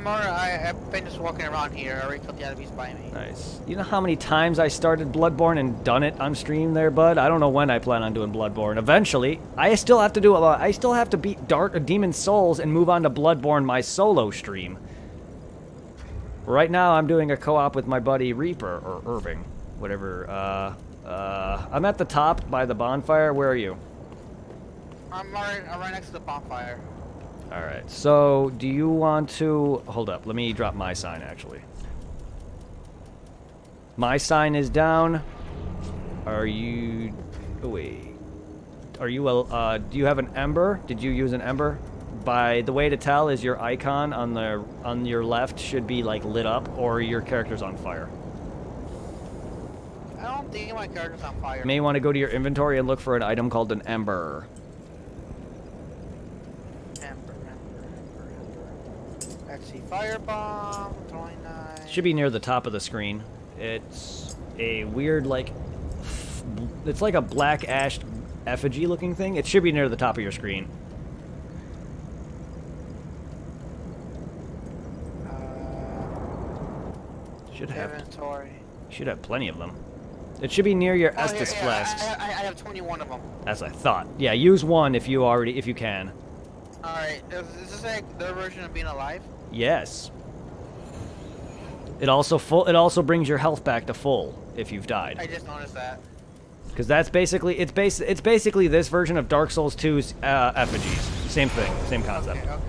I've been just walking around here. I already killed the enemies by me. Nice. You know how many times I started Bloodborne and done it on stream there, bud? I don't know when I plan on doing Bloodborne. Eventually, I still have to do a lot. I still have to beat Demon Souls and move on to Bloodborne, my solo stream. Right now, I'm doing a co-op with my buddy Reaper, or Irving, whatever. I'm at the top by the bonfire. Where are you? I'm right next to the bonfire. Alright, so do you want to... Hold up, let me drop my sign, actually. My sign is down. Are you... Oh, wait. Are you... do you have an ember? Did you use an ember? By the way to tell is your icon on your left should be, like, lit up, or your character's on fire. I don't think my character's on fire. You may want to go to your inventory and look for an item called an ember. Let's see, firebomb, throwing knife. Should be near the top of the screen. It's a weird, like, it's like a black ash effigy looking thing. It should be near the top of your screen. Should have inventory. Should have plenty of them. It should be near your Estus yeah, flasks. I have 21 of them. As I thought. Yeah, use one if you can. All right, is this like their version of being alive? Yes. It also brings your health back to full if you've died. I just noticed that. Because that's basically it's basically this version of Dark Souls 2's effigies. Same thing, same concept. Okay.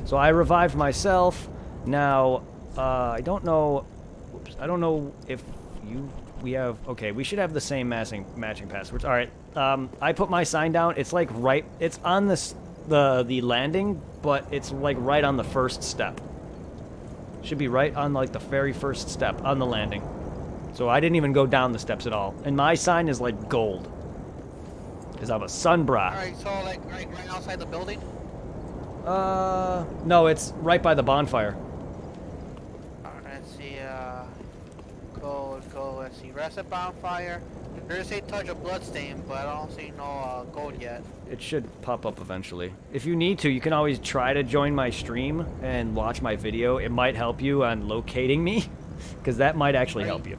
So I revived myself. Now I don't know. Oops, I don't know if we have. Okay, we should have the same matching passwords. All right. I put my sign down. It's like right. It's on the landing, but it's like right on the first step. Should be right on like the very first step on the landing. So I didn't even go down the steps at all. And my sign is like gold. Because I'm a sunbra. Alright, so like right outside the building? No, it's right by the bonfire. Alright, let's see, gold, let's see, rest at bonfire. There's a touch of bloodstain, but I don't see no gold yet. It should pop up eventually. If you need to, you can always try to join my stream and watch my video. It might help you on locating me, because that might actually help you.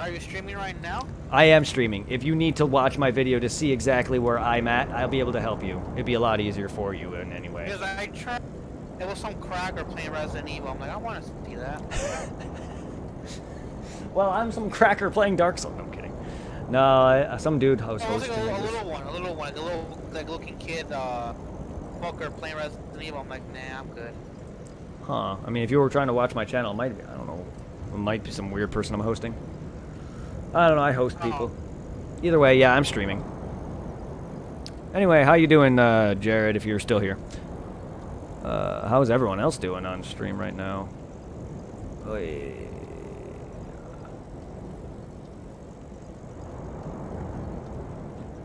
Are you streaming right now? I am streaming. If you need to watch my video to see exactly where I'm at, I'll be able to help you. It'd be a lot easier for you in any way. Because I tried, it was some cracker playing Resident Evil. I'm like, I want to see that. Well, I'm some cracker playing Dark Souls. I'm kidding. No, some dude was hosting. A little like looking kid, fucker playing Resident Evil. I'm like, nah, I'm good. Huh. I mean, if you were trying to watch my channel, it might be, I don't know. It might be some weird person I'm hosting. I don't know, I host people. Either way, yeah, I'm streaming. Anyway, how you doing, Jared, if you're still here? How's everyone else doing on stream right now? Oy.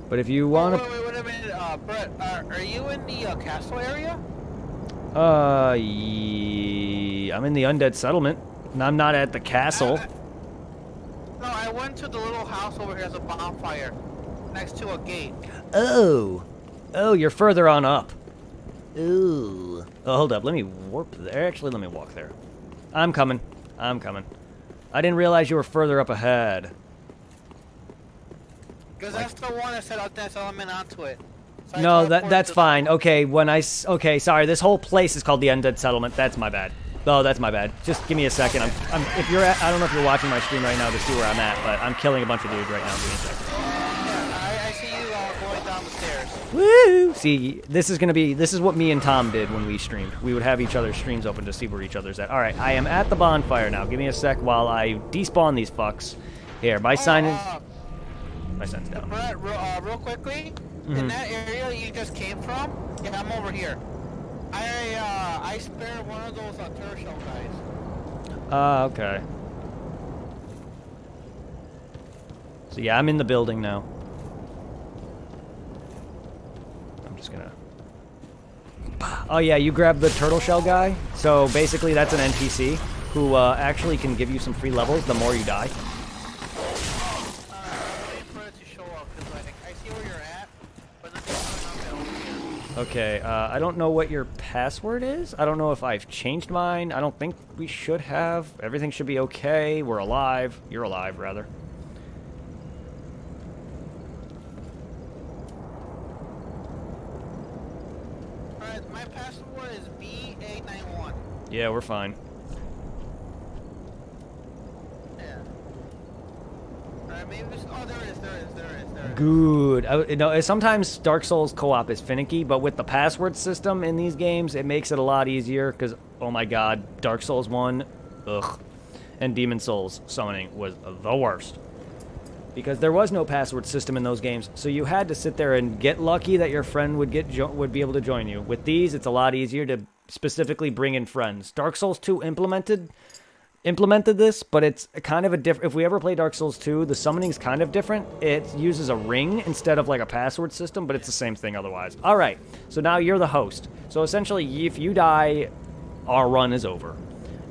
But if you want to... Wait a minute, Brett, are you in the castle area? Yeah, I'm in the undead settlement. And I'm not at the castle. No, I went to the little house over here as a bonfire, next to a gate. Oh, you're further on up. Ooh. Oh, hold up, let me warp there. Actually, let me walk there. I'm coming. I didn't realize you were further up ahead. Because that's the one that set out that element onto it. So no, that's fine. Okay, okay, sorry. This whole place is called the Undead Settlement. That's my bad. Oh, that's my bad. Just give me a second. If you're I don't know if you're watching my stream right now to see where I'm at, but I'm killing a bunch of dudes right now. Give me a second. Yeah, I see you going down the stairs. Woo! See, this is what me and Tom did when we streamed. We would have each other's streams open to see where each other's at. All right, I am at the bonfire now. Give me a sec while I despawn these fucks. Here, my sign is... My sign's down. Brett, real quickly, in that area you just came from, yeah, I'm over here. I spared one of those turtle shell guys. Okay. So yeah, I'm in the building now. I'm just gonna... Oh yeah, you grabbed the turtle shell guy? So basically that's an NPC who actually can give you some free levels the more you die. Okay, I don't know what your password is. I don't know if I've changed mine. I don't think we should have. Everything should be okay. We're alive. You're alive, rather. Alright, my password is B891. Yeah, we're fine. Yeah. Alright, maybe this... Oh, there it is. Good. No, sometimes Dark Souls co-op is finicky, but with the password system in these games, it makes it a lot easier, because, oh my god, Dark Souls 1, ugh, and Demon Souls summoning was the worst. Because there was no password system in those games, so you had to sit there and get lucky that your friend would be able to join you. With these, it's a lot easier to specifically bring in friends. Dark Souls 2 implemented this, but it's kind of a different... If we ever play Dark Souls 2, the summoning's kind of different. It uses a ring instead of like a password system, but it's the same thing otherwise. All right, so now you're the host. So essentially, if you die, our run is over.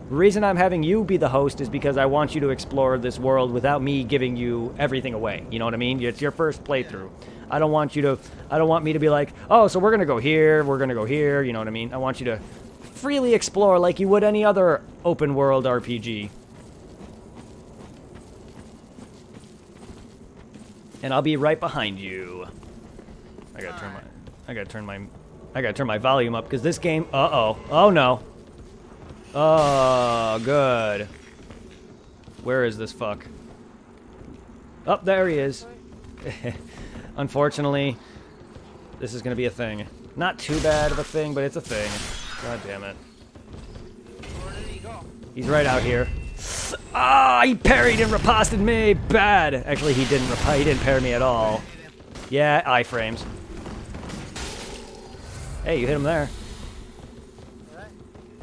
The reason I'm having you be the host is because I want you to explore this world without me giving you everything away. You know what I mean? It's your first playthrough. I don't want me to be like, oh, so we're gonna go here, you know what I mean? I want you to freely explore like you would any other open world RPG. And I'll be right behind you. I gotta turn my volume up because this game. Oh no. Oh, good. Where is this fuck? Oh, there he is. Unfortunately, this is gonna be a thing. Not too bad of a thing, but it's a thing. God damn it. Where did he go? He's right out here. Ah, he parried and riposted me. Bad. Actually, he didn't parry me at all. Yeah, iframes. Hey, you hit him there.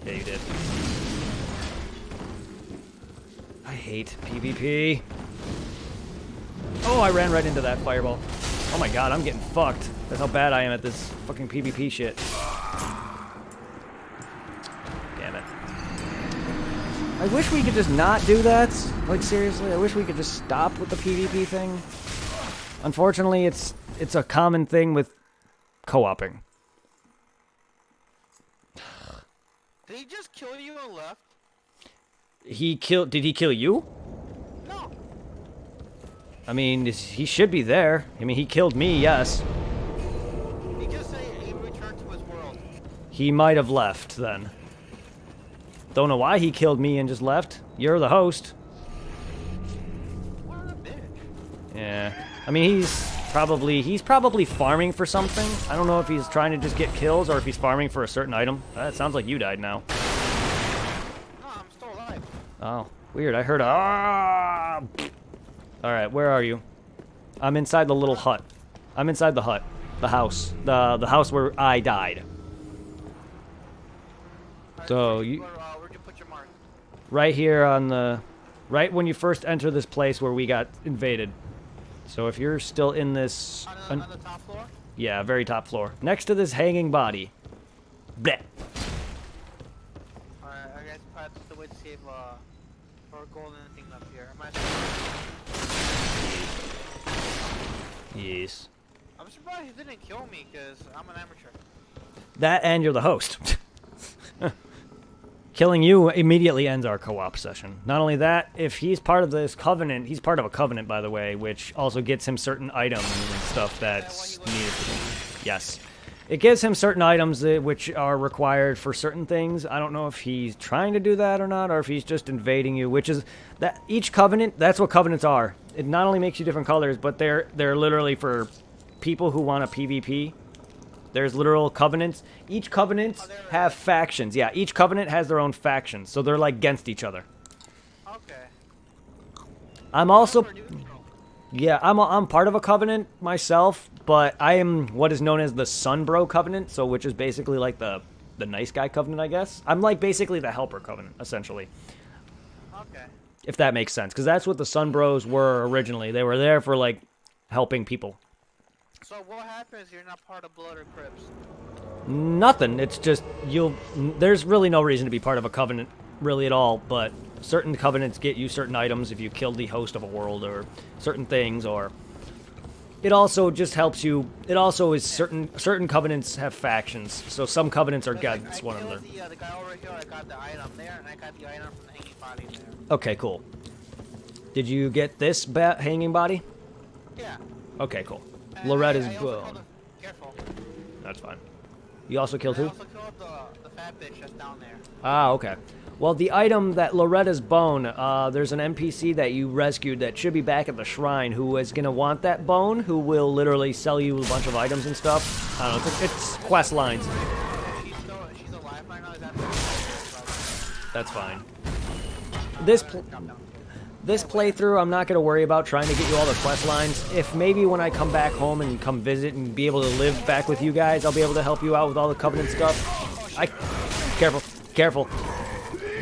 Yeah, you did. I hate PvP. Oh, I ran right into that fireball. Oh my god, I'm getting fucked. That's how bad I am at this fucking PvP shit. Damn it. I wish we could just not do that. Like, seriously, I wish we could just stop with the PvP thing. Unfortunately, it's a common thing with co-oping. Did he just kill you and left? Did he kill you? No. I mean, he should be there. I mean, he killed me, yes. He just said he returned to his world. He might have left, then. Don't know why he killed me and just left. You're the host. What a bitch. Yeah. I mean, he's probably farming for something. I don't know if he's trying to just get kills or if he's farming for a certain item. That sounds like you died now. No, I'm still alive. Oh, weird. I heard a... Ah! Alright, where are you? I'm inside the little hut. I'm inside the hut. The house. The house where I died. So, where'd you put your mark? Right here on the... Right when you first enter this place where we got invaded. So if you're still in this... On the top floor? Yeah, very top floor. Next to this hanging body. Bleh. Alright, I guess that's the way to save for golden thing up here. Yes. I'm surprised he didn't kill me because I'm an amateur. That and you're the host. Killing you immediately ends our co-op session. Not only that, if he's part of this covenant, he's part of a covenant, by the way, which also gets him certain items and stuff that's needed. Yes. It gives him certain items which are required for certain things. I don't know if he's trying to do that or not, or if he's just invading you, which is... that each covenant, that's what covenants are. It not only makes you different colors, but they're literally for people who want a PvP. There's literal covenants. Each covenant have factions. Yeah, each covenant has their own factions, so they're like against each other. Okay. I'm also... Yeah, I'm part of a covenant myself, but I am what is known as the Sunbro Covenant, so which is basically like the nice guy covenant, I guess. I'm like basically the helper covenant, essentially. Okay. If that makes sense, because that's what the Sunbros were originally. They were there for like helping people. So what happens if you're not part of Blood or Crips? Nothing. It's just there's really no reason to be part of a covenant really at all, but certain covenants get you certain items if you kill the host of a world or certain things, or it also just helps you. It also is certain covenants have factions, so some covenants are against one another. The guy over here, I got the item there, and I got the item from the hanging body there. Okay, cool. Did you get this hanging body? Yeah. Okay, cool. And Loretta's I also bone. killed careful. That's fine. You also killed I who? also killed the fat bitch that's down there. Ah, okay. Well, the item that Loretta's bone, there's an NPC that you rescued that should be back at the shrine who is going to want that bone, who will literally sell you a bunch of items and stuff. I don't know, it's quest lines. She's alive right now, is that That's fine. This playthrough, I'm not going to worry about trying to get you all the quest lines. If maybe when I come back home and come visit and be able to live back with you guys, I'll be able to help you out with all the Covenant stuff. Careful.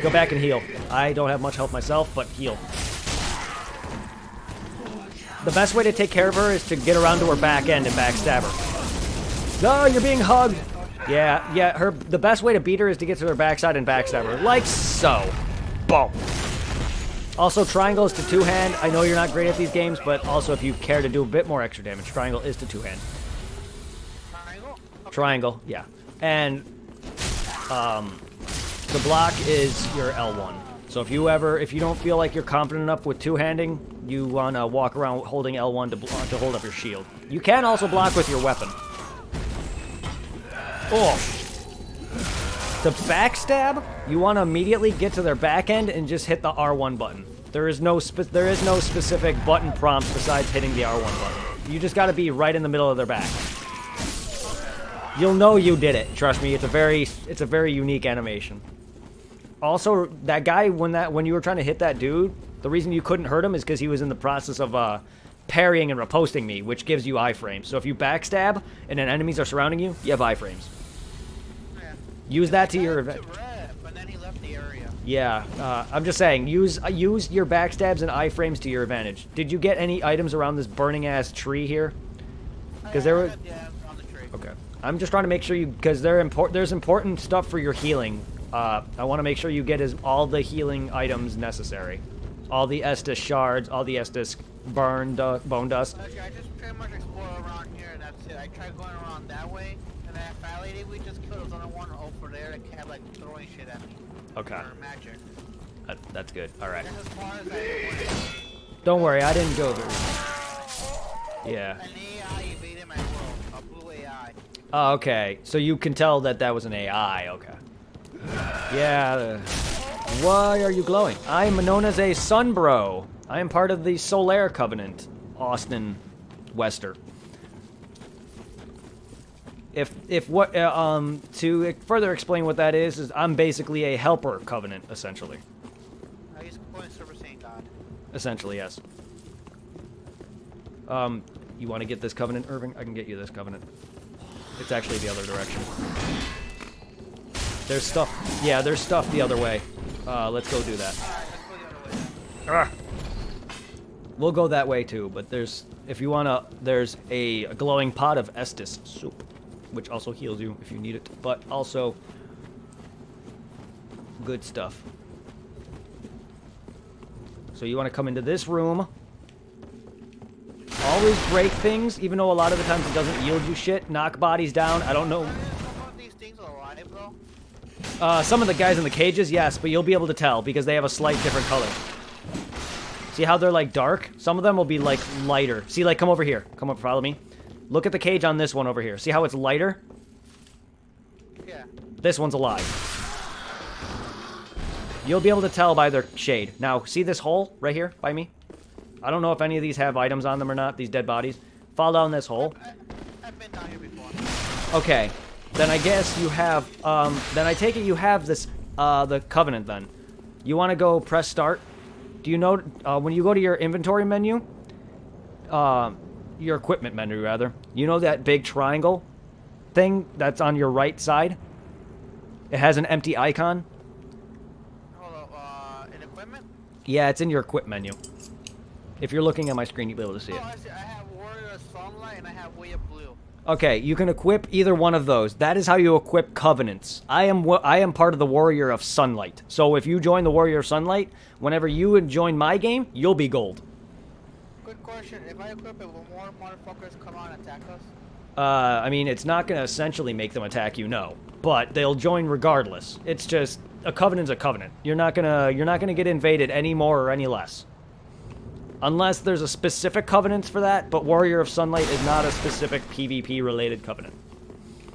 Go back and heal. I don't have much health myself, but heal. The best way to take care of her is to get around to her back end and backstab her. No, you're being hugged. Yeah, the best way to beat her is to get to her backside and backstab her. Like so. Boom. Also, triangle is to two-hand. I know you're not great at these games, but also if you care to do a bit more extra damage, triangle is to two-hand. Triangle? Okay. Triangle, yeah. And the block is your L1. So if you don't feel like you're confident enough with two-handing, you want to walk around holding L1 to hold up your shield. You can also block with your weapon. Oh. To backstab, you want to immediately get to their back end and just hit the R1 button. There is no specific button prompt besides hitting the R1 button. You just got to be right in the middle of their back. You'll know you did it. Trust me, it's a very unique animation. Also, that guy when you were trying to hit that dude, the reason you couldn't hurt him is because he was in the process of parrying and riposting me, which gives you iframes. So if you backstab and then enemies are surrounding you, you have iframes. Use that to your advantage. But then he left the area. Yeah, I'm just saying, use your backstabs and iframes to your advantage. Did you get any items around this burning ass tree here? Because there were. Yeah, on the tree. Okay. I'm just trying to make sure because there's important stuff for your healing. I want to make sure you get all the healing items necessary. All the Estus shards, all the Estus bone dust. Okay, I just pretty much explore around here, and that's it. I tried going around that way, and that fat lady we just killed was on the one over there that kept like throwing shit at me. Okay. Or magic. That's good. All right. That's as far as I went. Don't worry, I didn't go there. Yeah. An AI invaded my world. A blue AI. Oh, okay. So you can tell that was an AI. Okay. Yeah. Why are you glowing? I'm known as a Sunbro. I am part of the Solaire Covenant, Austin Wester. To further explain what that is I'm basically a helper covenant, essentially. I used to go in Super Saiyan God. Essentially, yes. You want to get this covenant, Irving? I can get you this covenant. It's actually the other direction. There's stuff. Yeah, there's stuff the other way. Let's go do that. Alright, let's go the other way then. We'll go that way too, but there's a glowing pot of Estus soup, which also heals you if you need it, but also good stuff. So you want to come into this room. Always break things, even though a lot of the times it doesn't yield you shit. Knock bodies down. I don't know. Are some of these things alive, bro? Some of the guys in the cages, yes, but you'll be able to tell because they have a slight different color. See how they're like dark? Some of them will be like lighter. See, like come over here. Come up, follow me. Look at the cage on this one over here. See how it's lighter? Yeah. This one's alive. You'll be able to tell by their shade. Now, see this hole right here by me? I don't know if any of these have items on them or not, these dead bodies. Fall down this hole. I've been down here before. Okay. Then I guess you have, then I take it you have this, the Covenant then. You want to go press start? Do you know, when you go to your inventory menu, your equipment menu rather, you know that big triangle thing that's on your right side? It has an empty icon. Hold up, in equipment? Yeah, it's in your equip menu. If you're looking at my screen, you'll be able to see it. Oh, I see. I have Warrior Sunlight and I have Way of Blue. Okay, you can equip either one of those. That is how you equip covenants. I am part of the Warrior of Sunlight. So if you join the Warrior of Sunlight, whenever you join my game, you'll be gold. Good quick question. If I equip it, will more motherfuckers come on and attack us? I mean, it's not going to essentially make them attack you, no. But they'll join regardless. It's just, a covenant's a covenant. You're not gonna get invaded any more or any less. Unless there's a specific covenant for that, but Warrior of Sunlight is not a specific PvP-related covenant.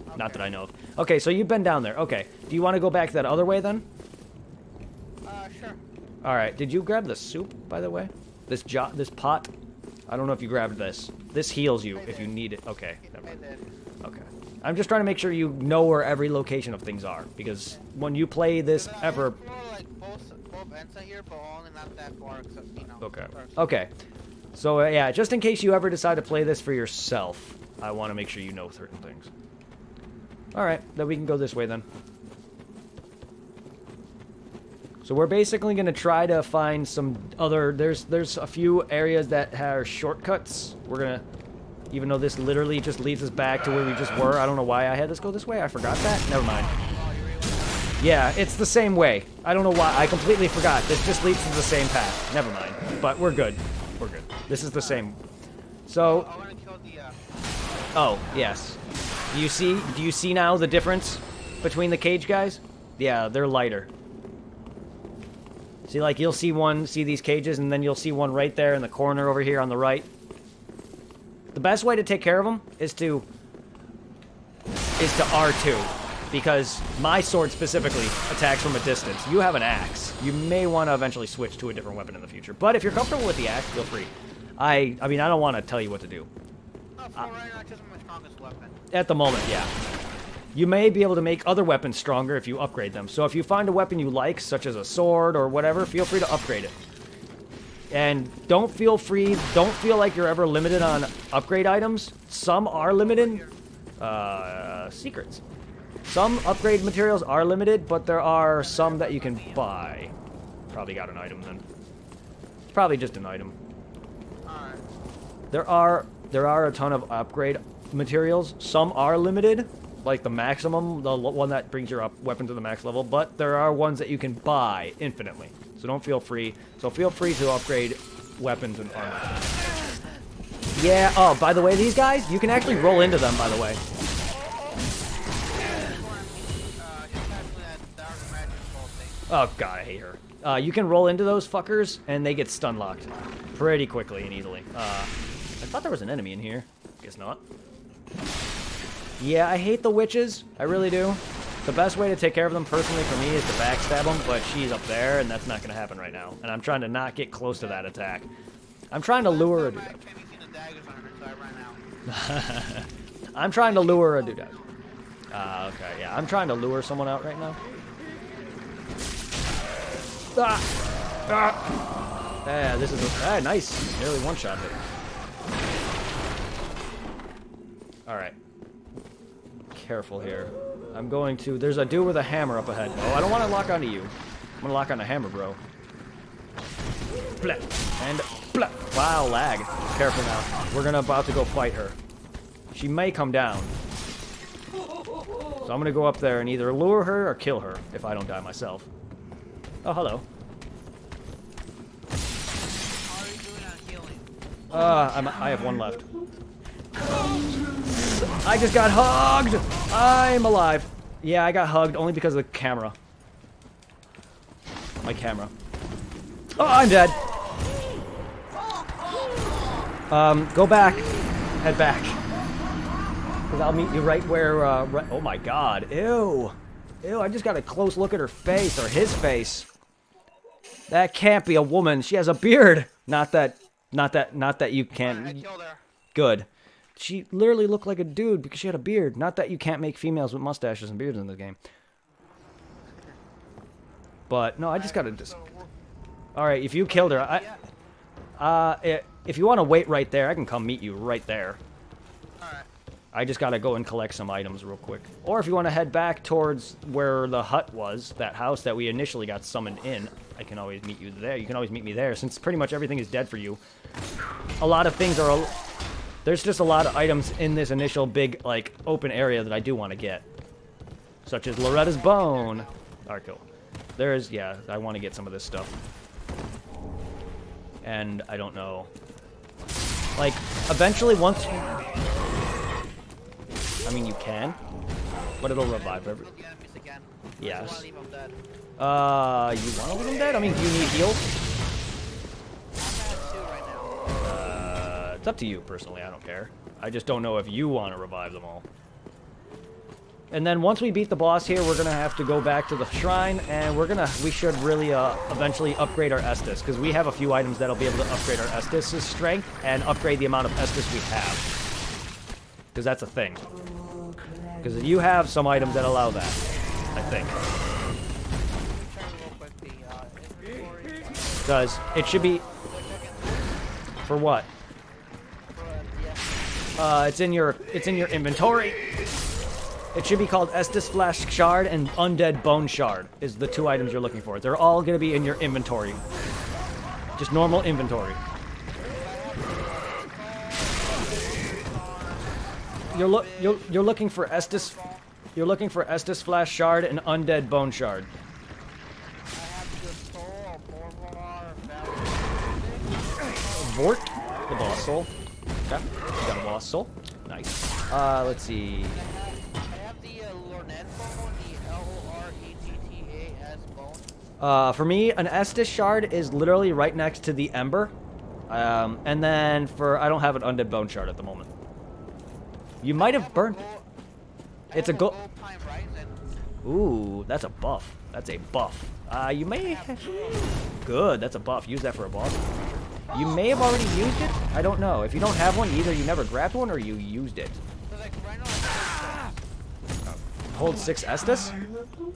Okay. Not that I know of. Okay, so you've been down there. Okay. Do you want to go back that other way, then? Sure. Alright, did you grab the soup, by the way? This pot? I don't know if you grabbed this. This heals you if you need it. Okay. Never mind. Okay. I'm just trying to make sure you know where every location of things are, because when you play this ever... like both ends are here, but only not that far, except, you know. Okay. Okay. So, yeah, just in case you ever decide to play this for yourself, I want to make sure you know certain things. Alright, then we can go this way, then. So we're basically going to try to find some other... There's a few areas that have shortcuts. We're going to... Even though this literally just leads us back to where we just were. I don't know why I had this go this way. I forgot that. Never mind. Yeah, it's the same way. I don't know why. I completely forgot. This just leads to the same path. Never mind. But we're good. We're good. This is the same. So... I want to kill the, Oh, yes. Do you see now the difference between the cage guys? Yeah, they're lighter. See, like, you'll see these cages, and then you'll see one right there in the corner over here on the right. The best way to take care of them is to R2, because my sword specifically attacks from a distance. You have an axe. You may want to eventually switch to a different weapon in the future, but if you're comfortable with the axe, feel free. I mean, I don't want to tell you what to do. right now, just my strongest weapon. At the moment, yeah. You may be able to make other weapons stronger if you upgrade them. So if you find a weapon you like, such as a sword or whatever, feel free to upgrade it. And don't feel like you're ever limited on upgrade items. Some are limited. Secrets. Some upgrade materials are limited, but there are some that you can buy. Probably got an item then. It's probably just an item. Alright. There are a ton of upgrade materials. Some are limited, like the maximum, the one that brings your weapon to the max level, but there are ones that you can buy infinitely. So feel free to upgrade weapons and armor. Yeah, oh, by the way, these guys, you can actually roll into them, by the way. Oh god, I hate her. You can roll into those fuckers, and they get stun locked pretty quickly and easily. I thought there was an enemy in here. Guess not. Yeah, I hate the witches. I really do. The best way to take care of them personally for me is to backstab them, but she's up there, and that's not going to happen right now. And I'm trying to not get close to that attack. I'm trying to lure her. I'm trying to lure a dude out. Okay, yeah. I'm trying to lure someone out right now. Yeah, this is nice. Nearly one-shot it. Alright. Careful here. I'm going to... There's a dude with a hammer up ahead. Oh, I don't want to lock onto you. I'm going to lock on the hammer, bro. Blah. And... Blah. Wow, lag. Careful now. We're about to go fight her. She may come down. So I'm going to go up there and either lure her or kill her if I don't die myself. Oh, hello. How are you doing on healing? I have one left. I just got hugged! I'm alive. Yeah, I got hugged only because of the camera. My camera. Oh, I'm dead. Go back. Head back. Because I'll meet you right where, oh my god. Ew. Ew, I just got a close look at her face, or his face. That can't be a woman. She has a beard. Not that you can't. I killed her. Good. She literally looked like a dude because she had a beard. Not that you can't make females with mustaches and beards in this game. But, no, I just gotta... Alright, if you killed her, if you want to wait right there, I can come meet you right there. Alright. I just gotta go and collect some items real quick. Or if you want to head back towards where the hut was, that house that we initially got summoned in, I can always meet you there. You can always meet me there, since pretty much everything is dead for you. A lot of things are... There's just a lot of items in this initial big, like, open area that I do want to get. Such as Loretta's Bone. Alright, cool. There's, yeah, I want to get some of this stuff. And I don't know. Like, eventually once... I mean, you can, but it'll revive every... Yes. You want to leave them dead? I mean, do you need heals? It's up to you, personally. I don't care. I just don't know if you want to revive them all. And then once we beat the boss here, we're gonna have to go back to the shrine, and we should really eventually upgrade our Estus, because we have a few items that'll be able to upgrade our Estus' strength and upgrade the amount of Estus we have. Because that's a thing. Because you have some items that allow that, I think. Because it should be... For what? It's in your inventory. It should be called Estus Flash Shard and Undead Bone Shard is the 2 items you're looking for. They're all going to be in your inventory. Just normal inventory. You're looking for Estus. You're looking for Estus Flash Shard and Undead Bone Shard. Vort, the boss soul. Okay, you got a boss soul. Nice. Let's see. For me, an Estus Shard is literally right next to the Ember. And then I don't have an Undead Bone Shard at the moment. You might have burned... It's a go... Ooh, that's a buff. That's a buff. You may have... Good, that's a buff. Use that for a boss. You may have already used it. I don't know. If you don't have one, either you never grabbed one or you used it. Hold 6 Estus?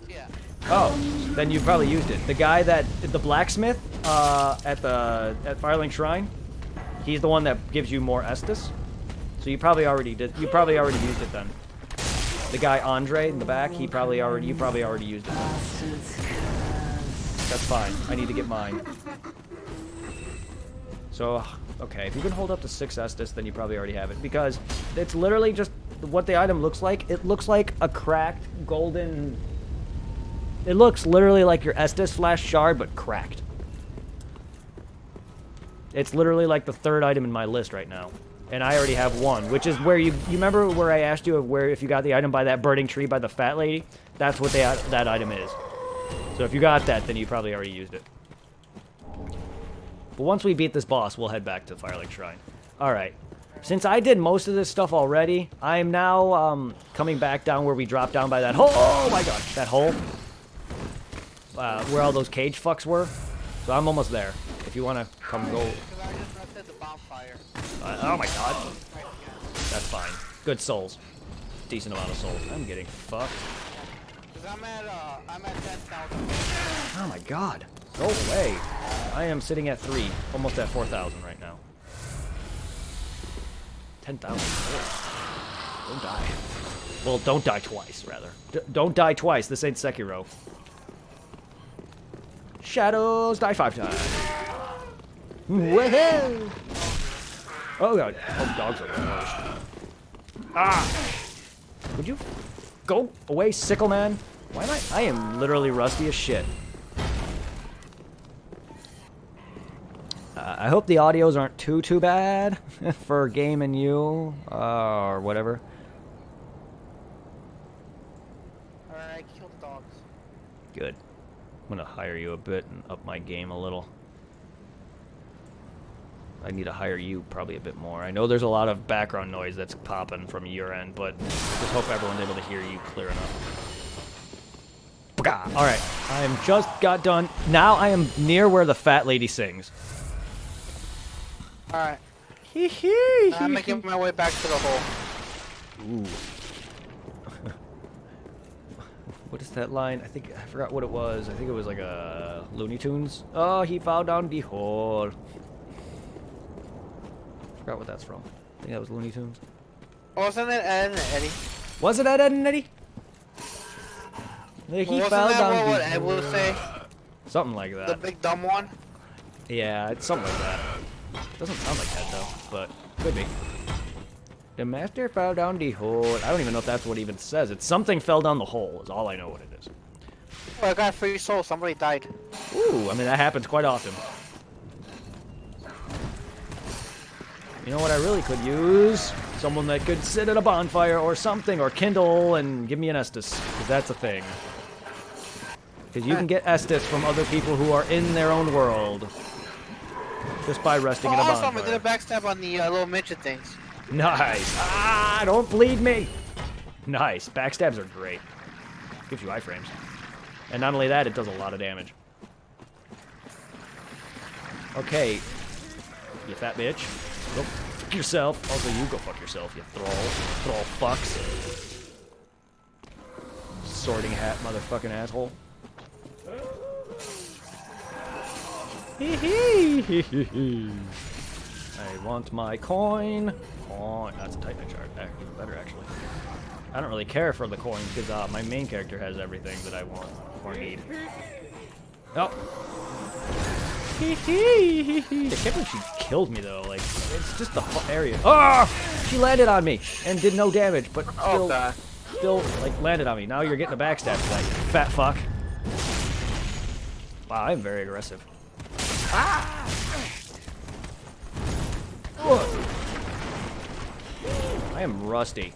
Yeah. Oh, then you probably used it. The guy the blacksmith at Firelink Shrine, he's the one that gives you more Estus. So you probably already did. You probably already used it then. The guy Andre in the back, you probably already used it then. That's fine. I need to get mine. So, okay, if you can hold up to 6 Estus, then you probably already have it. Because it's literally just what the item looks like. It looks like a cracked golden... It looks literally like your Estus Flash Shard, but cracked. It's literally like the 3rd item in my list right now. And I already have 1, which is where you remember where I asked you if you got the item by that burning tree by the fat lady? That's what that item is. So if you got that, then you probably already used it. But once we beat this boss, we'll head back to Firelink Shrine. Alright. Since I did most of this stuff already, I am now coming back down where we dropped down by that hole. Oh my god, that hole. Where all those cage fucks were. So I'm almost there. If you want to come go. Oh my god. That's fine. Good souls. Decent amount of souls. I'm getting fucked. I'm at 10,000. Oh my god. Go away. I am sitting at 3. Almost at 4,000 right now. 10,000. Don't die. Well, don't die twice, rather. Don't die twice. This ain't Sekiro. Shadows die 5 times. Woohoo! Oh god. Oh, dogs are the worst. Ah! Would you go away, Sickle Man? Why am I am literally rusty as shit. I hope the audios aren't too bad for Game and You or whatever. Alright, kill the dogs. Good. I'm gonna hire you a bit and up my game a little. I need to hire you probably a bit more. I know there's a lot of background noise that's popping from your end, but I just hope everyone's able to hear you clear enough. Alright, I am just got done. Now I am near where the fat lady sings. Alright. Hee I'm making my way back to the hole. Ooh. What is that line? I forgot what it was. I think it was like a Looney Tunes. Oh, he fell down the hole. Forgot what that's from. I think that was Looney Tunes. Wasn't it Ed and Eddie? Was it Ed, and Eddie? He fell down what Ed would say? Something like that. The big dumb one? Yeah, it's something like that. Doesn't sound like that though, but could be. The master fell down the hole. I don't even know if that's what it even says. It's something fell down the hole is all I know what it is. Oh, I got free soul. Somebody died. Ooh, I mean that happens quite often. You know what I really could use? Someone that could sit at a bonfire or something, or kindle and give me an Estus, because that's a thing. Because you can get Estus from other people who are in their own world. Just by resting in a bonfire. Awesome, I did a backstab on the little midget things. Nice. Ah, don't bleed me. Nice. Backstabs are great. Gives you iframes. And not only that, it does a lot of damage. Okay. You fat bitch. Go fuck yourself. Also, you go fuck yourself, you thrall fucks. Sorting hat, motherfucking asshole. I want my coin. Coin. That's a Titan chart. Even better, actually. I don't really care for the coin because my main character has everything that I want or need. Oh. I can't believe she killed me though. Like, it's just the area. Oh! She landed on me and did no damage, but still like landed on me. Now you're getting a backstab, like fat fuck. Wow, I'm very aggressive. Ah! I am rusty.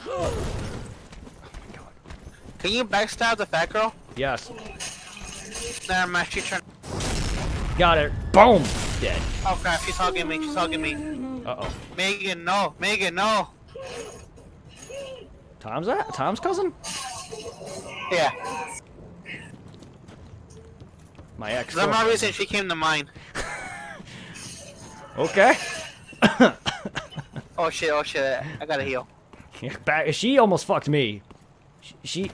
Oh my god. Can you backstab the fat girl? Yes. Nah, I'm actually trying. Got it. Boom! Dead. Oh crap, she's hugging me, she's hugging me. Uh-oh. Megan, no! Megan, no! Tom's cousin? Yeah. My ex. For some reason, she came to mind. Okay. Oh shit, I gotta heal. She almost fucked me.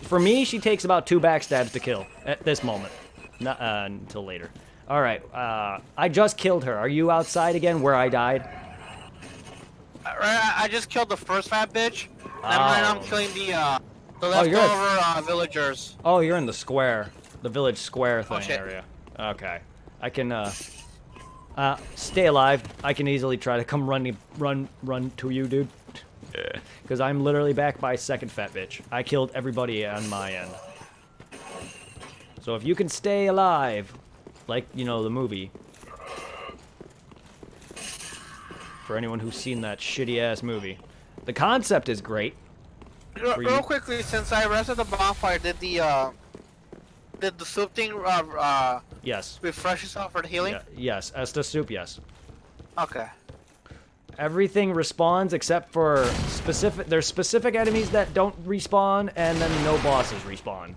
For me, she takes about 2 backstabs to kill at this moment. Not until later. All right. I just killed her. Are you outside again where I died? I just killed the first fat bitch. And right now I'm killing the leftover villagers. Oh, you're in the square, the village square thing shit. area. Okay. I can stay alive. I can easily try to come run to you, dude. Because I'm literally back by second fat bitch. I killed everybody on my end. So if you can stay alive, like, you know, the movie. For anyone who's seen that shitty-ass movie. The concept is great. Real quickly, since I rested the bonfire, did the soup thing Yes. refresh yourself for the healing? Yeah, yes. Estus soup, yes. Okay. Everything respawns except for there's specific enemies that don't respawn, and then no bosses respawn.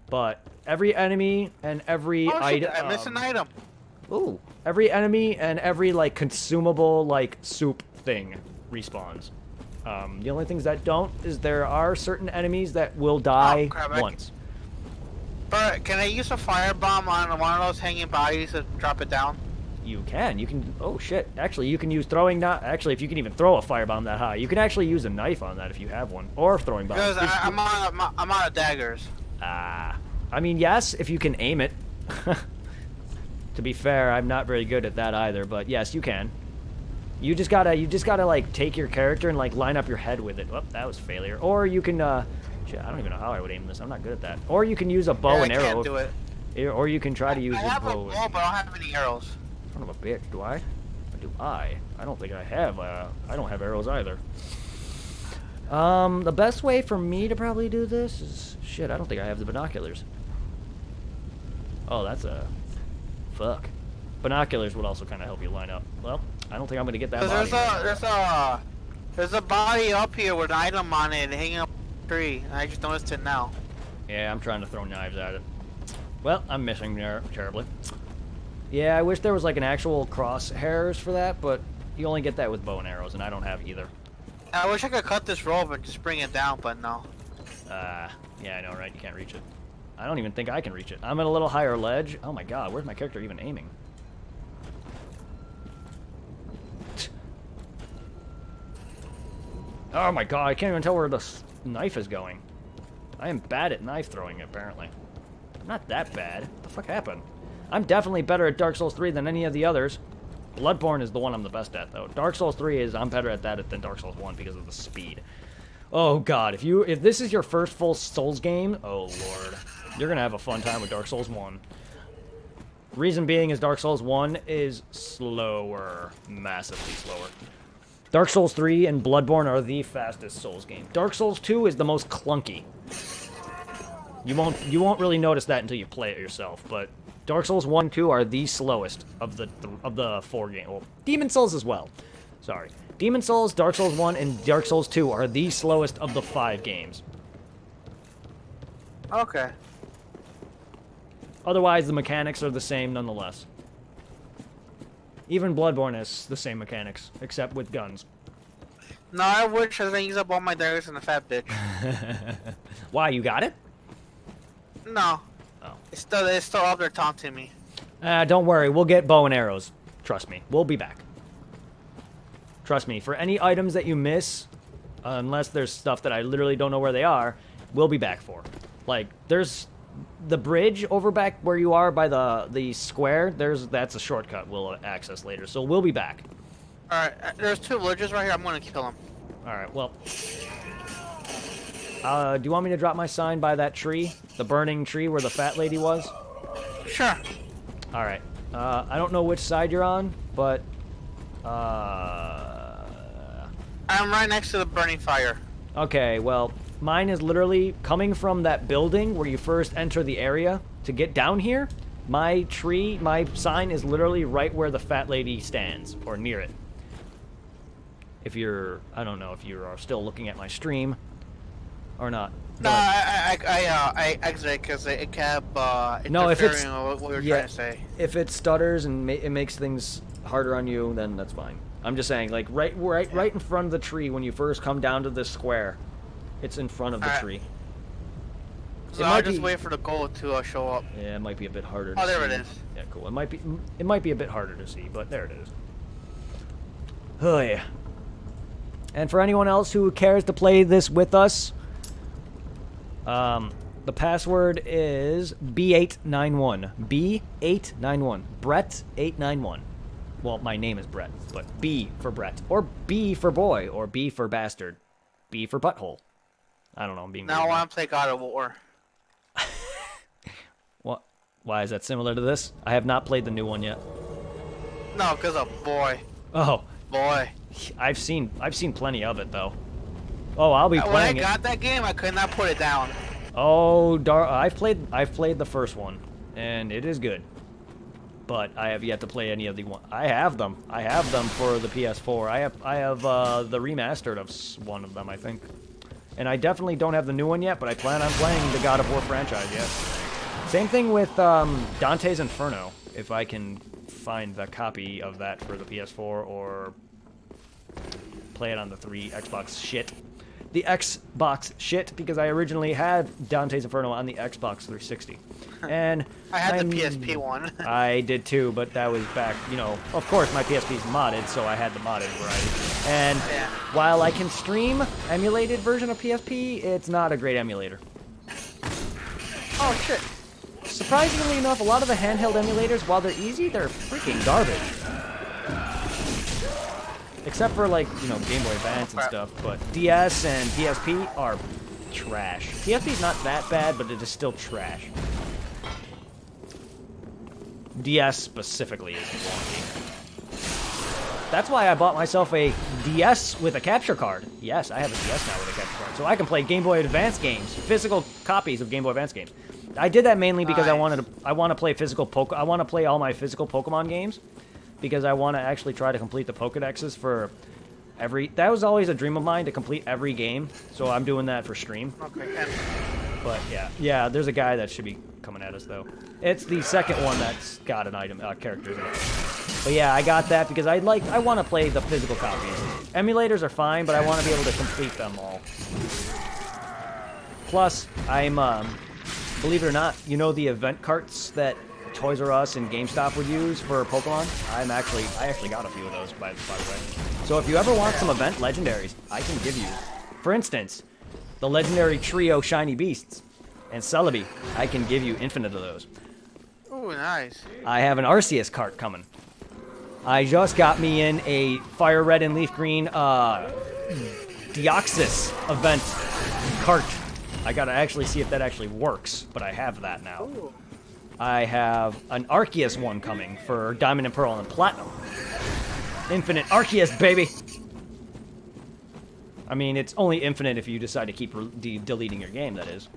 But every enemy and every item. I missed an item. Ooh. Every enemy and every like consumable like soup thing respawns. The only things that don't is there are certain enemies that will die once. But can I use a firebomb on one of those hanging bodies to drop it down? You can. You can. Oh shit! Actually, you can use throwing. Not actually, if you can even throw a firebomb that high, you can actually use a knife on that if you have one, or throwing bombs. Because I'm out of daggers. I mean, yes, if you can aim it. To be fair, I'm not very good at that either, but yes, you can. You just gotta like take your character and like line up your head with it. Oh, that was a failure. Or you can. Shit, I don't even know how I would aim this. I'm not good at that. Or you can use a bow and arrow. I can't do it. Or you can try to use I have a bow, but I don't have any arrows. Son of a bitch, do I? Or do I? I don't think I have. I don't have arrows either. The best way for me to probably do this is... Shit, I don't think I have the binoculars. Oh, that's a... Fuck. Binoculars would also kind of help you line up. Well, I don't think I'm going to get that body. There's a body up here with an item on it hanging up a tree. And I just noticed it now. Yeah, I'm trying to throw knives at it. Well, I'm missing there terribly. Yeah, I wish there was like an actual crosshairs for that, but you only get that with bow and arrows, and I don't have either. I wish I could cut this rope and just bring it down, but no. Yeah, I know, right? You can't reach it. I don't even think I can reach it. I'm at a little higher ledge. Oh my god, where's my character even aiming? Oh my god, I can't even tell where the knife is going. I am bad at knife throwing, apparently. I'm not that bad. What the fuck happened? I'm definitely better at Dark Souls 3 than any of the others. Bloodborne is the one I'm the best at, though. Dark Souls 3 is, I'm better at that than Dark Souls 1 because of the speed. Oh god, if this is your first full Souls game, oh lord. You're gonna have a fun time with Dark Souls 1. Reason being is Dark Souls 1 is slower. Massively slower. Dark Souls 3 and Bloodborne are the fastest Souls game. Dark Souls 2 is the most clunky. You won't really notice that until you play it yourself, but Dark Souls 1 and 2 are the slowest of the 4 games. Well, Demon Souls as well. Sorry. Demon Souls, Dark Souls 1, and Dark Souls 2 are the slowest of the 5 games. Okay. Otherwise, the mechanics are the same nonetheless. Even Bloodborne has the same mechanics, except with guns. No, I wish I didn't use up all my daggers in a fat bitch. Why, you got it? No. Oh. It's still up there taunting me. Don't worry, we'll get bow and arrows. Trust me, we'll be back. Trust me, for any items that you miss, unless there's stuff that I literally don't know where they are, we'll be back for. Like, there's the bridge over back where you are by the square. That's a shortcut we'll access later, so we'll be back. Alright, there's 2 villagers right here. I'm gonna kill them. Alright, well... do you want me to drop my sign by that tree? The burning tree where the fat lady was? Sure. Alright. I don't know which side you're on, but... I'm right next to the burning fire. Okay, well, mine is literally coming from that building where you first enter the area. To get down here, my sign is literally right where the fat lady stands, or near it. If you're... I don't know if you are still looking at my stream. Or not. No, I exited because it kept no, if it's, interfering with what we were yeah, trying to say. If it stutters and it makes things harder on you, then that's fine. I'm just saying, like, right in front of the tree when you first come down to this square. It's in front of the tree. So I'll just wait for the gold to show up. Yeah, it might be a bit harder to see. Oh, there it is. Yeah, cool. It might be a bit harder to see, but there it is. Oh, yeah. And for anyone else who cares to play this with us... the password is B891. B891. Brett891. Well, my name is Brett, but B for Brett. Or B for boy. Or B for bastard. B for butthole. I don't know, I'm being now I want to play God of War. What? Why is that similar to this? I have not played the new one yet. No, because of boy. Oh. Boy. I've seen plenty of it, though. Oh, I'll be playing it. When I got that game, I could not put it down. Oh, I've played the first one, and it is good. But I have yet to play any of the one. I have them for the PS4. I have the remastered of one of them, I think. And I definitely don't have the new one yet, but I plan on playing the God of War franchise, yes. Same thing with Dante's Inferno, if I can find the copy of that for the PS4 or play it on the Xbox shit. The Xbox shit, because I originally had Dante's Inferno on the Xbox 360. And I had the PSP one. I did too, but that was back, you know, of course my PSP is modded, so I had the modded variety. And while I can stream emulated version of PSP, it's not a great emulator. Oh shit. Surprisingly enough, a lot of the handheld emulators, while they're easy, they're freaking garbage. Except for, like, you know, Game Boy Advance and stuff, but DS and PSP are trash. PSP's not that bad, but it is still trash. DS specifically is wonky. That's why I bought myself a DS with a capture card. Yes, I have a DS now with a capture card, so I can play Game Boy Advance games, physical copies of Game Boy Advance games. I did that mainly because I want to play I want to play all my physical Pokemon games. Because I want to actually try to complete the Pokedexes for that was always a dream of mine, to complete every game. So I'm doing that for stream. Okay. But yeah, there's a guy that should be coming at us though. It's the second one that's got an item, characters in it. But yeah, I got that because I want to play the physical copies. Emulators are fine, but I want to be able to complete them all. Plus, I'm, believe it or not, you know the event carts that Toys R Us and GameStop would use for Pokemon? I actually got a few of those, by the way. So if you ever want some event legendaries, I can give you. For instance, the legendary trio Shiny Beasts and Celebi. I can give you infinite of those. Ooh, nice. I have an Arceus cart coming. I just got me in a Fire Red and Leaf Green Deoxys event cart. I gotta actually see if that actually works, but I have that now. Ooh. I have an Arceus one coming for Diamond and Pearl and Platinum. Infinite Arceus, baby! I mean, it's only infinite if you decide to keep deleting your game, that is.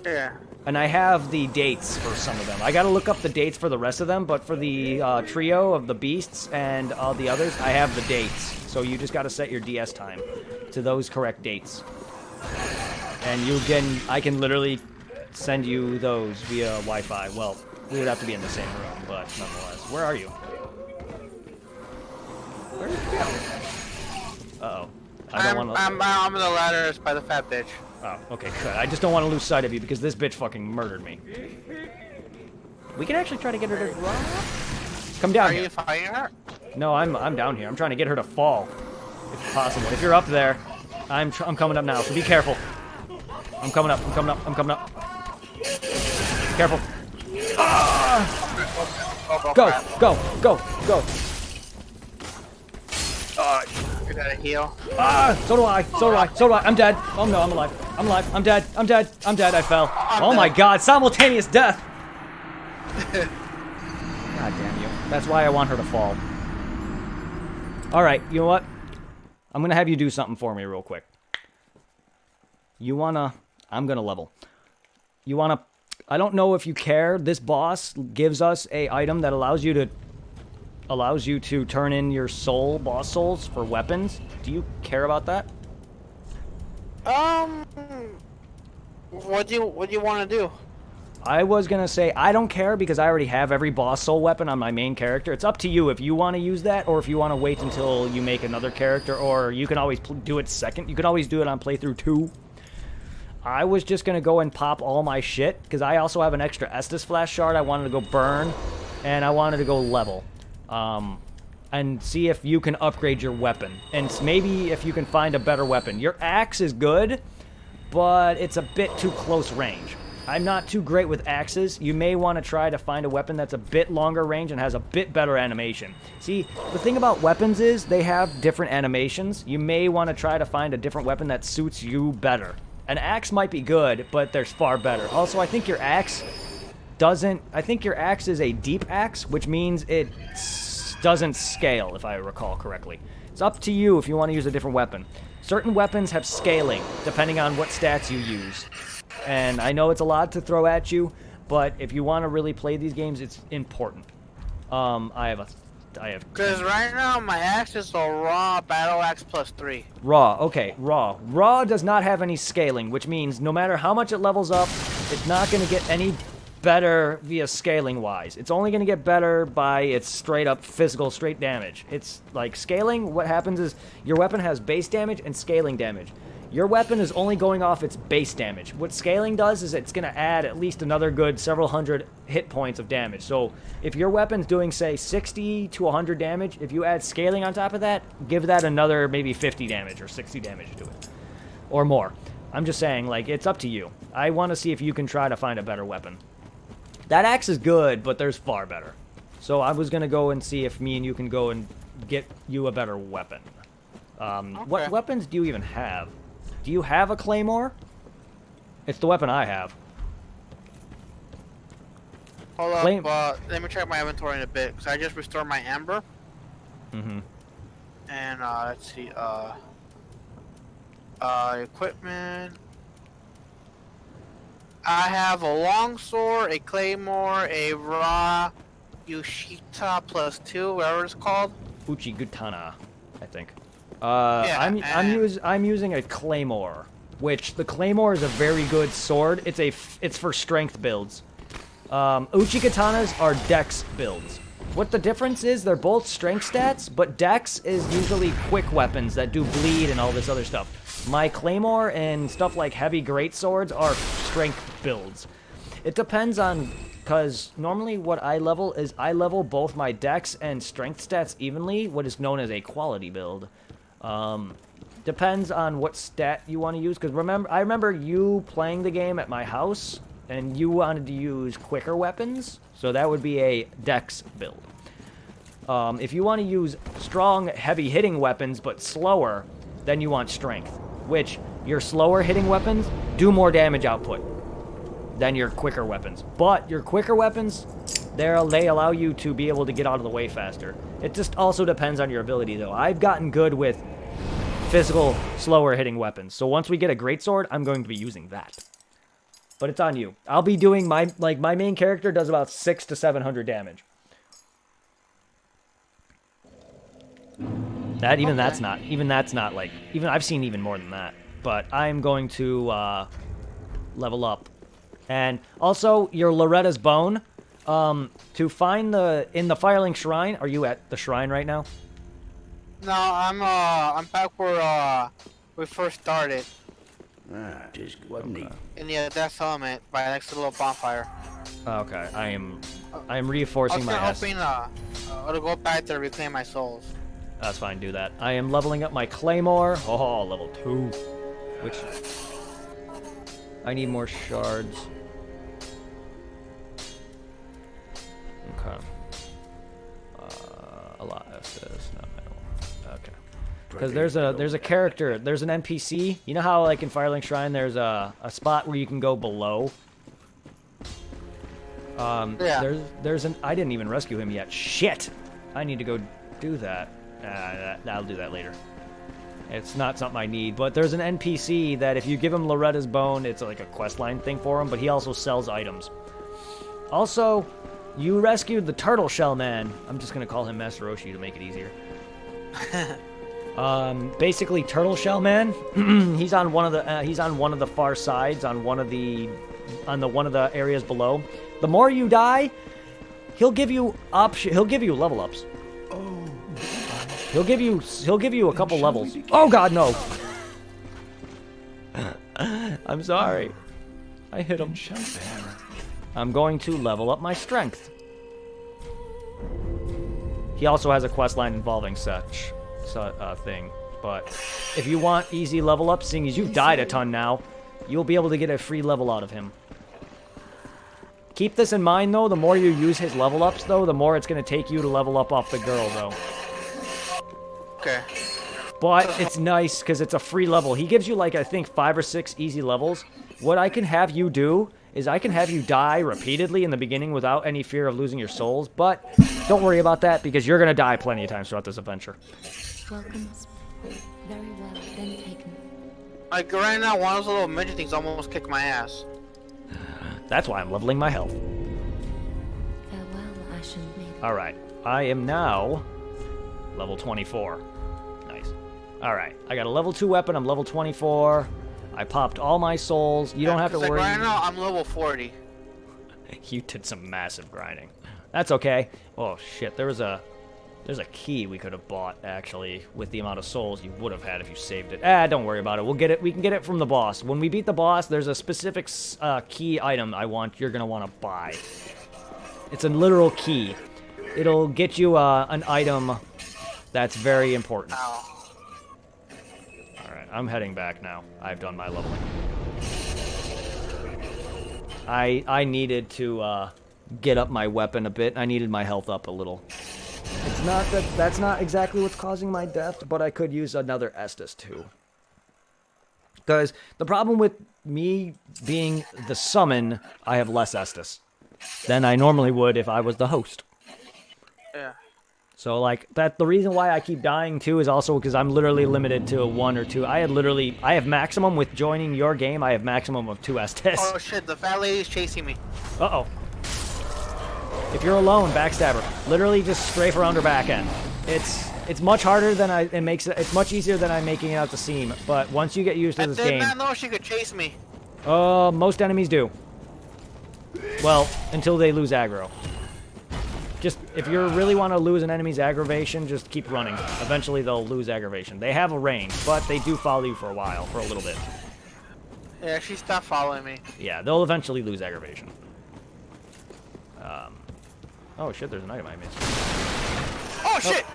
Yeah. And I have the dates for some of them. I gotta look up the dates for the rest of them, but for the trio of the beasts and all the others, I have the dates. So you just gotta set your DS time to those correct dates. And I can literally send you those via Wi-Fi. Well, we would have to be in the same room, but nonetheless. Where are you? Where did you go? Uh-oh. I'm in the ladders by the fat bitch. Oh, okay, good. I just don't want to lose sight of you because this bitch fucking murdered me. We can actually try to get her to run. Come down here. Are you fighting her? No, I'm down here. I'm trying to get her to fall, if possible. If you're up there, I'm coming up now. So be careful. I'm coming up. I'm coming up. I'm coming up. Careful. Ah! Go! Go! Go! Go! You gotta heal. Ah! So do I. So do I. So do I. I'm dead. Oh no, I'm alive. I'm alive. I'm dead. I'm dead. I'm dead. I fell. Oh my god! Simultaneous death. God damn you. That's why I want her to fall. All right. You know what? I'm gonna have you do something for me real quick. You wanna? I'm gonna level. You wanna? I don't know if you care. This boss gives us a item that allows you to turn in your boss souls for weapons. Do you care about that? What do you want to do? I was gonna say I don't care because I already have every boss soul weapon on my main character. It's up to you if you want to use that or if you want to wait until you make another character, or you can always do it second. You can always do it on playthrough 2. I was just gonna go and pop all my shit because I also have an extra Estus Flash shard I wanted to go burn, and I wanted to go level. And see if you can upgrade your weapon. And maybe if you can find a better weapon. Your axe is good, but it's a bit too close range. I'm not too great with axes. You may want to try to find a weapon that's a bit longer range and has a bit better animation. See, the thing about weapons is they have different animations. You may want to try to find a different weapon that suits you better. An axe might be good, but there's far better. Also, I think your axe is a deep axe, which means it doesn't scale, if I recall correctly. It's up to you if you want to use a different weapon. Certain weapons have scaling, depending on what stats you use. And I know it's a lot to throw at you, but if you want to really play these games, it's important. Because right now my axe is a raw battle axe +3. Raw, okay, raw. Raw does not have any scaling, which means no matter how much it levels up, it's not going to get any better via scaling wise. It's only going to get better by its straight up physical straight damage. It's like scaling, what happens is your weapon has base damage and scaling damage. Your weapon is only going off its base damage. What scaling does is it's going to add at least another good several hundred hit points of damage. So if your weapon's doing, say, 60 to 100 damage, if you add scaling on top of that, give that another maybe 50 damage or 60 damage to it. Or more. I'm just saying, like, it's up to you. I want to see if you can try to find a better weapon. That axe is good, but there's far better. So I was going to go and see if me and you can go and get you a better weapon. Okay. What weapons do you even have? Do you have a claymore? It's the weapon I have. Hold up, let me check my inventory in a bit, because I just restored my amber. Mm-hmm. And, let's see, equipment. I have a longsword, a claymore, a raw Yushita +2, whatever it's called. Uchigutana, I think. Yeah, I'm using a claymore, which the claymore is a very good sword. It's for strength builds. Uchikatanas are dex builds. What the difference is, they're both strength stats, but dex is usually quick weapons that do bleed and all this other stuff. My claymore and stuff like heavy greatswords are strength builds. It depends on, because normally what I level is I level both my dex and strength stats evenly, what is known as a quality build. Depends on what stat you want to use, because I remember you playing the game at my house, and you wanted to use quicker weapons, so that would be a dex build. If you want to use strong, heavy-hitting weapons, but slower, then you want strength, which your slower-hitting weapons do more damage output. than your quicker weapons. But your quicker weapons, they allow you to be able to get out of the way faster. It just also depends on your ability, though. I've gotten good with physical, slower hitting weapons. So once we get a greatsword, I'm going to be using that. But it's on you. I'll be doing my main character does about 600 to 700 damage. That's not like, even I've seen even more than that. But I'm going to level up. And also your Loretta's Bone, to find in the Firelink Shrine. Are you at the shrine right now? No, I'm back where we first started. Just wasn't neat. In the Death Summit, by next to the little bonfire. Okay, I am reinforcing my I was hoping to go back there to reclaim my souls. That's fine, do that. I am leveling up my Claymore. Oh, level 2. Which I need more shards. Okay. A lot of this. No, I don't. Okay. Because there's a character, there's an NPC. You know how like in Firelink Shrine there's a spot where you can go below? Yeah. There's I didn't even rescue him yet. Shit! I need to go do that. I'll do that later. It's not something I need, but there's an NPC that if you give him Loretta's Bone, it's like a questline thing for him, but he also sells items. Also, you rescued the Turtle Shell Man. I'm just gonna call him Master Roshi to make it easier. Basically, Turtle Shell Man. he's on one of the far sides, on one of the areas below. The more you die, he'll give you level ups. Oh. He'll give you a couple levels. Oh God, no! I'm sorry. I hit him. I'm going to level up my strength. He also has a quest line involving such thing. But if you want easy level up, seeing as you've died a ton now, you'll be able to get a free level out of him. Keep this in mind, though. The more you use his level ups, though, the more it's going to take you to level up off the girl, though. Okay. But it's nice because it's a free level. He gives you, like, I think 5 or 6 easy levels. What I can have you do is I can have you die repeatedly in the beginning without any fear of losing your souls. But don't worry about that because you're going to die plenty of times throughout this adventure. Welcome. Very well, then taken. Like, right now, one of those little midget things almost kicked my ass. That's why I'm leveling my health. Farewell, Ashen Maiden. Alright, I am now level 24. Nice. Alright, I got a level 2 weapon, I'm level 24. I popped all my souls. You don't have to worry. Right now, I'm level 40. You did some massive grinding. That's okay. Oh shit, there's a key we could have bought, actually, with the amount of souls you would have had if you saved it. Don't worry about it. We'll get it. We can get it from the boss. When we beat the boss, there's a specific key item you're going to want to buy. It's a literal key. It'll get you an item that's very important. Ow. Alright, I'm heading back now. I've done my leveling. I needed to get up my weapon a bit. I needed my health up a little. It's not that's not exactly what's causing my death, but I could use another Estus too. Because the problem with me being the summon, I have less Estus than I normally would if I was the host. Yeah. So like the reason why I keep dying too is also because I'm literally limited to 1 or 2. I have maximum with joining your game. I have maximum of 2 Estus. Oh shit! The fat lady's chasing me. Uh-oh. If you're alone, backstabber. Literally just strafe around her back end. It's much harder than it's much easier than I'm making it out to seem, but once you get used to this game. I did not know she could chase me. Most enemies do. Well, until they lose aggro. Just, if you really want to lose an enemy's aggravation, just keep running. Eventually they'll lose aggravation. They have a range, but they do follow you for a while, for a little bit. Yeah, she stopped following me. Yeah, they'll eventually lose aggravation. Oh shit, there's an item I missed. Oh shit!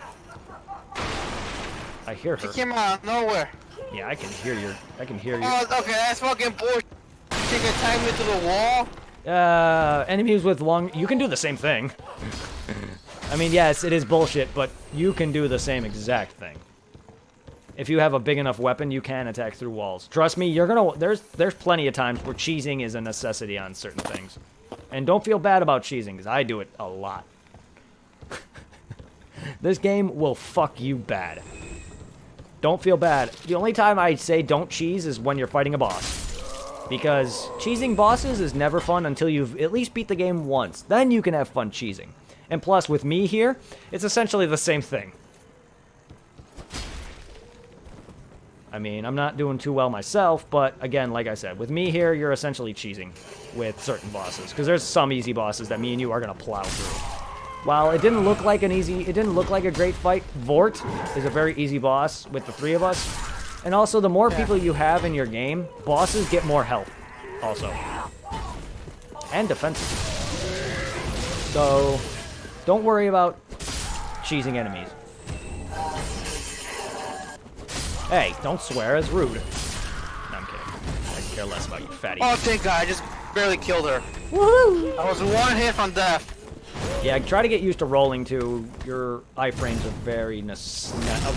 I hear her. She came out of nowhere. Yeah, I can hear you. Oh, okay, that's fucking bullshit. She can tie me to the wall. Enemies with long... You can do the same thing. I mean, yes, it is bullshit, but you can do the same exact thing. If you have a big enough weapon, you can attack through walls. Trust me, you're gonna. There's plenty of times where cheesing is a necessity on certain things, and don't feel bad about cheesing, because I do it a lot. This game will fuck you bad. Don't feel bad. The only time I say don't cheese is when you're fighting a boss. Because cheesing bosses is never fun until you've at least beat the game once. Then you can have fun cheesing. And plus, with me here, it's essentially the same thing. I mean, I'm not doing too well myself, but again, like I said, with me here, you're essentially cheesing with certain bosses. Because there's some easy bosses that me and you are going to plow through. While it didn't look like a great fight, Vort is a very easy boss with the 3 of us. And also, the more people you have in your game, bosses get more health, also. And defenses. So, don't worry about cheesing enemies. Hey, don't swear, it's rude. No, I'm kidding. I care less about you, fatty. Oh, thank God, I just barely killed her. Woohoo! I was 1 hit from death. Yeah, try to get used to rolling, too. Your iframes are very...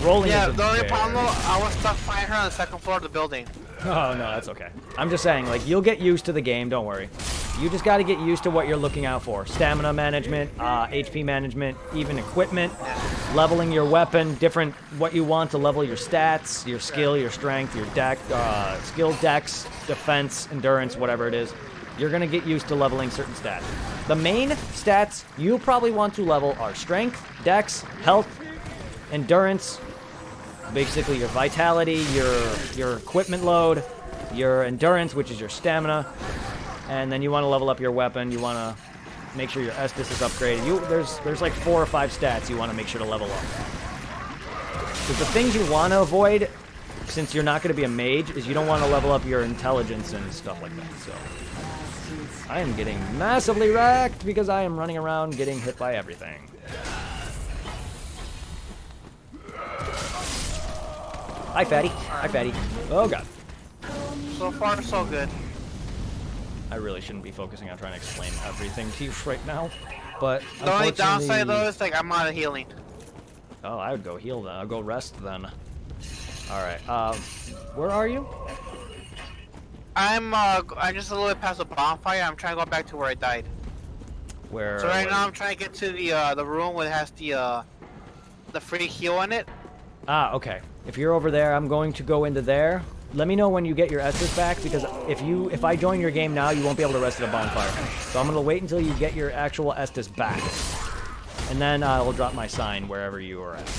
rolling Yeah, is the only problem, though, I was stuck fighting her on the 2nd floor of the building. Oh, no, that's okay. I'm just saying, like, you'll get used to the game, don't worry. You just got to get used to what you're looking out for. Stamina management, HP management, even equipment, leveling your weapon, what you want to level your stats, your skill, your strength, your deck, skill, dex, defense, endurance, whatever it is. You're going to get used to leveling certain stats. The main stats you probably want to level are strength, dex, health, endurance, basically your vitality, your equipment load, your endurance, which is your stamina, and then you want to level up your weapon. You want to make sure your Estus is upgraded. There's like 4 or 5 stats you want to make sure to level up. Because the things you want to avoid, since you're not going to be a mage, is you don't want to level up your intelligence and stuff like that. So I am getting massively wrecked because I am running around getting hit by everything. Hi, fatty. Hi, fatty. Oh, God. So far, so good. I really shouldn't be focusing on trying to explain everything to you right now, but The only unfortunately... downside, though, is, like, I'm out of healing. Oh, I would go heal then. I'll go rest then. Alright, where are you? I'm just a little bit past the bonfire. I'm trying to go back to where I died. Where? So right now I'm trying to get to the room where it has the free heal in it. Ah, okay. If you're over there, I'm going to go into there. Let me know when you get your Estus back, because if I join your game now, you won't be able to rest at a bonfire. So I'm going to wait until you get your actual Estus back. And then I'll drop my sign wherever you are at.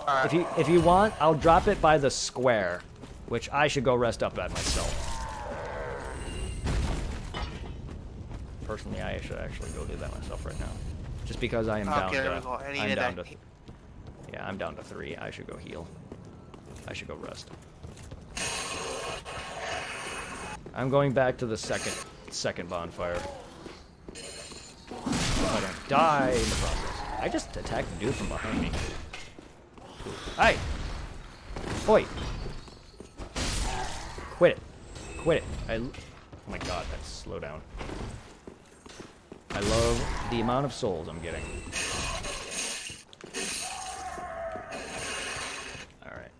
Alright. If you want, I'll drop it by the square, which I should go rest up at myself. Personally, I should actually go do that myself right now. Just because I am down there we go. Yeah, I'm down to 3. I should go heal. I should go rest. I'm going back to the second bonfire. I don't die in the process. I just attacked the dude from behind me. Hey! Oi! Quit it. Quit it. Oh my god, that's slow down. I love the amount of souls I'm getting. Alright.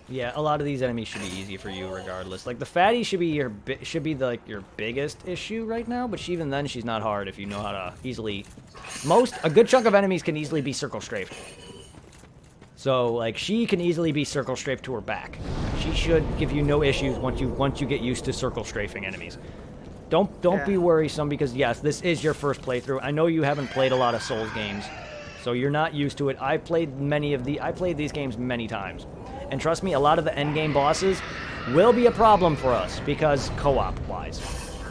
Yeah, a lot of these enemies should be easy for you regardless. Like, the fatty should be your biggest issue right now, but even then, she's not hard if you know how to easily... A good chunk of enemies can easily be circle strafed. So, like, she can easily be circle strafed to her back. She should give you no issues once you get used to circle strafing enemies. Don't be worrisome, because yes, this is your first playthrough. I know you haven't played a lot of Souls games, so you're not used to it. I played these games many times. And trust me, a lot of the endgame bosses will be a problem for us, because co-op wise.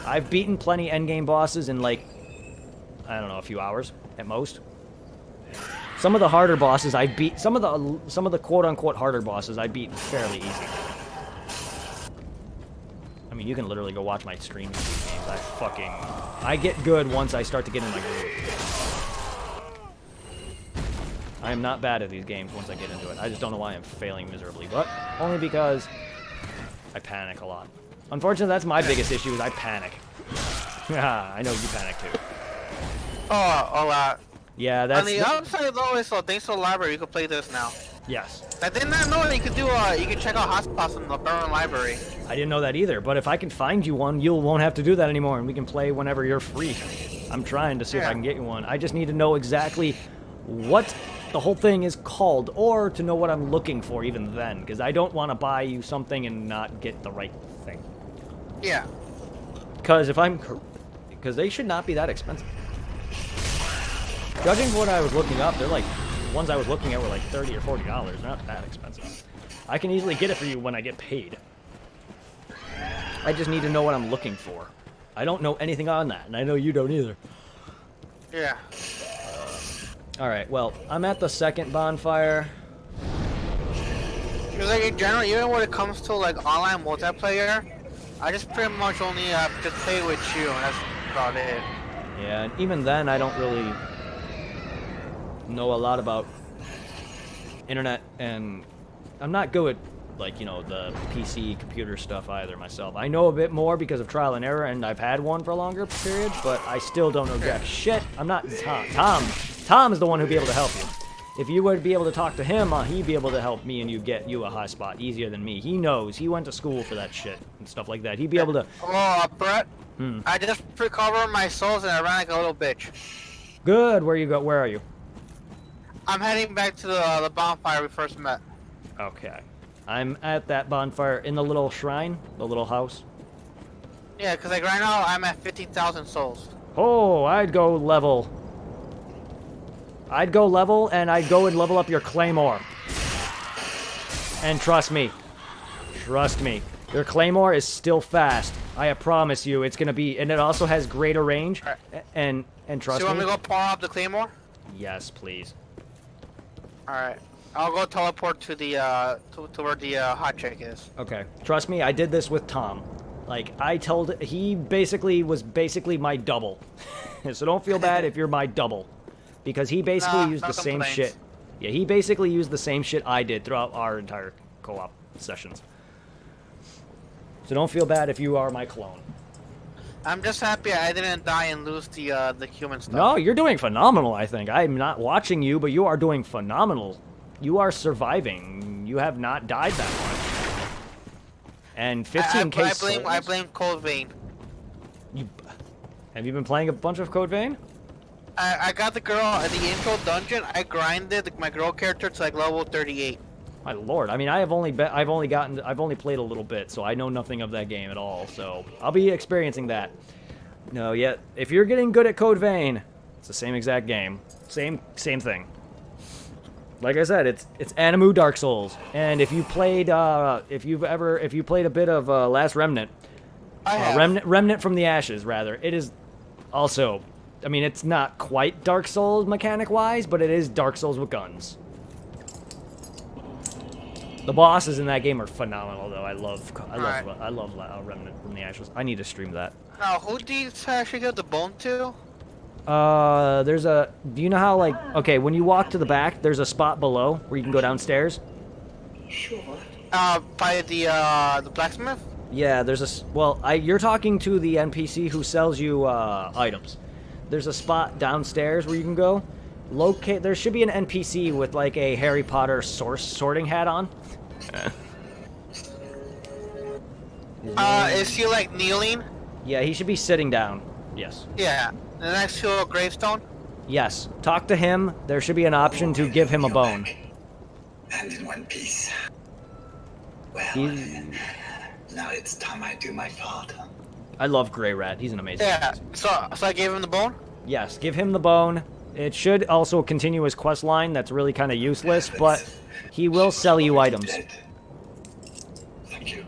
I've beaten plenty endgame bosses in, like, I don't know, a few hours at most. Some of the harder bosses I beat, some of the quote-unquote harder bosses I beat fairly easy. I mean, you can literally go watch my stream in these games. I get good once I start to get in my groove. I am not bad at these games once I get into it. I just don't know why I'm failing miserably, but only because I panic a lot. Unfortunately, that's my biggest issue, is I panic. I know you panic too. Oh, a lot. Yeah, that's... On the outside, though, is thanks to the library, you can play this now. Yes. I did not know that you could do. You could check out hotspots in the Burn Library. I didn't know that either, but if I can find you one, you won't have to do that anymore, and we can play whenever you're free. I'm trying to see if I can get you one. I just need to know exactly what the whole thing is called, or to know what I'm looking for even then, because I don't want to buy you something and not get the right thing. Yeah. Because because they should not be that expensive. Judging from what I was looking up, they're like, the ones I was looking at were like $30 or $40. They're not that expensive. I can easily get it for you when I get paid. I just need to know what I'm looking for. I don't know anything on that, and I know you don't either. Yeah. Alright, well, I'm at the second bonfire. Because like in general, even when it comes to like online multiplayer, I just pretty much only just play with you, and that's about it. Yeah, and even then, I don't really know a lot about internet, and I'm not good at, like, you know, the PC computer stuff either myself. I know a bit more because of trial and error, and I've had one for a longer period, but I still don't know jack shit. I'm not Tom. Tom is the one who'd be able to help you. If you would be able to talk to him, he'd be able to help me and you get you a high spot easier than me. He knows. He went to school for that shit and stuff like that. He'd be able to... Oh, Brett, I just recovered my souls and I ran like a little bitch. Good. Where you go? Where are you? I'm heading back to the bonfire we first met. Okay. I'm at that bonfire in the little shrine, the little house. Yeah, because like right now I'm at 15,000 souls. Oh, I'd go level. I'd go level, and I'd go and level up your claymore. And trust me. Trust me. Your claymore is still fast. I promise you, it's gonna be, and it also has greater range. Right. And trust So you want me. me to go pawn up the claymore? Yes, please. Alright. I'll go teleport to the to where the hot chick is. Okay. Trust me, I did this with Tom. Like, he basically was my double. So don't feel bad if you're my double. Because he basically used no the same complaints. shit. Yeah, he basically used the same shit I did throughout our entire co-op sessions. So don't feel bad if you are my clone. I'm just happy I didn't die and lose the human stuff. No, you're doing phenomenal, I think. I'm not watching you, but you are doing phenomenal. You are surviving. You have not died that much. And 15k I blame Cold Vein. Have you been playing a bunch of Code Vein? I got the girl at the intro dungeon. I grinded my girl character to like level 38. My lord, I mean, I've only played a little bit, so I know nothing of that game at all. So I'll be experiencing that. No, yet if you're getting good at Code Vein, it's the same exact game, same thing. Like I said, it's Animu Dark Souls, and if you played if you played a bit of Last Remnant, Remnant from the Ashes rather, it is also. I mean, it's not quite Dark Souls mechanic-wise, but it is Dark Souls with guns. The bosses in that game are phenomenal, though. I love Remnant from the Ashes. I need to stream that. Now, who do you actually give the bone to? There's a... Do you know how, like... Okay, when you walk to the back, there's a spot below where you can go downstairs. Sure. By the blacksmith? Yeah, there's a... Well, you're talking to the NPC who sells you, items. There's a spot downstairs where you can go. There should be an NPC with like a Harry Potter sorting hat on. Is he like kneeling? Yeah, he should be sitting down. Yes. Yeah. The next to a gravestone? Yes. Talk to him. There should be an option to give him a bone. And in one piece. Well, now it's time I do my part. I love Grey Rat. He's an amazing Yeah. NPC. So I gave him the bone? Yes, give him the bone. It should also continue his quest line. That's really kind of useless, but he will sell you items. Thank you.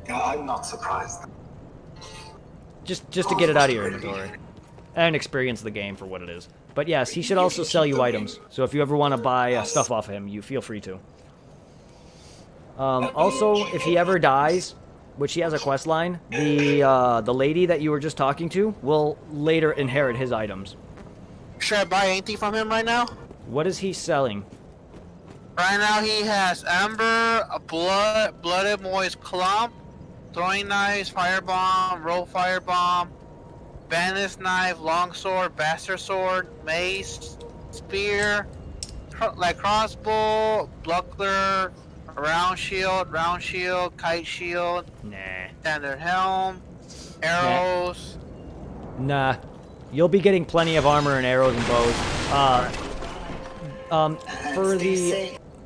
I'm not surprised. Just to get it out of your inventory. And experience the game for what it is. But yes, he should also sell you items. So if you ever want to buy stuff off of him, you feel free to. Also, if he ever dies, which he has a quest line, the lady that you were just talking to will later inherit his items. Should I buy anything from him right now? What is he selling? Right now he has Amber, a Blooded Moist Clump, Throwing Knives, Firebomb, Roll Firebomb, Bandit's Knife, Longsword, Bastard Sword, Mace, Spear, like crossbow, buckler, round shield, kite shield, Nah. standard helm, arrows. Nah. You'll be getting plenty of armor and arrows and bows.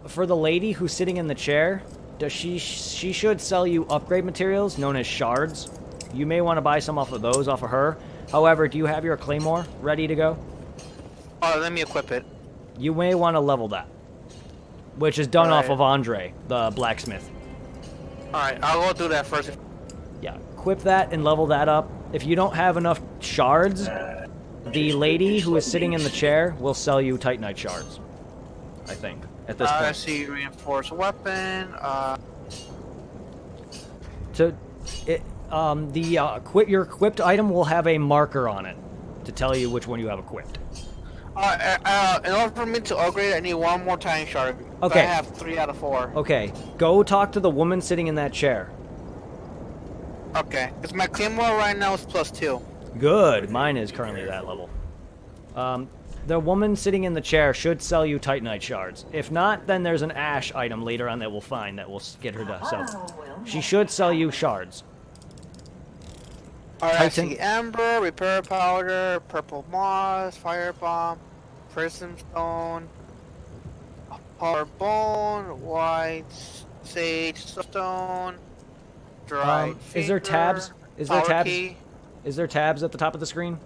For the lady who's sitting in the chair, she should sell you upgrade materials known as shards. You may want to buy some off of those off of her. However, do you have your claymore ready to go? Oh, let me equip it. You may want to level that, which is done off Alright. of Andre, the blacksmith. Alright, I'll go do that first. Yeah, equip that and level that up. If you don't have enough shards, the lady who is sitting in the chair will sell you Titanite shards. I think, at this I point. see reinforced weapon. Your equipped item will have a marker on it to tell you which one you have equipped. In order for me to upgrade, I need one more time shard. Okay. I have 3 out of 4. Okay, go talk to the woman sitting in that chair. Okay, because my claymore right now is +2. Good. Mine is currently that level. The woman sitting in the chair should sell you Titanite shards. If not, then there's an ash item later on that we'll find that will get her to sell. She should sell you shards. Alright, I Titan- see amber, repair powder, purple moss, fire bomb, prism stone, power bone, white sage stone, dried Is there tabs? fever, Is there power tabs? key. Is there tabs at the top of the screen?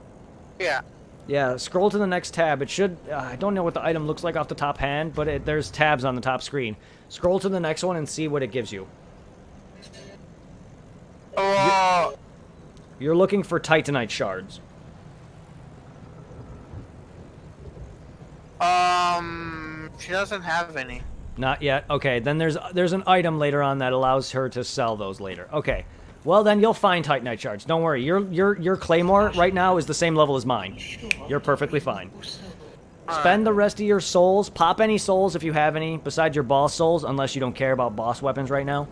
Yeah. Yeah, scroll to the next tab. It should... I don't know what the item looks like off the top hand, but there's tabs on the top screen. Scroll to the next one and see what it gives you. Oh, You're looking for Titanite shards. she doesn't have any. Not yet. Okay, then there's an item later on that allows her to sell those later. Okay. Well, then you'll find Titanite shards. Don't worry. Your claymore right now is the same level as mine. You're perfectly fine. Spend the rest of your souls. Pop any souls if you have any, besides your boss souls, unless you don't care about boss weapons right now.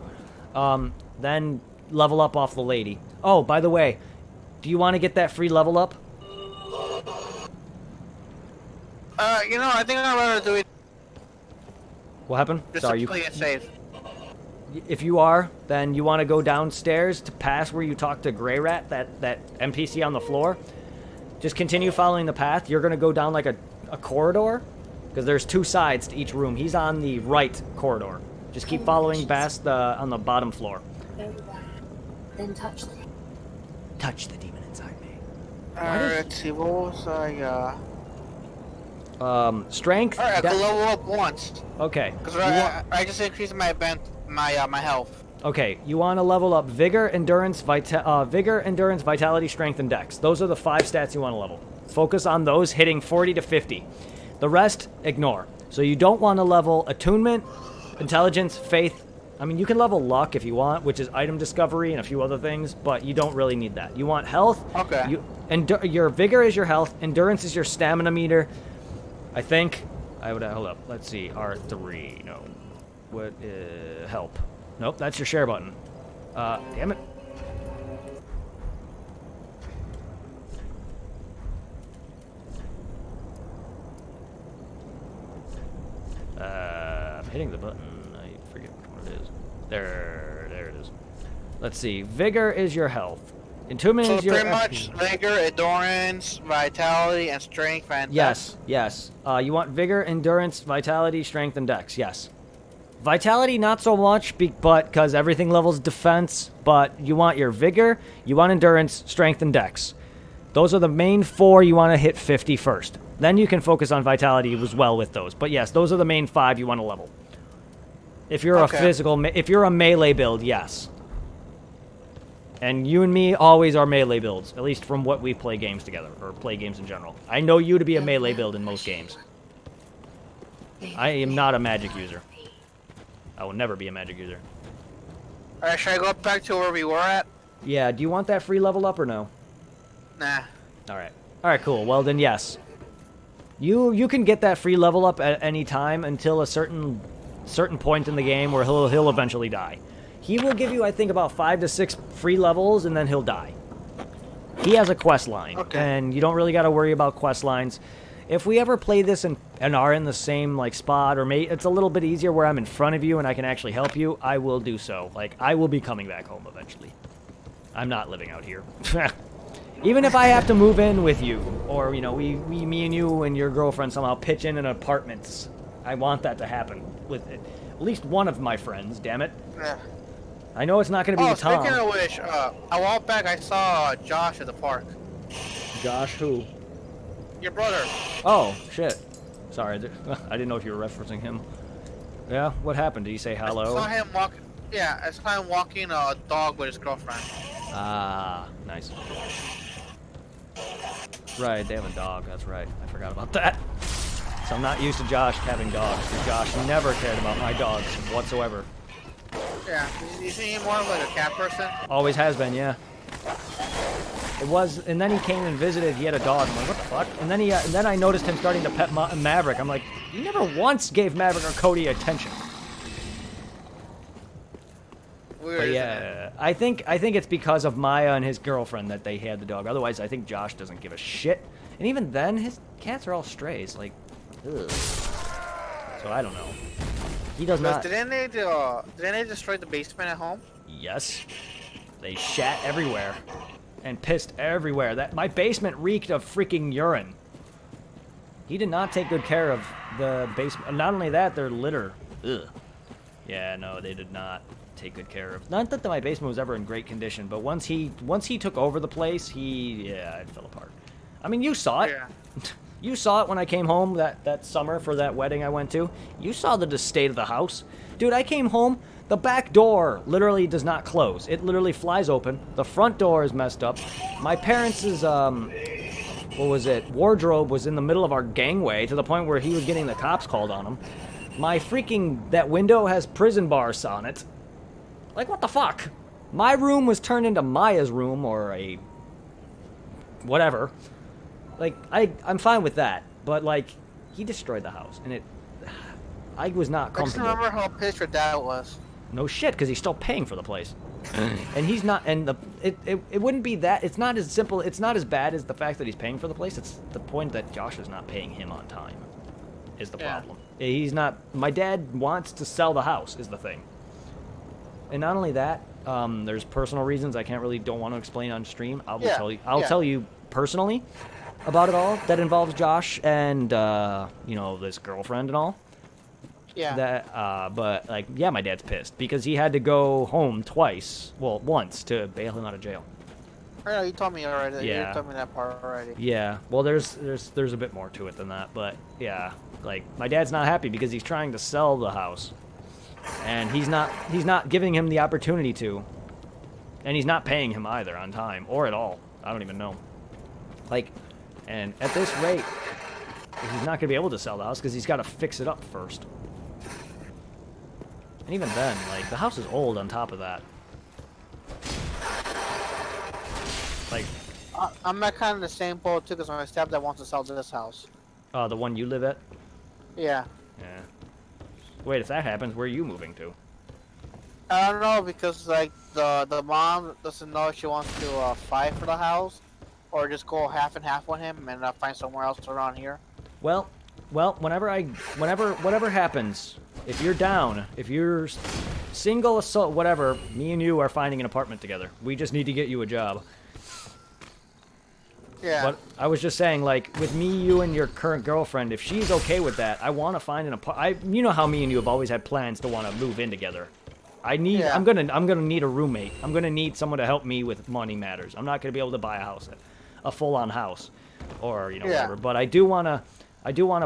Then level up off the lady. Oh, by the way, do you want to get that free level up? I think I'd rather do it What happened? just Sorry, to play it safe. If you are, then you want to go downstairs to pass where you talk to Grey Rat, that NPC on the floor. Just continue following the path. You're going to go down like a corridor, because there's 2 sides to each room. He's on the right corridor. Just keep following past on the bottom floor. Very well. Then touch the Touch the demon inside me. Let's see, what was I, Strength. Alright, I can level up once. Okay. Because You want- I just increased my my health. Okay, you want to level up Vigor, Endurance, Vitality, Strength, and Dex. Those are the 5 stats you want to level. Focus on those, hitting 40 to 50. The rest, ignore. So you don't want to level Attunement, Intelligence, Faith. I mean, you can level Luck if you want, which is Item Discovery and a few other things, but you don't really need that. You want Health. Okay. Your Vigor is your health. Endurance is your stamina meter. I think... hold up. Let's see. R3. No. What help? Nope, that's your share button. Damn it. I'm hitting the button. I forget what it is. There it is. Let's see. Vigor is your health. Attunement So is your pretty FP. much vigor, endurance, vitality, and strength. And Yes. You want Vigor, Endurance, Vitality, Strength, and Dex. Yes. Vitality, not so much, but because everything levels defense. But you want your Vigor, you want Endurance, Strength, and Dex. Those are the main 4 you want to hit 50 first. Then you can focus on Vitality as well with those. But yes, those are the main 5 you want to level. If you're if you're a melee build, yes. And you and me always are melee builds, at least from what we play games together, or play games in general. I know you to be a melee build in most games. I am not a magic user. I will never be a magic user. Alright, should I go back to where we were at? Yeah, do you want that free level up or no? Nah. Alright, cool. Well then, yes. You can get that free level up at any time until a certain point in the game where he'll eventually die. He will give you, I think, about 5 to 6 free levels, and then he'll die. He has a quest line, Okay. and you don't really got to worry about quest lines. If we ever play this and are in the same like spot, or it's a little bit easier where I'm in front of you and I can actually help you, I will do so. Like, I will be coming back home eventually. I'm not living out here. Even if I have to move in with you, or, you know, me and you and your girlfriend somehow pitch in an apartment, I want that to happen with it. At least one of my friends, damn it. Yeah. I know it's not going to be Tom. Speaking of which, a while back I saw Josh at the park. Josh who? Your brother. Oh, shit. Sorry, I didn't know if you were referencing him. Yeah, what happened? Did he say hello? I saw him walk. Yeah, I saw him walking a dog with his girlfriend. Ah, nice. Right, they have a dog, that's right. I forgot about that. So I'm not used to Josh having dogs, because Josh never cared about my dogs whatsoever. Yeah, you see him more like a cat person? Always has been, yeah. It was, and then he came and visited, he had a dog, I'm like, what the fuck? And then I noticed him starting to pet Maverick. I'm like, you never once gave Maverick or Cody attention. Weird, But yeah, I think it's because of Maya and his girlfriend that they had the dog. Otherwise, I think Josh doesn't give a shit. And even then, his cats are all strays. Like, ugh. So I don't know. He does not. Didn't they destroy the basement at home? Yes, they shat everywhere and pissed everywhere. That my basement reeked of freaking urine. He did not take good care of the basement. Not only that, their litter. Ugh. Yeah, no, they did not take good care of. Not that my basement was ever in great condition, but once he took over the place, it fell apart. I mean, you saw it. Yeah. You saw it when I came home that summer for that wedding I went to. You saw the state of the house. Dude, I came home, the back door literally does not close. It literally flies open. The front door is messed up. My parents' wardrobe was in the middle of our gangway to the point where he was getting the cops called on him. My that window has prison bars on it. Like, what the fuck? My room was turned into Maya's room, or a whatever. Like, I'm fine with that, but, like, he destroyed the house, and I was not comfortable. I just remember how pissed your dad was. No shit, because he's still paying for the place. And he's not, and it wouldn't be that, it's not as simple, it's not as bad as the fact that he's paying for the place, it's the point that Josh is not paying him on time, is the problem. He's not, my dad wants to sell the house, is the thing. And not only that, there's personal reasons I don't want to explain on stream. I'll tell you personally about it all that involves Josh and this girlfriend and all. Yeah. But like, yeah, my dad's pissed because he had to go home once to bail him out of jail. I know, you told me already. Yeah. You told me that part already. Yeah. Well, there's a bit more to it than that, but yeah, like my dad's not happy because he's trying to sell the house, and he's not giving him the opportunity to, and he's not paying him either on time or at all. I don't even know. Like, and at this rate, he's not gonna be able to sell the house because he's got to fix it up first. And even then, like, the house is old on top of that. Like, I'm at kind of the same boat too, because my stepdad wants to sell this house. The one you live at? Yeah. Yeah. Wait, if that happens, where are you moving to? I don't know, because like the mom doesn't know if she wants to fight for the house, or just go half and half with him and find somewhere else around here. Well, whatever happens, if you're down, if you're single, assault, whatever, me and you are finding an apartment together. We just need to get you a job. Yeah. But I was just saying, like, with me, you, and your current girlfriend, if she's okay with that, I want to find an apartment. You know how me and you have always had plans to want to move in together. I'm gonna need a roommate. I'm gonna need someone to help me with money matters. I'm not gonna be able to buy a full-on house, or whatever. But I do wanna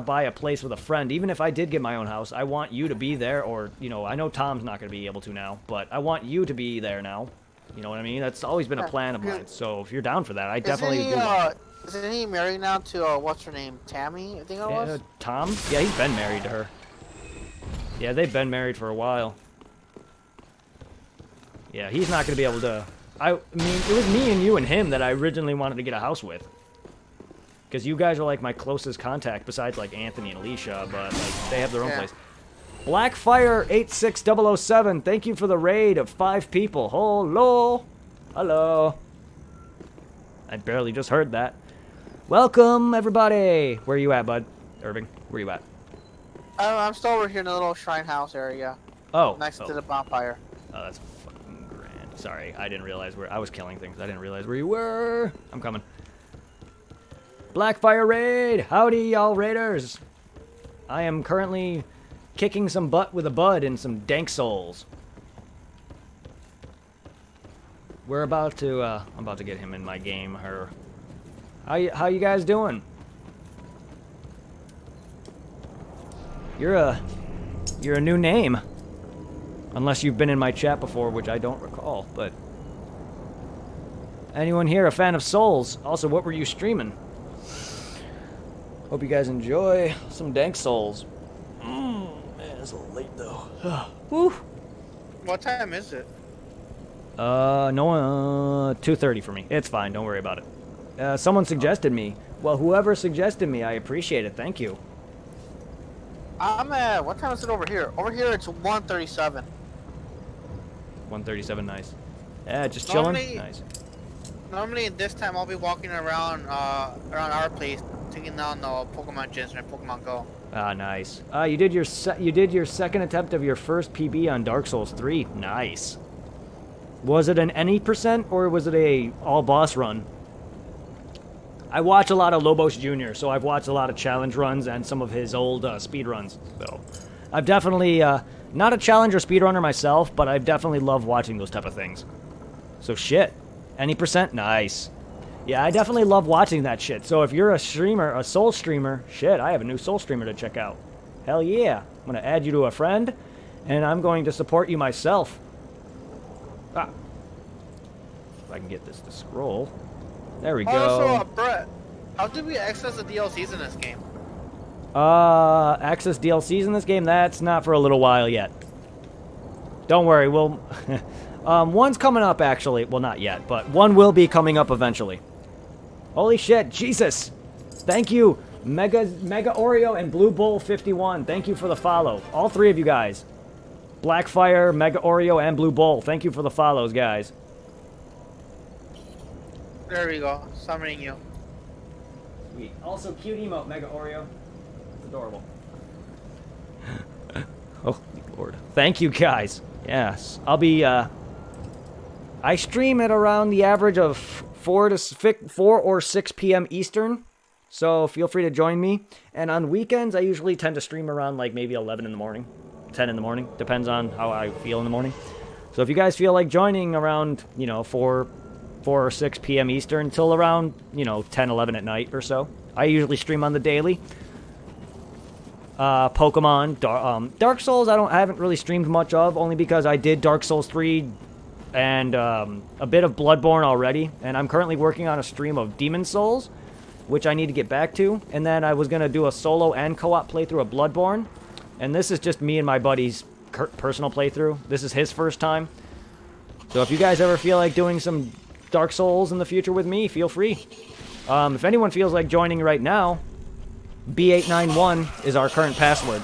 buy a place with a friend. Even if I did get my own house, I want you to be there, or I know Tom's not gonna be able to now, but I want you to be there now. You know what I mean? That's always been a plan of mine. So if you're down for that, I definitely do. Isn't he married now to what's her name, Tammy? I think it was. Tom? Yeah, he's been married to her. Yeah, they've been married for a while. Yeah, he's not gonna be able to. I mean, it was me and you and him that I originally wanted to get a house with. Because you guys are like my closest contact besides like Anthony and Alicia, but like they have their own place. Blackfire86007, thank you for the raid of 5 people. Hello. Hello. I barely just heard that. Welcome, everybody. Where you at, bud? Irving, where you at? I'm still over here in the little shrine house area, Oh. next to the bonfire. Oh, that's fucking grand. Sorry, I didn't realize where... I was killing things. I didn't realize where you were. I'm coming. Blackfire Raid! Howdy, y'all raiders! I am currently kicking some butt with a bud and some dank souls. We're about to, I'm about to get him in my game, her. How you guys doing? You're a new name. Unless you've been in my chat before, which I don't recall, but... Anyone here a fan of Souls? Also, what were you streaming? Hope you guys enjoy some dank Souls. Man, it's a little late, though. Woo! What time is it? No, 2:30 for me. It's fine, don't worry about it. Someone suggested me. Well, whoever suggested me, I appreciate it. Thank you. I'm at, what time is it over here? Over here it's 1:37. 1:37, nice. Yeah, just chilling. Nice. Normally at this time I'll be walking around our place, taking down the Pokemon gyms and Pokemon Go. Ah, nice. You did your second attempt of your first PB on Dark Souls 3. Nice. Was it an any percent or was it a all boss run? I watch a lot of Lobos Jr., so I've watched a lot of challenge runs and some of his old speed runs. So I've definitely not a challenge or speedrunner myself, but I've definitely loved watching those type of things. So shit. Any percent? Nice. Yeah, I definitely love watching that shit. So if you're a streamer, a Soul streamer, shit, I have a new Soul streamer to check out. Hell yeah. I'm going to add you to a friend, and I'm going to support you myself. Ah. If I can get this to scroll. There we go. Also, Brett, how did we access the DLCs in this game? Access DLCs in this game? That's not for a little while yet. Don't worry, we'll... one's coming up, actually. Well, not yet, but one will be coming up eventually. Holy shit, Jesus! Thank you, Mega Oreo and Blue Bull 51. Thank you for the follow. All three of you guys. Blackfire, Mega Oreo, and Blue Bull. Thank you for the follows, guys. There we go, summoning you. Sweet. Also, cute emote, Mega Oreo. It's adorable. Oh, Lord. Thank you, guys. Yes. I'll be, I stream at around the average of 4 or 6 p.m. Eastern, so feel free to join me. And on weekends, I usually tend to stream around, like, maybe 11 in the morning, 10 in the morning. Depends on how I feel in the morning. So if you guys feel like joining around, you know, 4 or 6 p.m. Eastern till around, you know, 10, 11 at night or so. I usually stream on the daily. Pokemon, Dark Souls, I haven't really streamed much of, only because I did Dark Souls 3 and a bit of Bloodborne already, and I'm currently working on a stream of Demon Souls, which I need to get back to, and then I was going to do a solo and co-op playthrough of Bloodborne, and this is just me and my buddy's personal playthrough. This is his first time. So if you guys ever feel like doing some Dark Souls in the future with me, feel free. If anyone feels like joining right now, B891 is our current password.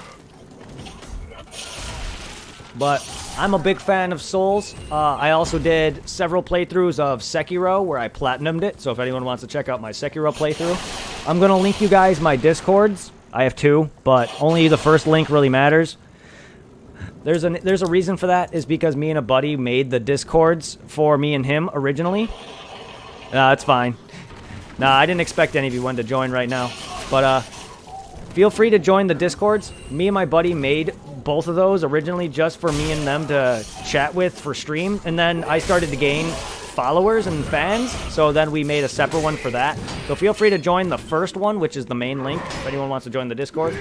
But I'm a big fan of Souls. I also did several playthroughs of Sekiro where I platinumed it, so if anyone wants to check out my Sekiro playthrough, I'm going to link you guys my Discords. I have 2, but only the first link really matters. There's a reason for that, is because me and a buddy made the Discords for me and him originally. It's fine. Nah, I didn't expect any of you to join right now. But, feel free to join the Discords. Me and my buddy made both of those originally just for me and them to chat with for stream. And then I started to gain followers and fans, so then we made a separate one for that. So feel free to join the first one, which is the main link, if anyone wants to join the Discord.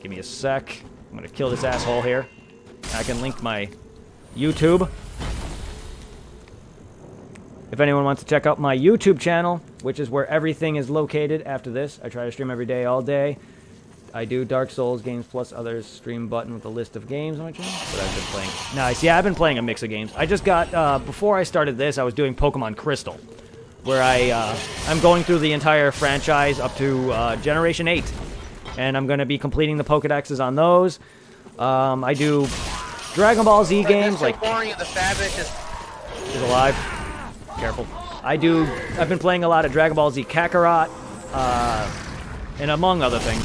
Give me a sec. I'm going to kill this asshole here. I can link my YouTube. If anyone wants to check out my YouTube channel, which is where everything is located after this. I try to stream every day, all day. I do Dark Souls games plus others. Stream button with a list of games on my channel that I've been playing. Nice. Yeah, I've been playing a mix of games. I just got, before I started this, I was doing Pokemon Crystal, where I'm going through the entire franchise up to Generation 8. And I'm going to be completing the Pokedexes on those. I do Dragon Ball Z games, like... boring, the Savage is alive. careful. I've been playing a lot of Dragon Ball Z Kakarot, and among other things.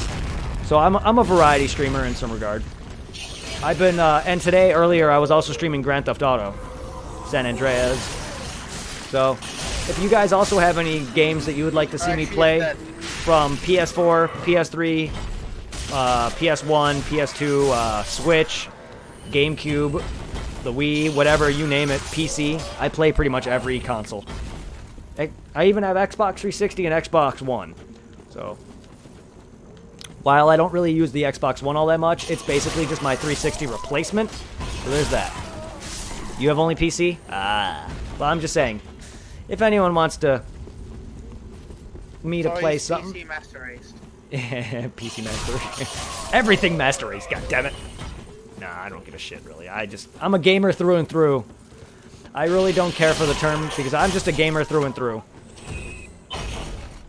So I'm a variety streamer in some regard. I've been, and today, earlier, I was also streaming Grand Theft Auto, San Andreas. So, if you guys also have any games that you would like to see me play from PS4, PS3, PS1, PS2, Switch, GameCube, the Wii, whatever, you name it, PC, I play pretty much every console. I even have Xbox 360 and Xbox One. So, while I don't really use the Xbox One all that much, it's basically just my 360 replacement. So there's that. You have only PC? Ah. Well, I'm just saying, if anyone wants me to play something... PC Master Race. PC Master Race. Everything Master Race, goddammit. Nah, I don't give a shit, really. I'm a gamer through and through. I really don't care for the term, because I'm just a gamer through and through.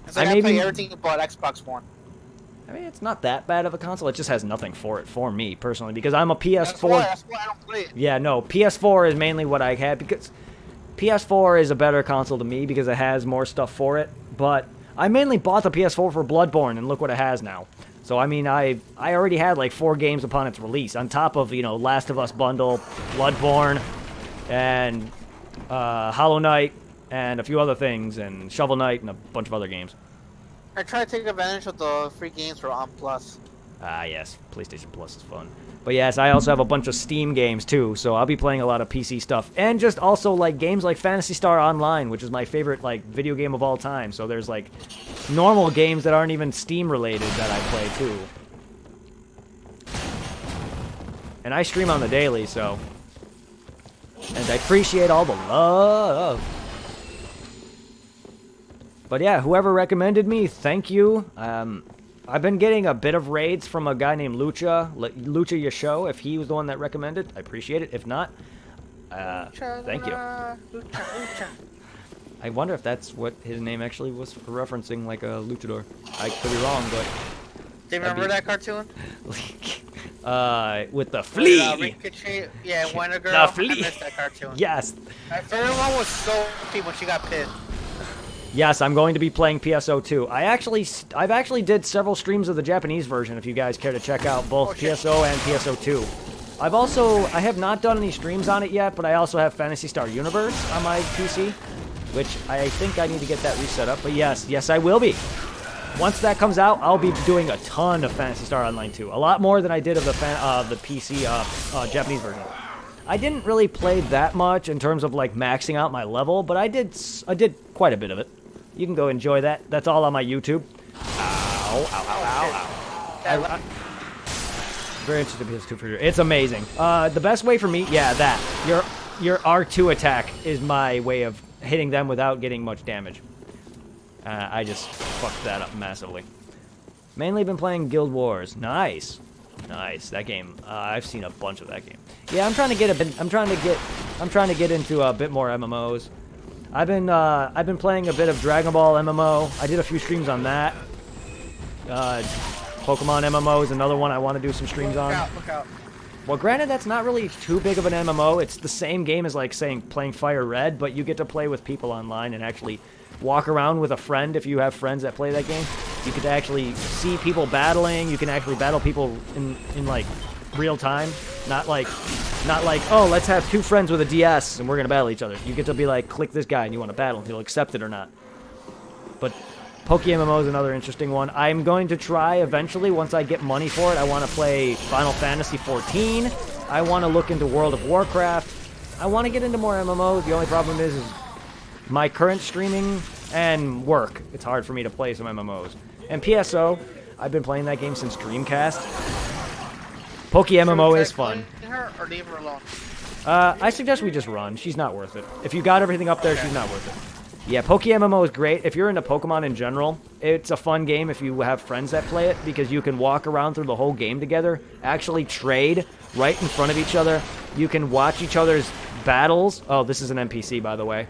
It's like I play everything but Xbox One. I mean, it's not that bad of a console. It just has nothing for it, for me, personally, because I'm a PS4... That's why I don't play it. Yeah, no, PS4 is mainly what I had, because PS4 is a better console to me, because it has more stuff for it, but I mainly bought the PS4 for Bloodborne, and look what it has now. So, I mean, I already had, like, 4 games upon its release, on top of, you know, Last of Us bundle, Bloodborne, and Hollow Knight, and a few other things, and Shovel Knight, and a bunch of other games. I try to take advantage of the free games for On Plus. Ah, yes. PlayStation Plus is fun. But yes, I also have a bunch of Steam games, too, so I'll be playing a lot of PC stuff. And just also, like, games like Phantasy Star Online, which is my favorite, like, video game of all time. So there's, like, normal games that aren't even Steam-related that I play, too. And I stream on the daily, so... And I appreciate all the love. But yeah, whoever recommended me, thank you. I've been getting a bit of raids from a guy named Lucha Yasho. If he was the one that recommended, I appreciate it. If not, thank you. I wonder if that's what his name actually was referencing, like a luchador. I could be wrong, but... Do you remember that cartoon? With the flea! Ricochet, yeah, Wonder Girl. The flea! I missed that cartoon. Yes! My favorite one was Sophie when she got pissed. Yes, I'm going to be playing PSO 2. I've actually did several streams of the Japanese version, if you guys care to check out both PSO and PSO 2. I have not done any streams on it yet, but I also have Phantasy Star Universe on my PC, which I think I need to get that reset up. But yes, I will be. Once that comes out, I'll be doing a ton of Phantasy Star Online 2. A lot more than I did of the PC Japanese version. I didn't really play that much in terms of like maxing out my level, but I did quite a bit of it. You can go enjoy that. That's all on my YouTube. Ow, ow, ow, ow, ow. Very interested in PS2 for sure. It's amazing. The best way for me, yeah, that. Your R2 attack is my way of hitting them without getting much damage. I just fucked that up massively. Mainly been playing Guild Wars. Nice. Nice. That game. I've seen a bunch of that game. Yeah, I'm trying to get into a bit more MMOs. I've been playing a bit of Dragon Ball MMO. I did a few streams on that. Pokemon MMO is another one I want to do some streams on. Look out. Well, granted, that's not really too big of an MMO. It's the same game as, like, saying playing Fire Red, but you get to play with people online and actually walk around with a friend if you have friends that play that game. You get to actually see people battling. You can actually battle people in like, real time. Not like, oh, let's have 2 friends with a DS and we're going to battle each other. You get to be like, click this guy and you want to battle and he'll accept it or not. But PokeMMO is another interesting one. I'm going to try eventually, once I get money for it, I want to play Final Fantasy XIV. I want to look into World of Warcraft. I want to get into more MMOs. The only problem is my current streaming and work. It's hard for me to play some MMOs. And PSO, I've been playing that game since Dreamcast. PokeMMO is fun. Or leave her alone? I suggest we just run. She's not worth it. If you got everything up there, she's not worth it. Yeah, PokeMMO is great. If you're into Pokemon in general, it's a fun game if you have friends that play it, because you can walk around through the whole game together, actually trade right in front of each other. You can watch each other's battles. Oh, this is an NPC, by the way.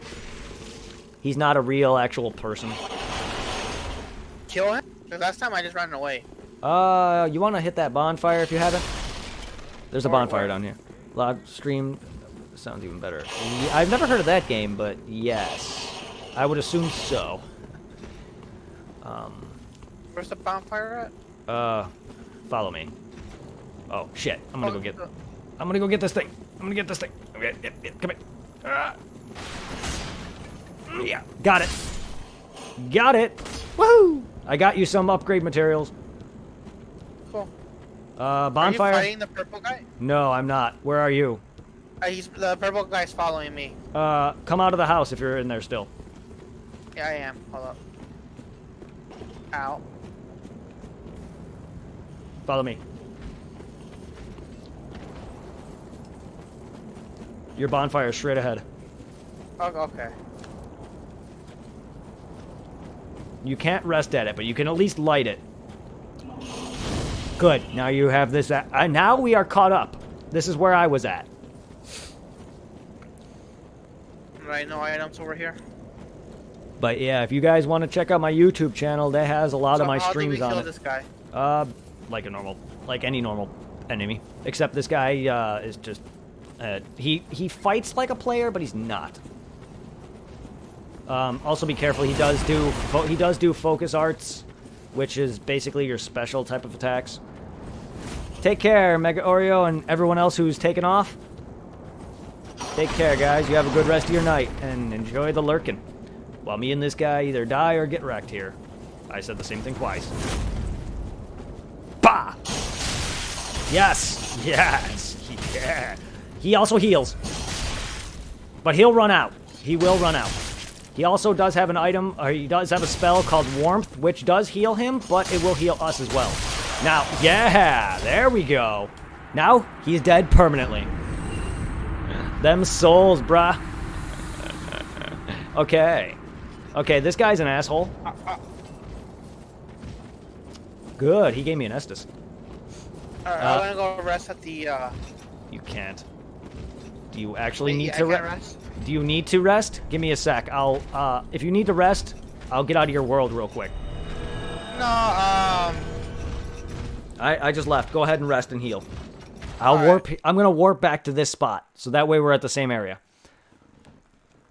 He's not a real, actual person. Kill him? Because last time I just ran away. You want to hit that bonfire if you haven't? There's a bonfire down here. Live stream This sounds even better. I've never heard of that game, but yes. I would assume so. Where's the bonfire Follow me. Oh, shit. I'm at? gonna go get this thing. Okay, come here. Yeah, got it. Got it. Woohoo! I got you some upgrade materials. Cool. Bonfire? Are you fighting the purple guy? No, I'm not. Where are you? The purple guy's following me. Come out of the house if you're in there still. Yeah, I am. Hold up. Ow. Follow me. Your bonfire is straight ahead. Oh, okay. You can't rest at it, but you can at least light it. Good. Now you have this. Now we are caught up. This is where I was at. Right, no items over here. But yeah, if you guys want to check out my YouTube channel, that has a lot of my streams on how do we it. kill this guy? Like any normal enemy, except this guy is just he fights like a player, but he's not. Also, be careful. He does do focus arts, which is basically your special type of attacks. Take care, Mega Oreo, and everyone else who's taken off. Take care, guys. You have a good rest of your night, and enjoy the lurking. While me and this guy either die or get wrecked here. I said the same thing twice. Bah! Yes! Yes! Yeah! He also heals. But he'll run out. He will run out. He also does have an item, or he does have a spell called Warmth, which does heal him, but it will heal us as well. Now, yeah! There we go. Now, he's dead permanently. Them souls, bruh. Okay. Okay, this guy's an asshole. Good, he gave me an Estus. Alright, I'm gonna go rest at the, You can't. Do you actually need I to can't rest? Do you need to rest? Give me a sec. If you need to rest, I'll get out of your world real quick. No, I just left. Go ahead and rest and heal. I'm gonna warp back to this spot, so that way we're at the same area.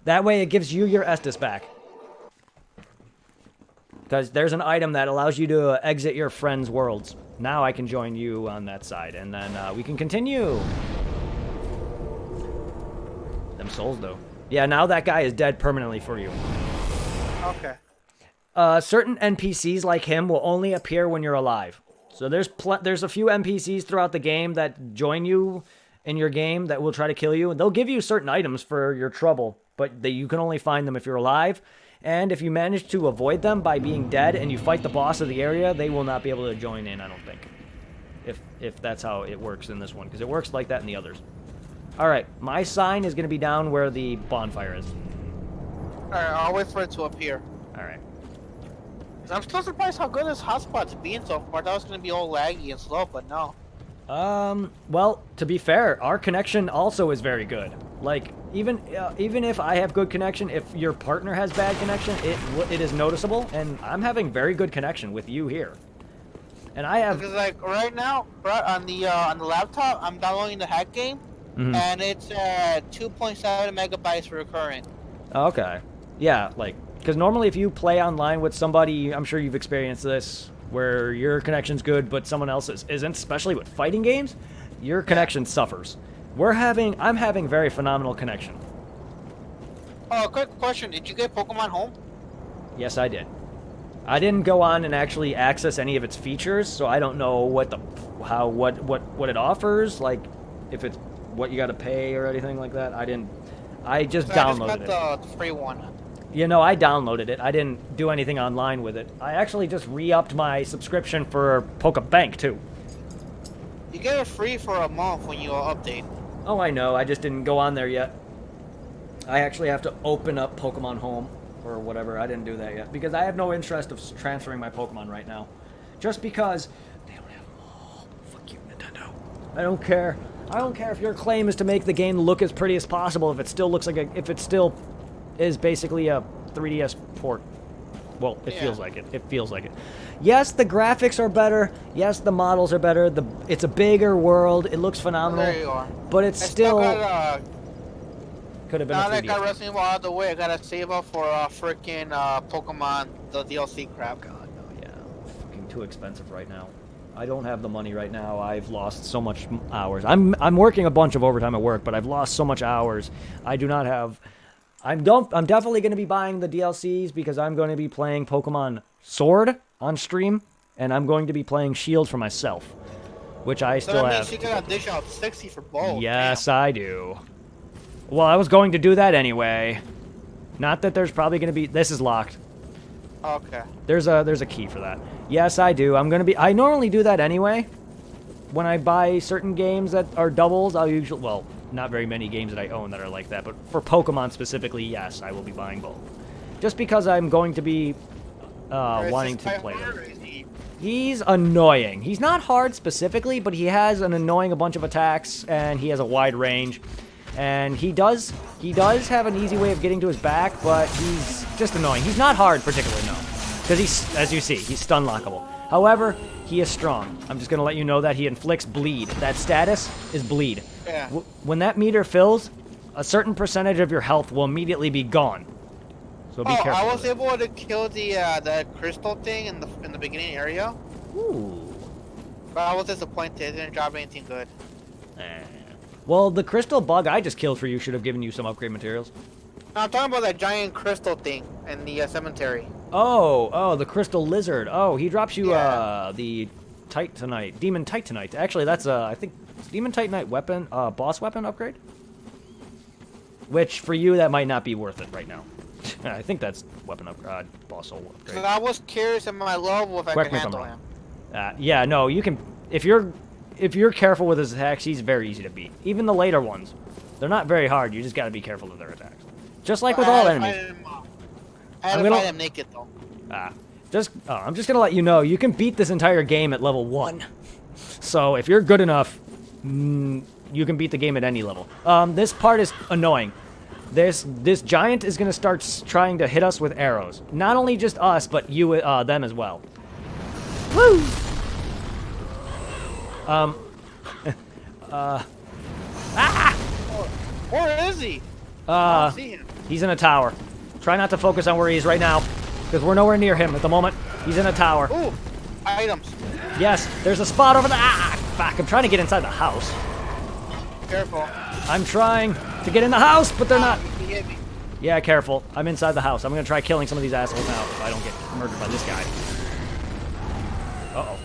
That way it gives you your Estus back. Because there's an item that allows you to exit your friends' worlds. Now I can join you on that side, and then we can continue. Them souls, though. Yeah, now that guy is dead permanently for you. okay. Certain NPCs like him will only appear when you're alive. So there's a few NPCs throughout the game that join you in your game that will try to kill you. They'll give you certain items for your trouble, but you can only find them if you're alive. And if you manage to avoid them by being dead and you fight the boss of the area, they will not be able to join in, I don't think. If that's how it works in this one, because it works like that in the others. Alright, my sign is going to be down where the bonfire is. Alright, I'll wait for it to appear. Alright. I'm still surprised how good this hotspot's being so far. I thought it was going to be all laggy and slow, but no. Well, to be fair, our connection also is very good. Like, even if I have good connection, if your partner has bad connection, it is noticeable, and I'm having very good connection with you here. And I have... Because, like, right now, on the laptop, I'm downloading the hack game, and it's 2.7 megabytes for current. Okay. Yeah, like, because normally if you play online with somebody, I'm sure you've experienced this, where your connection's good, but someone else's isn't, especially with fighting games, your connection suffers. I'm having very phenomenal connection. Oh, quick question. Did you get Pokemon Home? Yes, I did. I didn't go on and actually access any of its features, so I don't know what it offers, like if it's what you got to pay or anything like that. I just downloaded it. I just got the free one. You know, I downloaded it. I didn't do anything online with it. I actually just re-upped my subscription for Pokebank too. You get it free for a month when you update. Oh, I know. I just didn't go on there yet. I actually have to open up Pokemon Home or whatever. I didn't do that yet because I have no interest of transferring my Pokemon right now. Just because they don't have them all. Fuck you, Nintendo. I don't care. I don't care if your claim is to make the game look as pretty as possible if it still looks like if it still is basically a 3DS port. Well, it feels like it. It feels like it. Yes, the graphics are better. Yes, the models are better. It's a bigger world. It looks phenomenal. There you are. But it's still... got Could have been Now a that 3DS. got Resident Evil out of the way, I gotta save up for freaking Pokemon, the DLC crap. God, no, yeah. Fucking too expensive right now. I don't have the money right now. I've lost so much hours. I'm working a bunch of overtime at work, but I've lost so much hours. I do not have... I'm definitely going to be buying the DLCs because I'm going to be playing Pokemon Sword on stream, and I'm going to be playing Shield for myself, which I So still that have. means you gotta dish out 60 for both. Yes, Damn. I do. Well, I was going to do that anyway. Not that there's probably going to be... This is locked. Okay. There's a key for that. Yes, I do. I normally do that anyway. When I buy certain games that are doubles, I'll usually... Well, not very many games that I own that are like that, but for Pokemon specifically, yes, I will be buying both. Just because I'm going to be wanting to play them. He's annoying. He's not hard specifically, but he has an annoying bunch of attacks, and he has a wide range. And he does have an easy way of getting to his back, but he's just annoying. He's not hard particularly, no. Because he's, as you see, he's stun lockable. However, he is strong. I'm just going to let you know that he inflicts bleed. That status is bleed. Yeah. When that meter fills, a certain percentage of your health will immediately be gone. So be careful. I was with it. able to kill the crystal thing in the beginning area, Ooh. but I was disappointed. It didn't drop anything good. Well, the crystal bug I just killed for you should have given you some upgrade materials. No, I'm talking about that giant crystal thing in the cemetery. Oh, the crystal lizard. Oh, he drops you Yeah. the Titanite, Demon Titanite. Actually, that's I think Demon Titanite weapon, boss weapon upgrade. Which for you that might not be worth it right now. I think that's weapon upgrade, boss soul So upgrade. I was curious in my level if I Correct could me if I'm handle wrong. him. Yeah, no, you can if you're careful with his attacks, he's very easy to beat. Even the later ones, they're not very hard. You just got to be careful of their attacks. Just like with I all had to enemies. fight him, I had I'm to gonna- fight him naked though. I'm just gonna let you know you can beat this entire game at level 1. So if you're good enough, you can beat the game at any level. This part is annoying. This giant is gonna start trying to hit us with arrows. Not only just us, but you them as well. Woo! Where is he? I don't see him. He's in a tower. Try not to focus on where he is right now, because we're nowhere near him at the moment. He's in a tower. Ooh, items. Yes, there's a spot over there. Ah, fuck, I'm trying to get inside the house. Careful. I'm trying to get in the house, but they're not. He hit me. Yeah, careful. I'm inside the house. I'm gonna try killing some of these assholes now if I don't get murdered by this guy. Uh-oh.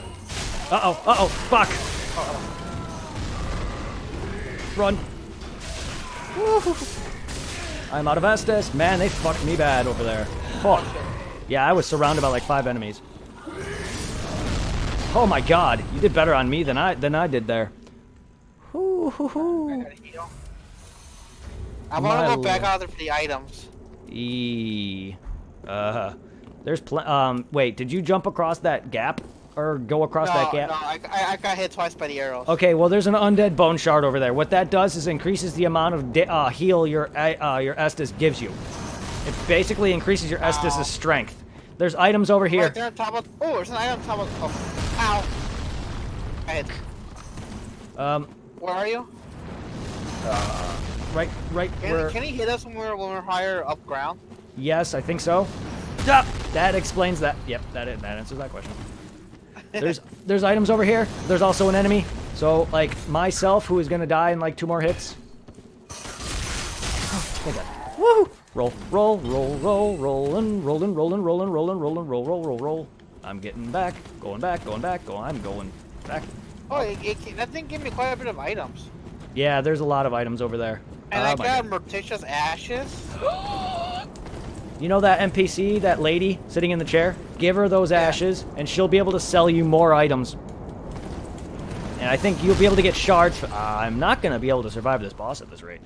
Uh-oh. Uh-oh. Fuck. Run. Woo. I'm out of Estes. Man, they fucked me bad over there. Fuck. Yeah, I was surrounded by like 5 enemies. Oh my god, you did better on me than I did there. Hoo, hoo, hoo. I want to My go back lord. out there for the items. There's wait, did you jump across that gap? Or go across No, that gap? no, I got hit twice by the arrows. Okay, well, there's an undead bone shard over there. What that does is increases the amount of heal your Estus gives you. It basically increases your Estus' strength. There's items over here. Right there on top of. Oh, there's an item on top of. Oh, ow. I hit. Where are you? Right where... Can he hit us when we're higher up ground? Yes, I think so. Ah, that explains that. Yep, that answers that question. There's items over here. There's also an enemy. So, like, myself, who is gonna die in, like, 2 more hits. Oh, thank God. Woo! Roll, rollin', roll. I'm getting back, going back. I'm going back. Oh, that thing gave me quite a bit of items. Yeah, there's a lot of items over there. And Oh I my got God. Morticia's ashes. You know that NPC, that lady sitting in the chair? Give her those ashes, and she'll be able to sell you more items. And I think you'll be able to get shards. I'm not going to be able to survive this boss at this rate.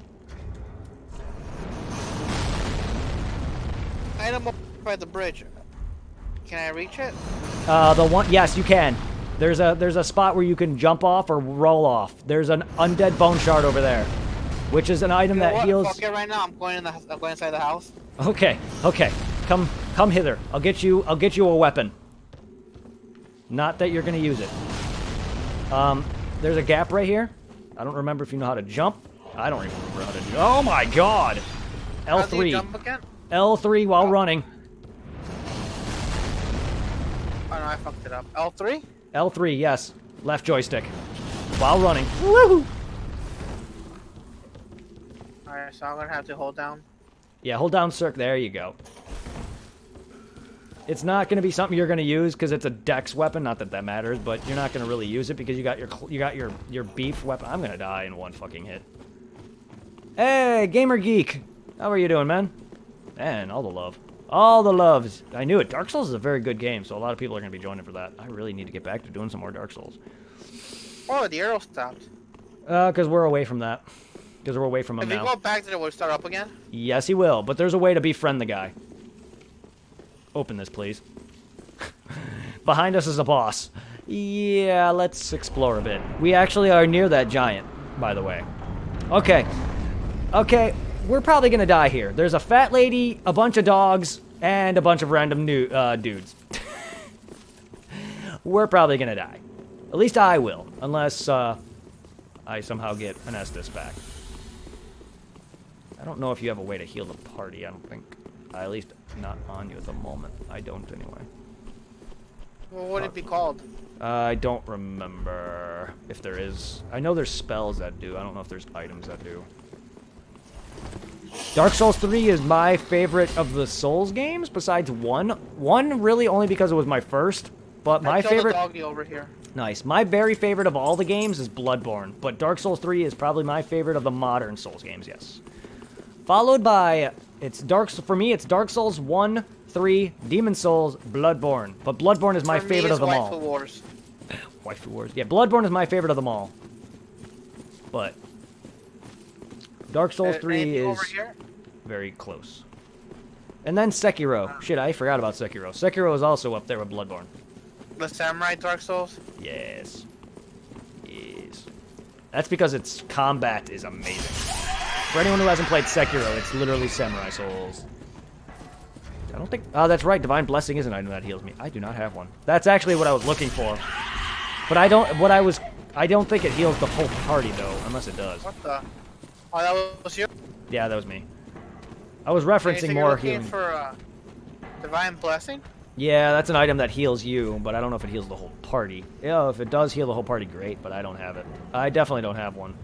Item up by the bridge. Can I reach it? Yes, you can. There's a spot where you can jump off or roll off. There's an undead bone shard over there, which is an item that heals. Fuck it right now. I'm going inside the house. Okay. Come hither. I'll get you a weapon. Not that you're gonna use it. There's a gap right here. I don't remember if you know how to jump. I don't even remember how to do. Oh my god! How do you L3. jump again? L3 while running. Oh no, I fucked it up. L3? L3, yes. Left joystick. While running. Woohoo! Alright, so I'm gonna have to hold down. Yeah, hold down circ. There you go. It's not going to be something you're going to use because it's a dex weapon. Not that that matters, but you're not going to really use it because you got your beef weapon. I'm going to die in one fucking hit. Hey, Gamer Geek. How are you doing, man? Man, all the love. All the loves. I knew it. Dark Souls is a very good game, so a lot of people are going to be joining for that. I really need to get back to doing some more Dark Souls. Oh, the arrow stopped. Because we're away from that. Because we're away from him If now. you go back to it, will it start up again? Yes, he will, but there's a way to befriend the guy. Open this, please. Behind us is a boss. Yeah, let's explore a bit. We actually are near that giant, by the way. Okay. Okay, we're probably gonna die here. There's a fat lady, a bunch of dogs, and a bunch of random dudes. We're probably gonna die. At least I will, unless I somehow get an Estus back. I don't know if you have a way to heal the party, I don't think. At least not on you at the moment. I don't anyway. Well, what would it be called? I don't remember if there is. I know there's spells that do. I don't know if there's items that do. Dark Souls 3 is my favorite of the Souls games, besides 1. 1 really only because it was my first, but my favorite... the doggy over here. Nice. My very favorite of all the games is Bloodborne, but Dark Souls 3 is probably my favorite of the modern Souls games, yes. Followed by... For me, it's Dark Souls 1, 3, Demon Souls, Bloodborne. But Bloodborne is my favorite of them all. Waifu Wars. Waifu Wars. Yeah, Bloodborne is my favorite of them all. But Dark Souls 3 is very close. And then Sekiro. Shit, I forgot about Sekiro. Sekiro is also up there with Bloodborne. The Samurai Dark Souls? Yes. Yes. That's because its combat is amazing. For anyone who hasn't played Sekiro, it's literally Samurai Souls. I don't think... Oh, that's right. Divine Blessing is an item that heals me. I do not have one. That's actually what I was looking for. But I don't... I don't think it heals the whole party, though. Unless it does. What the... Oh, that was you? Yeah, that was me. I was referencing more healing. For Divine Blessing? Yeah, that's an item that heals you, but I don't know if it heals the whole party. Yeah, if it does heal the whole party, great, but I don't have it. I definitely don't have one.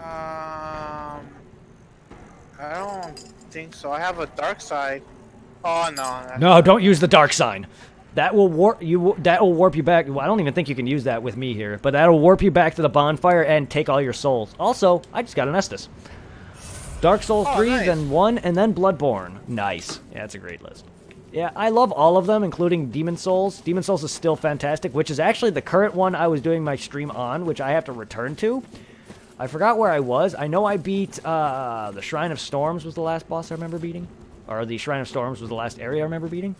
I don't think so. I have a dark side. Oh no. No, don't use the dark sign. That will warp you. That will warp you back. Well, I don't even think you can use that with me here, but that'll warp you back to the bonfire and take all your souls. Also, I just got an Estus. Dark Souls 3, nice. Then 1, and then Bloodborne. Nice. Yeah, that's a great list. Yeah, I love all of them, including Demon Souls. Demon Souls is still fantastic, which is actually the current one I was doing my stream on, which I have to return to. I forgot where I was. I know I beat the Shrine of Storms was the last boss I remember beating. Or the Shrine of Storms was the last area I remember beating.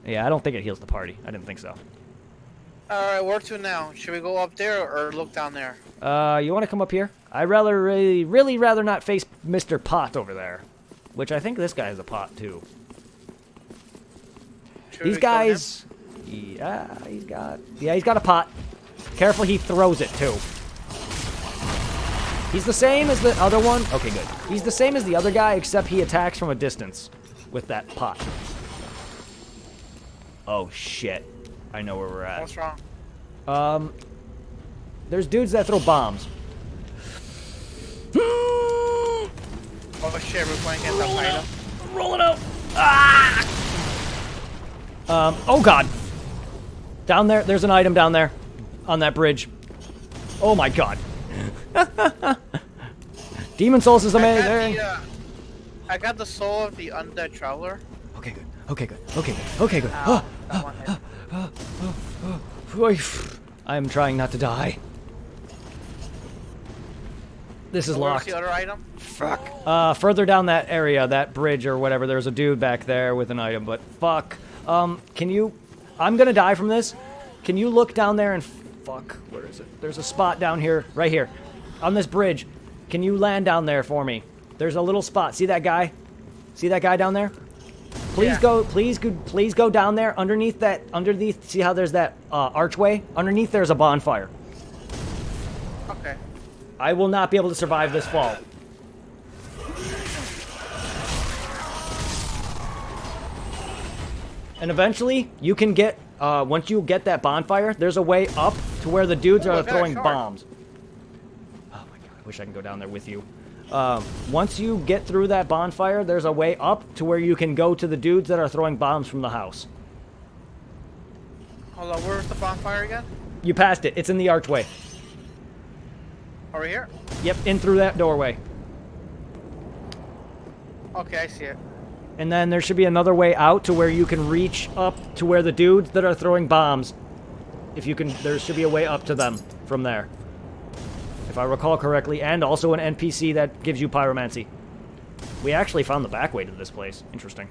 Yeah, I don't think it heals the party. I didn't think so. Alright, where to now? Should we go up there or look down there? You want to come up here? I'd really rather not face Mr. Pot over there. Which I think this guy has a pot, too. These guys... Yeah, he's got a pot. Careful, he throws it, too. He's the same as the other one. Okay, good. He's the same as the other guy, except he attacks from a distance with that pot. Oh, shit. I know where we're at. What's wrong? There's dudes that throw bombs. Oh shit, we're playing against Al Qaeda. Rolling out. Ah! Oh god. Down there, there's an item down there. On that bridge. Oh my god. Demon Souls is amazing. I got the soul of the undead traveler. Okay, good. Okay, good. Okay, good. Okay, good. I am trying not to die. This is locked. Where's the other item? Fuck. Further down that area, that bridge or whatever, there's a dude back there with an item, but fuck. Can you... I'm gonna die from this. Can you look down there and... Fuck. Where is it? There's a spot down here. Right here. On this bridge. Can you land down there for me? There's a little spot. See that guy? See that guy down there? Please go, please go down there underneath, see how there's that archway? Underneath there's a bonfire. I will not be able to survive this fall. And eventually, you can get, once you get that bonfire, there's a way up to where the dudes are throwing bombs. Oh my god, I wish I could go down there with you. Once you get through that bonfire, there's a way up to where you can go to the dudes that are throwing bombs from the house. Hold on, where's the bonfire again? You passed it. It's in the archway. Over here? Yep, in through that doorway. Okay, I see it. And then there should be another way out to where you can reach up to where the dudes that are throwing bombs, if you can, there should be a way up to them from there. If I recall correctly, and also an NPC that gives you pyromancy. We actually found the back way to this place. Interesting.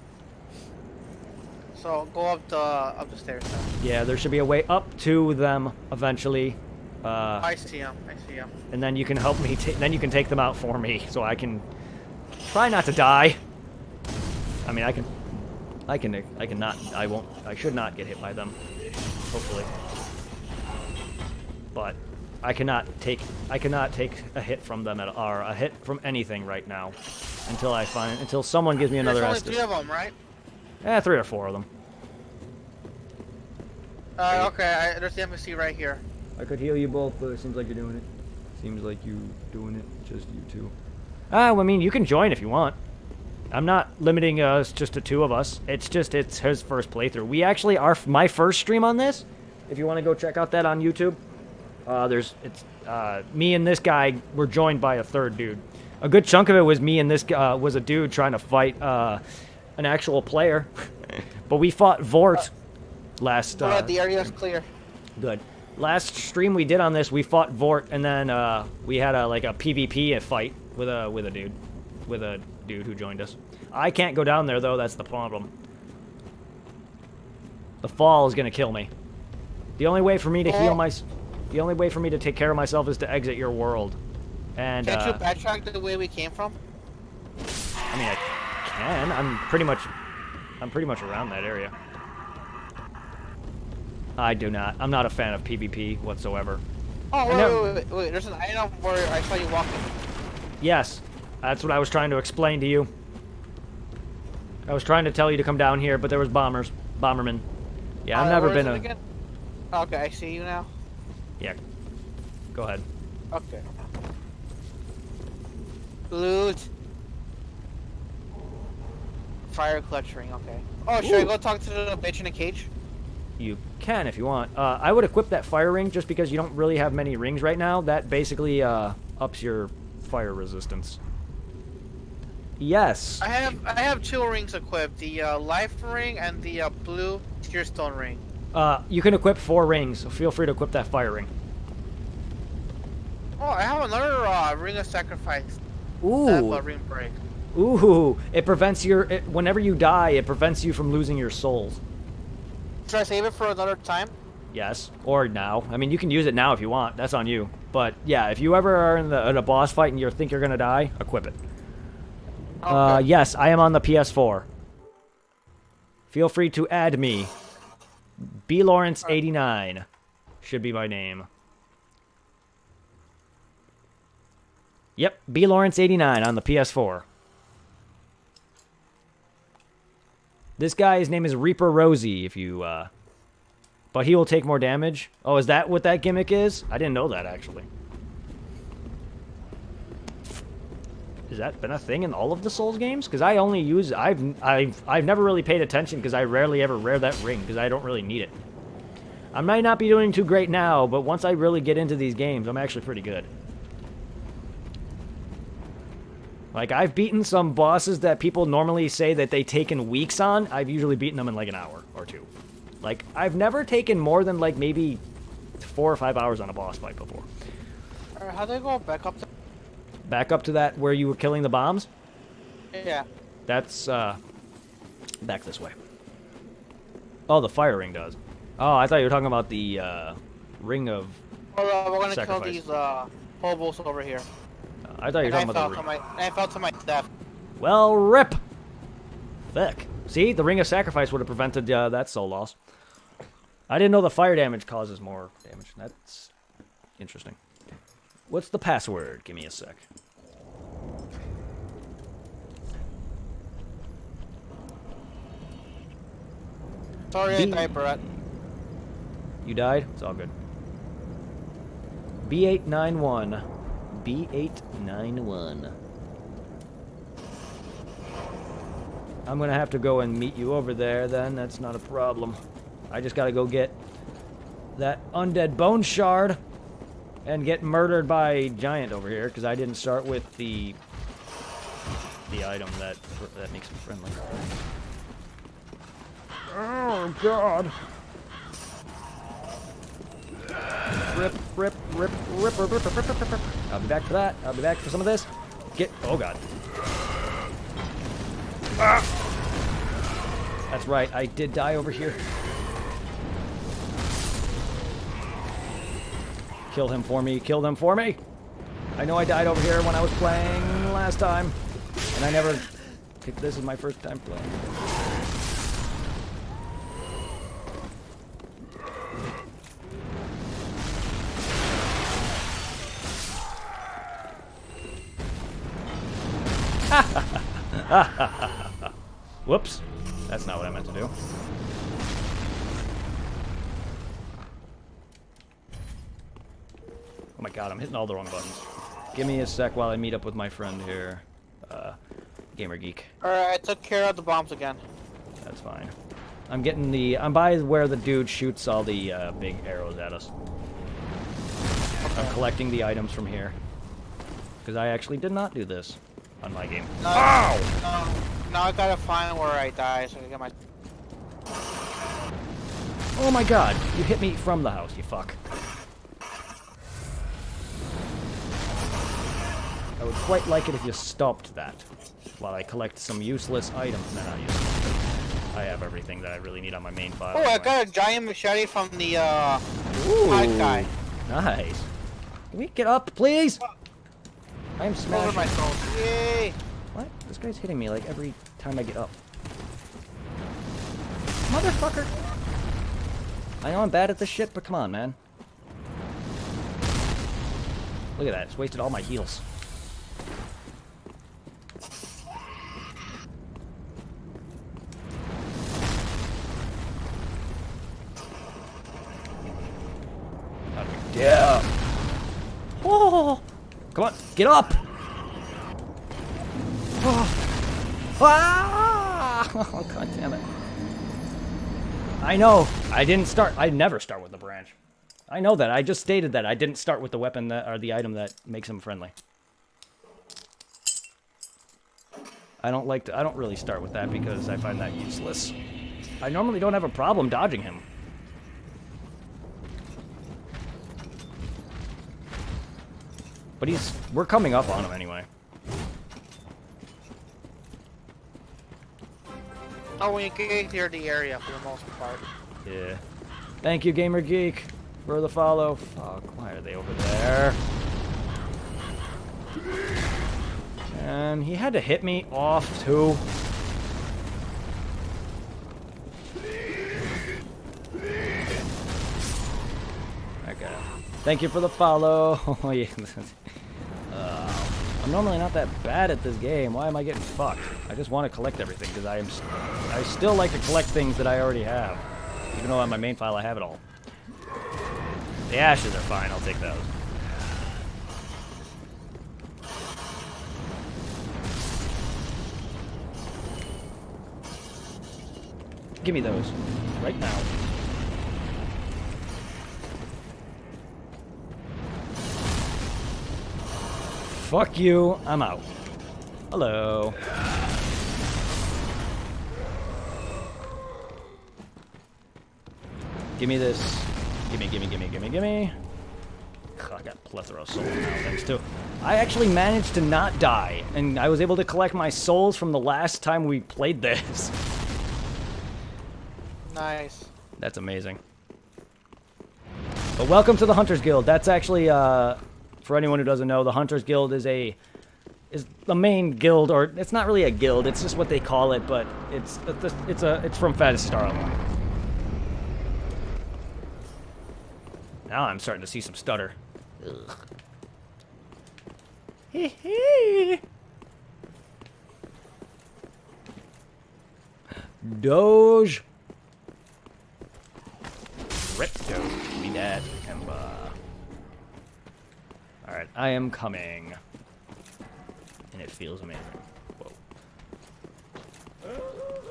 So go up the stairs then. Yeah, there should be a way up to them eventually. I see him. I see him. And then you can help me. Then you can take them out for me, so I can try not to die. I mean, I cannot. I won't. I should not get hit by them. Hopefully. But I cannot take a hit from them or a hit from anything right now until someone gives me another There's Estus. only 3 of them, right? 3 or 4 of them. Okay, there's the NPC right here. I could heal you both, but it seems like you're doing it. Seems like you doing it, just you two. I mean, you can join if you want. I'm not limiting us just to 2 of us. It's his first playthrough. We actually are my first stream on this. If you want to go check out that on YouTube, me and this guy were joined by a 3rd dude. A good chunk of it was me and this was a dude trying to fight an actual player, but we fought Vort last. The area's clear. Good. Last stream we did on this, we fought Vort, and then we had a PvP fight with a dude who joined us. I can't go down there though. That's the problem. The fall is gonna kill me. The only way for me to the only way for me to take care of myself is to exit your world. And can't you backtrack the way we came from? I mean, I can. I'm pretty much around that area. I do not. I'm not a fan of PvP whatsoever. Oh, wait. There's an item where I saw you walking. Yes. That's what I was trying to explain to you. I was trying to tell you to come down here, but there was bombermen. Yeah, I've never been a... Again? Okay, I see you now. Yeah. Go ahead. Okay. Loot. Fire clutch ring, okay. Oh, should I go talk to the bitch in a cage? You can if you want. I would equip that fire ring just because you don't really have many rings right now. That basically ups your fire resistance. Yes. I have 2 rings equipped. The life ring and the blue tearstone ring. You can equip 4 rings, so feel free to equip that fire ring. Oh, I have another ring of sacrifice. Ooh. That ring break. Ooh. It prevents whenever you die, it prevents you from losing your souls. Should I save it for another time? Yes, or now. I mean, you can use it now if you want. That's on you. But yeah, if you ever are in a boss fight and you think you're gonna die, equip it. Okay. Yes, I am on the PS4. Feel free to add me. BLawrence89 should be my name. Yep, BLawrence89 on the PS4. This guy's name is Reaper Rosie, if you, but he will take more damage. Oh, is that what that gimmick is? I didn't know that, actually. Has that been a thing in all of the Souls games? Because I only use... I've never really paid attention because I rarely ever wear that ring because I don't really need it. I might not be doing too great now, but once I really get into these games, I'm actually pretty good. Like, I've beaten some bosses that people normally say that they take in weeks on. I've usually beaten them in like an hour or 2. Like, I've never taken more than like maybe 4 or 5 hours on a boss fight before. How do I go back up to... Back up to that where you were killing the bombs? Yeah. That's, back this way. Oh, the fire ring does. Oh, I thought you were talking about the, ring of Well, we're gonna sacrifice. kill these, hobos over here. I thought you were talking about the ring. I fell to my death. Well, rip! Thick. See, the ring of sacrifice would have prevented that soul loss. I didn't know the fire damage causes more damage. That's interesting. What's the password? Give me a sec. Sorry, I died, Brett. You died? It's all good. B891. B891. I'm gonna have to go and meet you over there then. That's not a problem. I just gotta go get that undead bone shard and get murdered by Giant over here because I didn't start with the item that makes him friendly. Oh God! Rip, rip, rip, rip, rip, rip, rip, rip, rip, rip. I'll be back for that. I'll be back for some of this. Get. Oh God. Ah! That's right. I did die over here. Kill him for me. Kill them for me. I know I died over here when I was playing last time, and I never. This is my first time playing. Whoops. That's not what I meant to do. Oh my God, I'm hitting all the wrong buttons. Give me a sec while I meet up with my friend here. Gamer Geek. Alright, I took care of the bombs again. That's fine. I'm by where the dude shoots all the big arrows at us. Okay. I'm collecting the items from here. Because I actually did not do this on my game. No, Ow! Now I gotta find where I die so I can get my... Oh my God, you hit me from the house, you fuck. I would quite like it if you stopped that while I collect some useless items. No, not useless. I have everything that I really need on my main file. Oh, anyway. I got a giant machete from the, Ooh, hide guy. Nice. Can we get up, please? I am Over smashing. my soul. Yay! What? This guy's hitting me like every time I get up. Motherfucker! I know I'm bad at this shit, but come on, man. Look at that. It's wasted all my heals. Yeah. Oh! Come on, get up! Oh. Ah! Oh, God damn it. I know. I never start with the branch. I know that. I just stated that. I didn't start with the weapon that, or the item that makes him friendly. I don't really start with that because I find that useless. I normally don't have a problem dodging him. But we're coming up on him anyway. Oh, when you get here, the area for the most part. Yeah. Thank you, Gamer Geek, for the follow. Fuck, why are they over there? And he had to hit me off, too. Okay. Thank you for the follow. Oh, yeah. I'm normally not that bad at this game. Why am I getting fucked? I just want to collect everything because I still like to collect things that I already have. Even though on my main file I have it all. The ashes are fine. I'll take those. Give me those. Right now. Fuck you. I'm out. Hello. Give me this. Gimme, gimme, gimme, gimme, gimme. I got a plethora of souls now, thanks to... I actually managed to not die, and I was able to collect my souls from the last time we played this. Nice. That's amazing. But welcome to the Hunters Guild. That's actually, for anyone who doesn't know, the Hunters Guild is the main guild, or it's not really a guild, it's just what they call it, but it's from Fattest Star Online. Now I'm starting to see some stutter. Ugh. Doge. Crypto. Give me that. Kemba. Alright, I am coming. And it feels amazing. Whoa.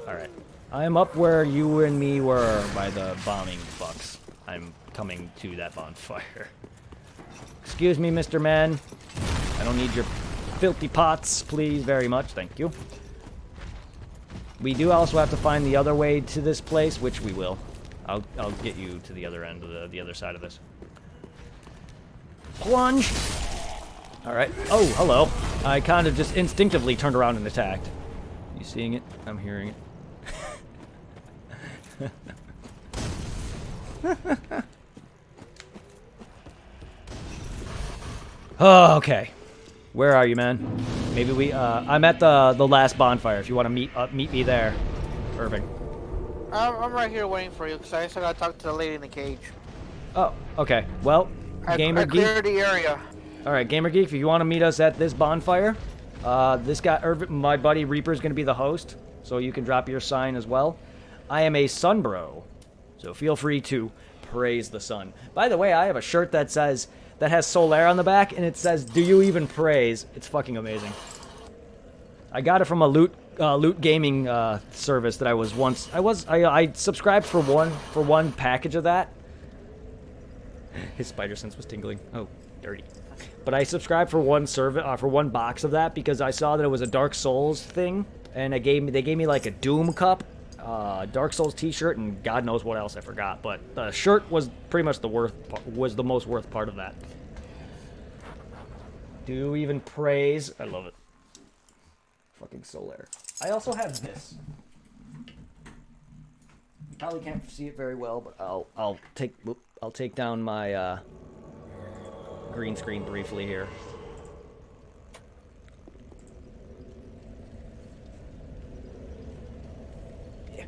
Alright. I am up where you and me were by the bombing fucks. I'm coming to that bonfire. Excuse me, Mr. Man. I don't need your filthy pots, please, very much. Thank you. We do also have to find the other way to this place, which we will. I'll get you to the other end of the other side of this. Plunge! Alright. Oh, hello. I kind of just instinctively turned around and attacked. You seeing it? I'm hearing it. Oh, okay. Where are you, man? Maybe we, I'm at the last bonfire, if you want to meet me there. Perfect. I'm right here waiting for you, because I still gotta talk to the lady in the cage. Oh, okay. Well, Gamer Geek. I cleared the area. Alright, Gamer Geek, if you want to meet us at this bonfire, this guy, my buddy Reaper, is going to be the host, so you can drop your sign as well. I am a sun bro, so feel free to praise the sun. By the way, I have a shirt that has Solaire on the back, and it says, "Do you even praise?" It's fucking amazing. I got it from a loot gaming service that I was once. I subscribed for one package of that. His spider sense was tingling. Oh, dirty. But I subscribed for one for one box of that because I saw that it was a Dark Souls thing, and they gave me like a Doom cup, Dark Souls T-shirt, and God knows what else I forgot. But the shirt was pretty much the most worth part of that. Do you even praise? I love it. Fucking Solaire. I also have this. You probably can't see it very well, but I'll take down my green screen briefly here. Yeah.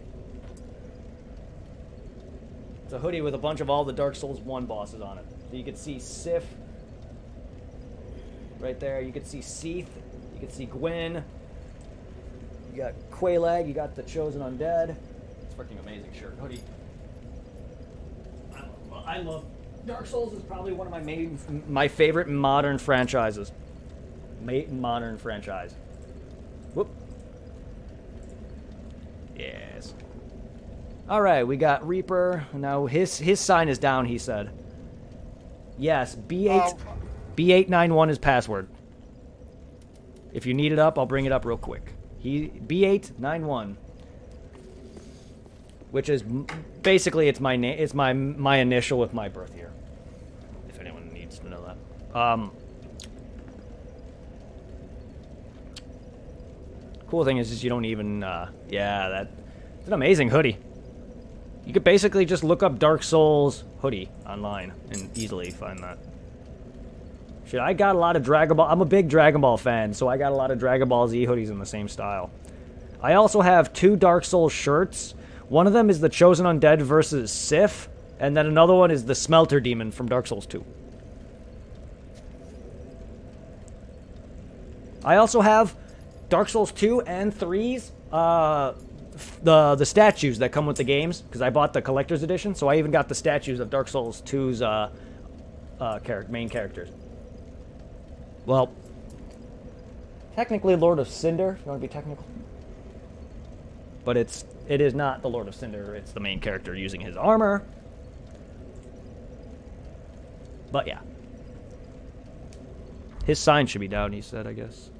It's a hoodie with a bunch of all the Dark Souls 1 bosses on it. So you can see Sif right there. You can see Seath. You can see Gwyn. You got Quelaag. You got the Chosen Undead. It's a freaking amazing shirt. Hoodie. I love Dark Souls is probably one of my favorite modern franchises. Modern franchise. Whoop. Yes. All right, we got Reaper. Now his sign is down. He said. Yes, B891 is password. If you need it up, I'll bring it up real quick. B891. Which is basically it's my name. It's my initial with my birth year. If anyone needs to know that. Cool thing is you don't even. Yeah, it's an amazing hoodie. You could basically just look up Dark Souls hoodie online and easily find that. Shit, I got a lot of Dragon Ball. I'm a big Dragon Ball fan, so I got a lot of Dragon Ball Z hoodies in the same style. I also have 2 Dark Souls shirts. One of them is the Chosen Undead versus Sif, and then another one is the Smelter Demon from Dark Souls 2. I also have Dark Souls 2 and 3's the statues that come with the games, because I bought the collector's edition, so I even got the statues of Dark Souls 2's main characters. Well, technically Lord of Cinder, if you want to be technical. But it is not the Lord of Cinder, it's the main character using his armor. But yeah. His sign should be down, he said, I guess.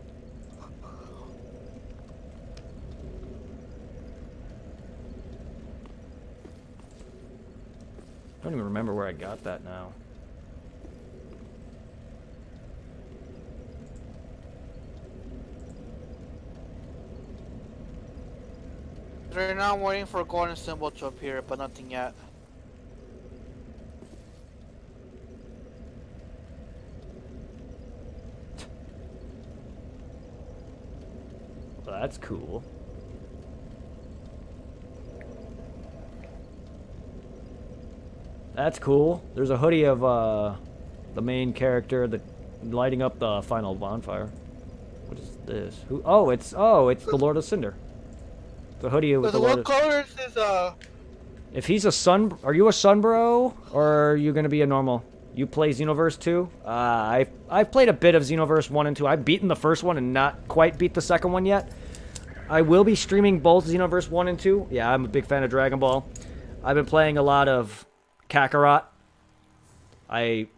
I don't even remember where I got that now. Right now I'm waiting for a golden symbol to appear, but nothing yet. Well, that's cool. That's cool. There's a hoodie of the main character, the lighting up the final bonfire. What is this? Who? Oh, it's the Lord of Cinder. The hoodie with the Lord. What color is this? If he's a sun, are you a sun bro, or are you gonna be a normal? You play Xenoverse 2? I've played a bit of Xenoverse 1 and 2. I've beaten the first one and not quite beat the second one yet. I will be streaming both Xenoverse 1 and 2. Yeah, I'm a big fan of Dragon Ball. I've been playing a lot of Kakarot. I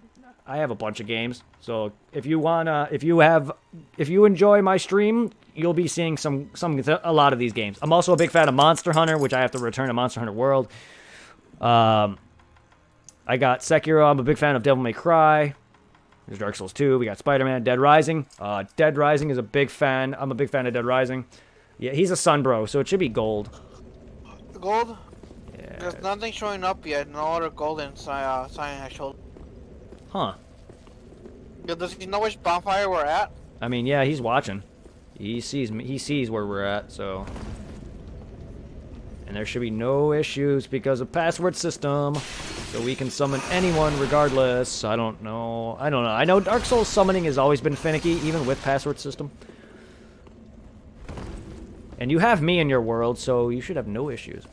have a bunch of games. So if you enjoy my stream, you'll be seeing a lot of these games. I'm also a big fan of Monster Hunter, which I have to return to Monster Hunter World. I got Sekiro. I'm a big fan of Devil May Cry. There's Dark Souls 2. We got Spider-Man. Dead Rising. Dead Rising is a big fan. I'm a big fan of Dead Rising. Yeah, he's a sun bro, so it should be gold. Gold? Yeah. There's nothing showing up yet. No other golden sign has showed. Huh. Does he know which bonfire we're at? I mean, yeah, he's watching. He sees me. He sees where we're at, so. And there should be no issues because of password system. So we can summon anyone regardless. I don't know. I know Dark Souls summoning has always been finicky, even with password system. And you have me in your world, so you should have no issues.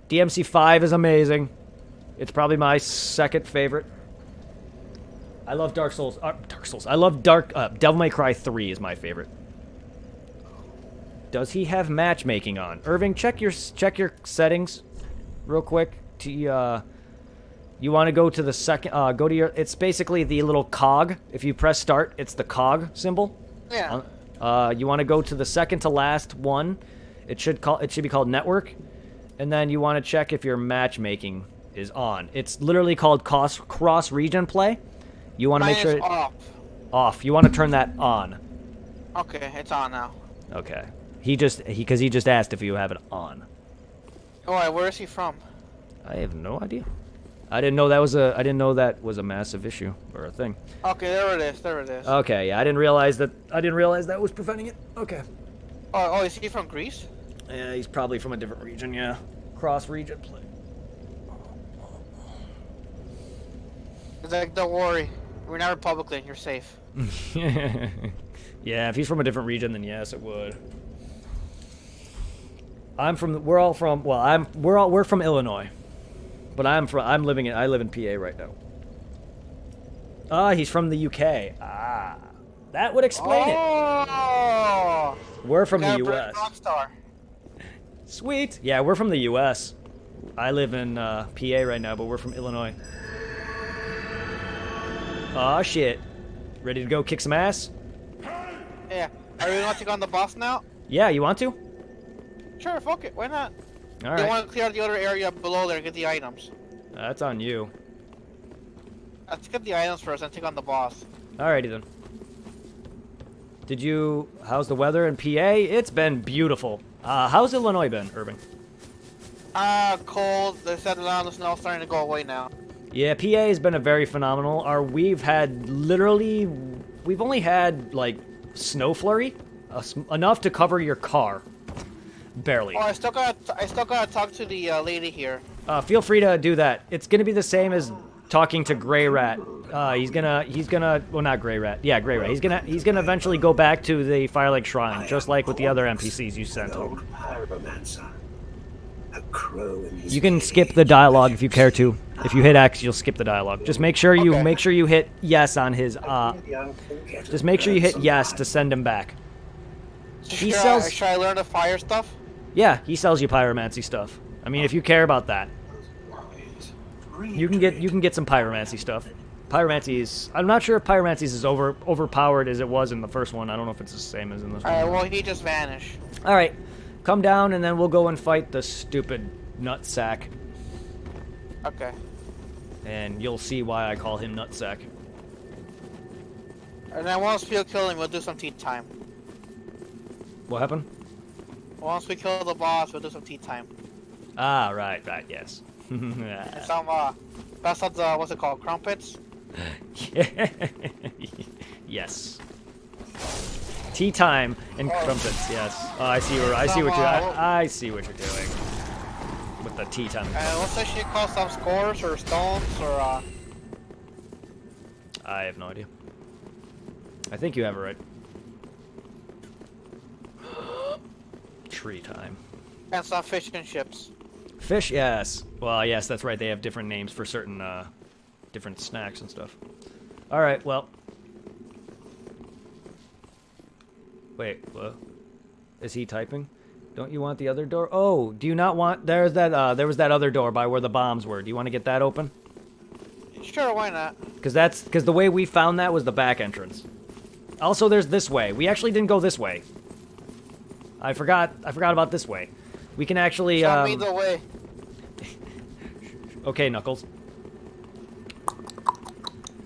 DMC5 is amazing. It's probably my second favorite. I love Dark Souls. Dark Souls. I love Devil May Cry 3 is my favorite. Does he have matchmaking on? Irving, check your settings real quick. You want to go to the second, go to your, it's basically the little cog. If you press start, it's the cog symbol. Yeah. You want to go to the second to last one. It should be called network. And then you want to check if your matchmaking is on. It's literally called cross region play. You want to make sure it's off. You want to turn that on. Okay, it's on now. Okay. Because he just asked if you have it on. Alright, where is he from? I have no idea. I didn't know that was a massive issue or a thing. Okay, there it is. There it is. Okay, yeah, I didn't realize that was preventing it. Okay. Oh, is he from Greece? Yeah, he's probably from a different region. Yeah, cross region play. He's like, don't worry, we're not Republican. You're safe. Yeah, if he's from a different region, then yes, it would. We're from Illinois, but I live in PA right now. He's from the UK. That would explain it. We're from the US. Sweet. Yeah, we're from the US. I live in PA right now, but we're from Illinois. Aw, shit. Ready to go kick some ass? Yeah. Are we going to take on the boss now? Yeah, you want to? Sure, fuck it. Why not? All They right. want to clear the other area below there and get the items. That's on you. Let's get the items first and take on the boss. Alrighty then. How's the weather in PA? It's been beautiful. How's Illinois been, Irving? Cold. They said a lot of the snow starting to go away now. Yeah, PA has been a very phenomenal. We've only had like snow flurry, enough to cover your car, barely. Oh, I still gotta talk to the lady here. Feel free to do that. It's gonna be the same as talking to Gray Rat. He's gonna, well, not Gray Rat. Yeah, Gray Rat. He's gonna eventually go back to the Firelink Shrine, just like with the other NPCs you sent him. You can skip the dialogue if you care to. If you hit X, you'll skip the dialogue. Just make sure you hit yes on his. Just make sure you hit yes to send him back. He sells. Should I learn the fire stuff? Yeah, he sells you pyromancy stuff. I mean, if you care about that, you can get some pyromancy stuff. Pyromancy is. I'm not sure if pyromancy is as overpowered as it was in the first one. I don't know if it's the same as in this one. Alright, well, he just vanished. All right, come down and then we'll go and fight the stupid nutsack. Okay. And you'll see why I call him nutsack. And then once we kill him, we'll do some tea time. What happened? Once we kill the boss, we'll do some tea time. Ah, right, yes. And some, that's what the, what's it called, crumpets? Yes. Tea time and crumpets. Yes. Oh, I see what you're doing with the tea time. What's that shit called? Some scores or stones or I have no idea. I think you have it right. Tree time. And some fish and chips. Fish, yes. Well, yes, that's right. They have different names for certain, different snacks and stuff. All right, well. Wait, what? Is he typing? Don't you want the other door? Oh, do you not want... There's that, there was that other door by where the bombs were. Do you want to get that open? Sure, why not? Because the way we found that was the back entrance. Also, there's this way. We actually didn't go this way. I forgot about this way. We can actually, Show me the way. Okay, Knuckles.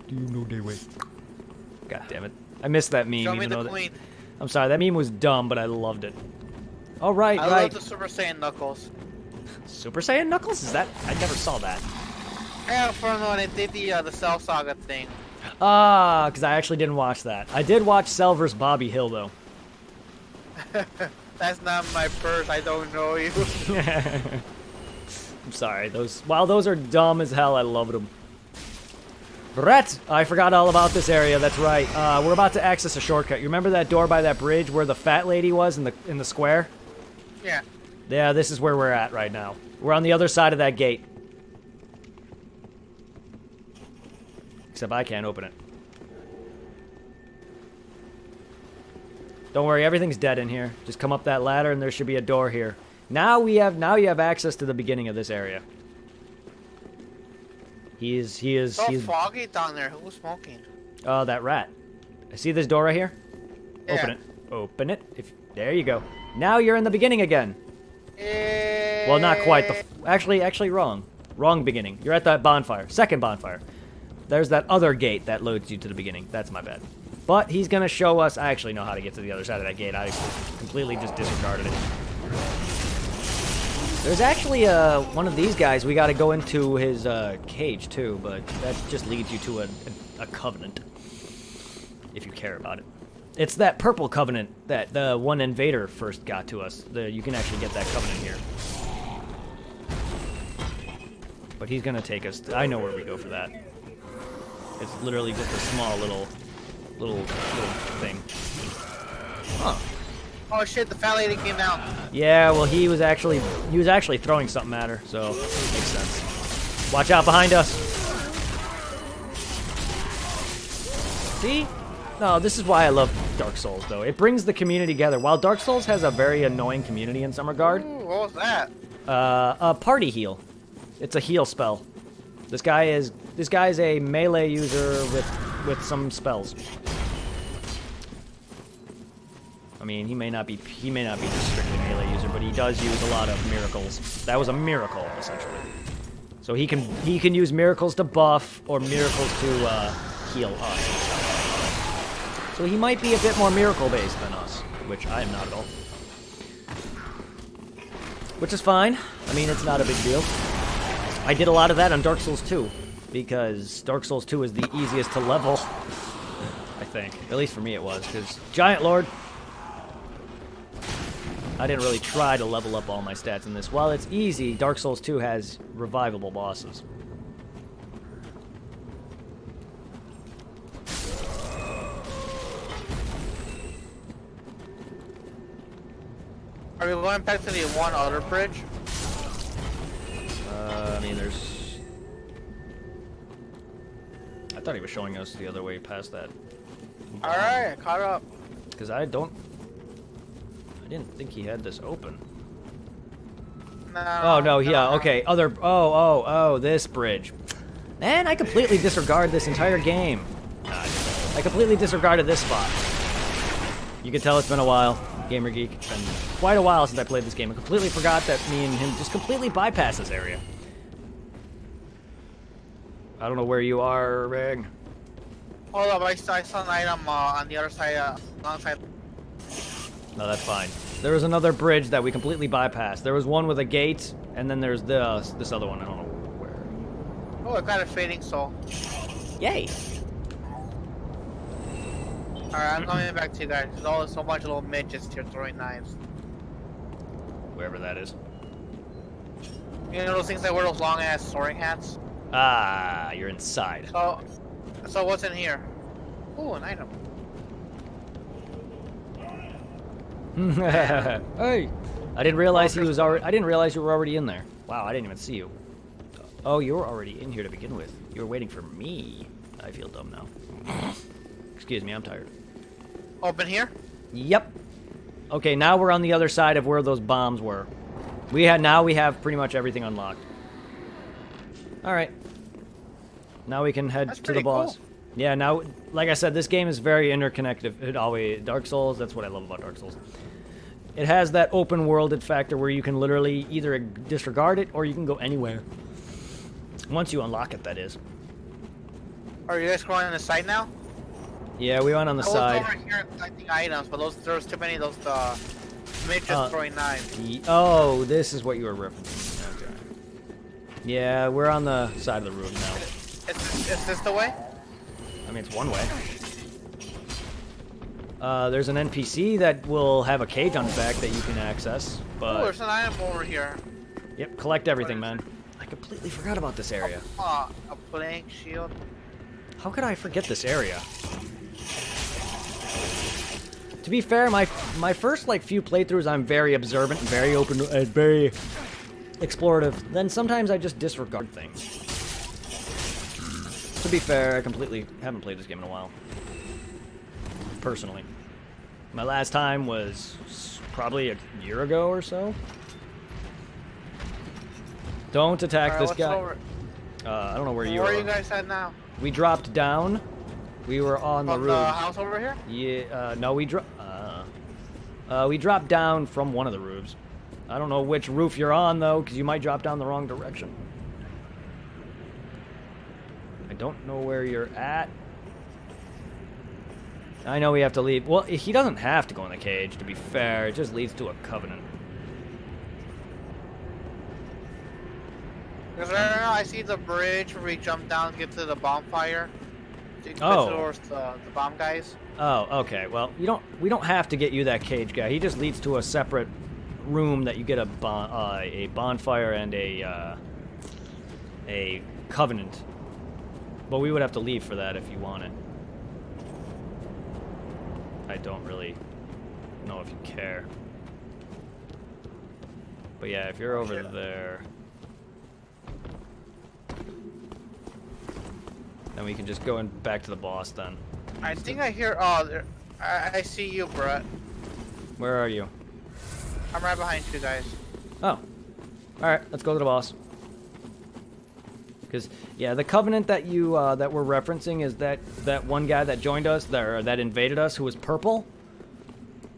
Do you know the way? God damn it. I missed that meme. Show me even the though queen. I'm sorry, that meme was dumb, but I loved it. Oh, right, I right. love the Super Saiyan Knuckles. Super Saiyan Knuckles? Is that? I never saw that. Yeah, from when they did the Cell Saga thing. Ah, because I actually didn't watch that. I did watch Cell vs. Bobby Hill, though. That's not my purse. I don't know you. I'm sorry. While those are dumb as hell, I loved them. Brett! I forgot all about this area. That's right. We're about to access a shortcut. You remember that door by that bridge where the fat lady was in the square? Yeah. Yeah, this is where we're at right now. We're on the other side of that gate. Except I can't open it. Don't worry, everything's dead in here. Just come up that ladder and there should be a door here. Now you have access to the beginning of this area. He is So foggy down there. Who's smoking? Oh, that rat. I see this door right here. Yeah. Open it. Open it. There you go. Now you're in the beginning again. Well, not quite. Actually wrong. Wrong beginning. You're at that bonfire. Second bonfire. There's that other gate that loads you to the beginning. That's my bad. But he's going to show us... I actually know how to get to the other side of that gate. I completely just disregarded it. There's actually one of these guys. We got to go into his cage, too. But that just leads you to a covenant. If you care about it. It's that purple covenant that the one invader first got to us. You can actually get that covenant here. But he's going to take us... I know where we go for that. It's literally just a small little thing. Huh. Oh shit, the fat lady came down. Yeah, well he was actually throwing something at her, so it makes sense. Watch out behind us. See? No, this is why I love Dark Souls though. It brings the community together. While Dark Souls has a very annoying community in some regard. Ooh, what was that? A party heal. It's a heal spell. This guy is a melee user with some spells. I mean, he may not be just strictly melee user, but he does use a lot of miracles. That was a miracle, essentially. So he can use miracles to buff or miracles to heal us. So he might be a bit more miracle based than us, which I am not at all. Which is fine. I mean, it's not a big deal. I did a lot of that on Dark Souls 2, because Dark Souls 2 is the easiest to level, I think. At least for me it was, because Giant Lord, I didn't really try to level up all my stats in this. While it's easy, Dark Souls 2 has revivable bosses. Are we going back to the one other bridge? I mean, there's... I thought he was showing us the other way past that. Alright, caught up. Because I didn't think he had this open. No. Oh, no, yeah, okay, this bridge. Man, I completely disregard this entire game. I completely disregarded this spot. You can tell it's been a while, Gamer Geek. It's been quite a while since I played this game. I completely forgot that me and him just completely bypassed this area. I don't know where you are, Rig. Hold up, I saw an item on the other side, alongside. No, that's fine. There was another bridge that we completely bypassed. There was one with a gate, and then there's this other one. I don't know where. Oh, I got a fading soul. Yay! Alright, I'm coming back to you guys. There's always so much little midgets here throwing knives. Wherever that is. You know those things that wear those long ass soaring hats? Ah, you're inside. So what's in here? Ooh, an item. Hey! I didn't realize he was already. I didn't realize you were already in there. Wow, I didn't even see you. Oh, you were already in here to begin with. You were waiting for me. I feel dumb now. Excuse me, I'm tired. Open here? Yep. Okay, now we're on the other side of where those bombs were. Now we have pretty much everything unlocked. All right. Now we can head That's to the pretty boss. cool. Yeah, now, like I said, this game is very interconnected. It always Dark Souls. That's what I love about Dark Souls. It has that open worlded factor where you can literally either disregard it or you can go anywhere. Once you unlock it, that is. Are you guys going on the side now? Yeah, we went on the I was side. over here collecting items, but there was too many of those midgets throwing knives. Oh, this is what you were referencing. Okay. Yeah, we're on the side of the room now. Is this the way? I mean, it's one way. There's an NPC that will have a cage on his back that you can access, but... Oh, there's an item over here. Yep, collect everything, man. I completely forgot about this area. A plank shield. How could I forget this area? To be fair, my first, like, few playthroughs, I'm very observant, very open, and very explorative. Then sometimes I just disregard things. To be fair, I completely haven't played this game in a while. Personally. My last time was probably a year ago or so. Don't attack this guy. I don't know where you are. Where are you guys at now? We dropped down. We were on the roof. the house over here? Yeah, no, we dropped down from one of the roofs. I don't know which roof you're on, though, because you might drop down the wrong direction. I don't know where you're at. I know we have to leave. Well, he doesn't have to go in the cage, to be fair. It just leads to a covenant. Because right now I see the bridge where we jump down and get to the bonfire. To get towards the bomb guys. Oh, okay. Well, we don't have to get you that cage guy. He just leads to a separate room that you get a bonfire and a covenant. But we would have to leave for that if you want it. I don't really know if you care. But yeah, if you're over there, then we can just go back to the boss then. I think I hear. Oh, I see you, Brett. Where are you? I'm right behind you guys. Oh. Alright, let's go to the boss. Because, yeah, the covenant that you that we're referencing is that one guy that joined us, that invaded us, who was purple.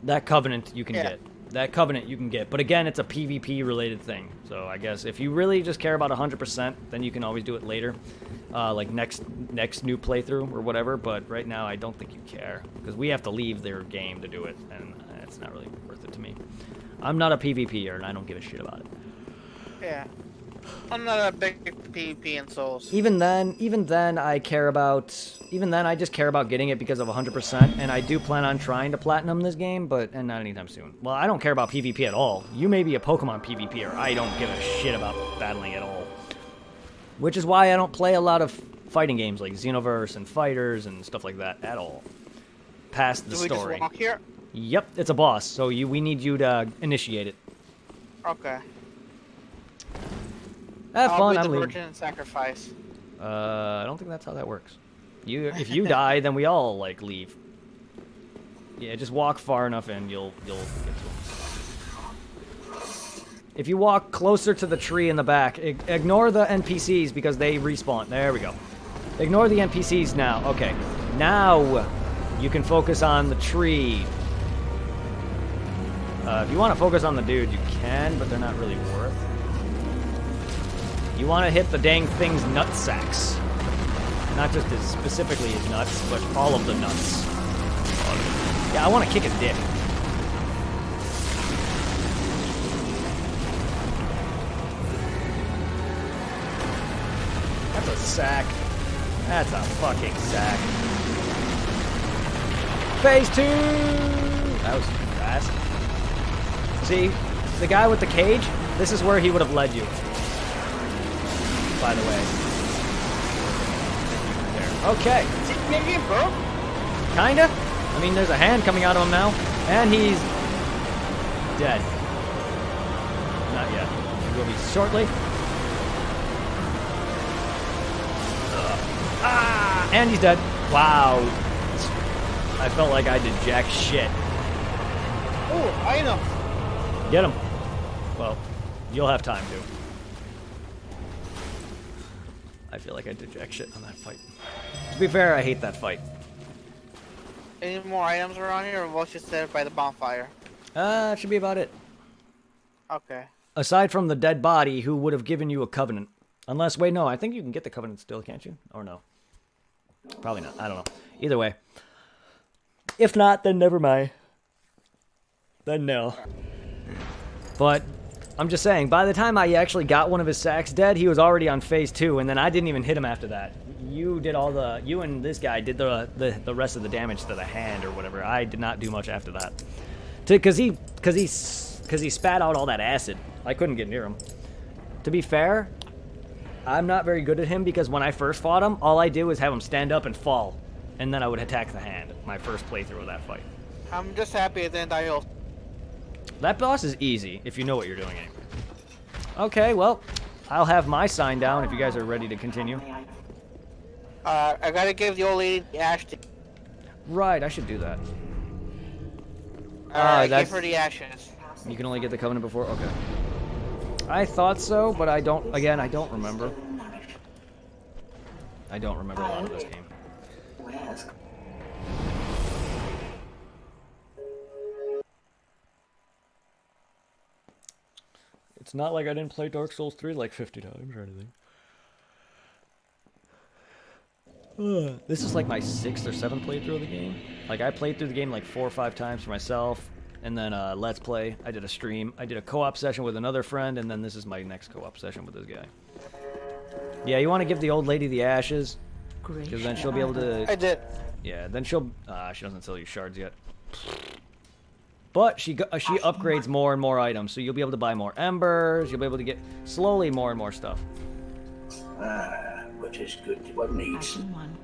That covenant you can get. That covenant you can get. But again, it's a PvP related thing. So I guess if you really just care about 100%, then you can always do it later. Like next new playthrough or whatever. But right now I don't think you care. Because we have to leave their game to do it. And it's not really worth it to me. I'm not a PvPer and I don't give a shit about it. Yeah. I'm not a big PvP in Souls. Even then I care about... Even then, I just care about getting it because of 100%, and I do plan on trying to platinum this game, and not anytime soon. Well, I don't care about PvP at all. You may be a Pokemon PvPer. I don't give a shit about battling at all. Which is why I don't play a lot of fighting games like Xenoverse and Fighters and stuff like that at all. Past the story. Do we just walk here? Yep, it's a boss, so we need you to initiate it. Okay. Have fun, I'll I'm be the leaving. virgin and sacrifice. I don't think that's how that works. If you die, then we all, like, leave. Yeah, just walk far enough and you'll get to him. If you walk closer to the tree in the back, ignore the NPCs because they respawn. There we go. Ignore the NPCs now. Okay. Now you can focus on the tree. If you want to focus on the dude, you can, but they're not really worth. You want to hit the dang thing's nut sacks. Not just specifically his nuts, but all of the nuts. Yeah, I want to kick his dick. That's a sack. That's a fucking sack. Phase 2! That was fast. See, the guy with the cage, this is where he would have led you. By the way. Okay. Is he kicking, bro? Kinda. I mean, there's a hand coming out of him now. And he's dead. Not yet. He will be shortly. And he's dead. Wow. I felt like I did jack shit. Oh, item. Get him. Well, you'll have time to. I feel like I did jack shit on that fight. To be fair, I hate that fight. Any more items around here, or was just there by the bonfire? Should be about it. Okay. Aside from the dead body, who would have given you a covenant? Unless, wait, no, I think you can get the covenant still, can't you? Or no? Probably not. I don't know. Either way. If not, then never mind. Then no. But I'm just saying, by the time I actually got one of his sacks dead, he was already on phase 2, and then I didn't even hit him after that. You and this guy did the rest of the damage to the hand or whatever. I did not do much after that. Because he spat out all that acid. I couldn't get near him. To be fair, I'm not very good at him because when I first fought him, all I did was have him stand up and fall, and then I would attack the hand. My first playthrough of that fight. I'm just happy it didn't die. That boss is easy if you know what you're doing anyway. Okay, well, I'll have my sign down if you guys are ready to continue. I gotta give the old lady the ash. Right, I should do that. I gave her the ashes. You can only get the covenant before? Okay. I thought so, but I don't, again, I don't remember. I don't remember a lot of this game. It's not like I didn't play Dark Souls 3 like 50 times or anything. This is like my 6th or 7th playthrough of the game. Like, I played through the game like 4 or 5 times for myself, and then Let's Play. I did a stream. I did a co-op session with another friend, and then this is my next co-op session with this guy. Yeah, you want to give the old lady the ashes, because then she'll be able to... I did. Yeah, then she'll... she doesn't sell you shards yet. But she upgrades more and more items, so you'll be able to buy more embers, you'll be able to get slowly more and more stuff. Which is good to what needs. Action 1.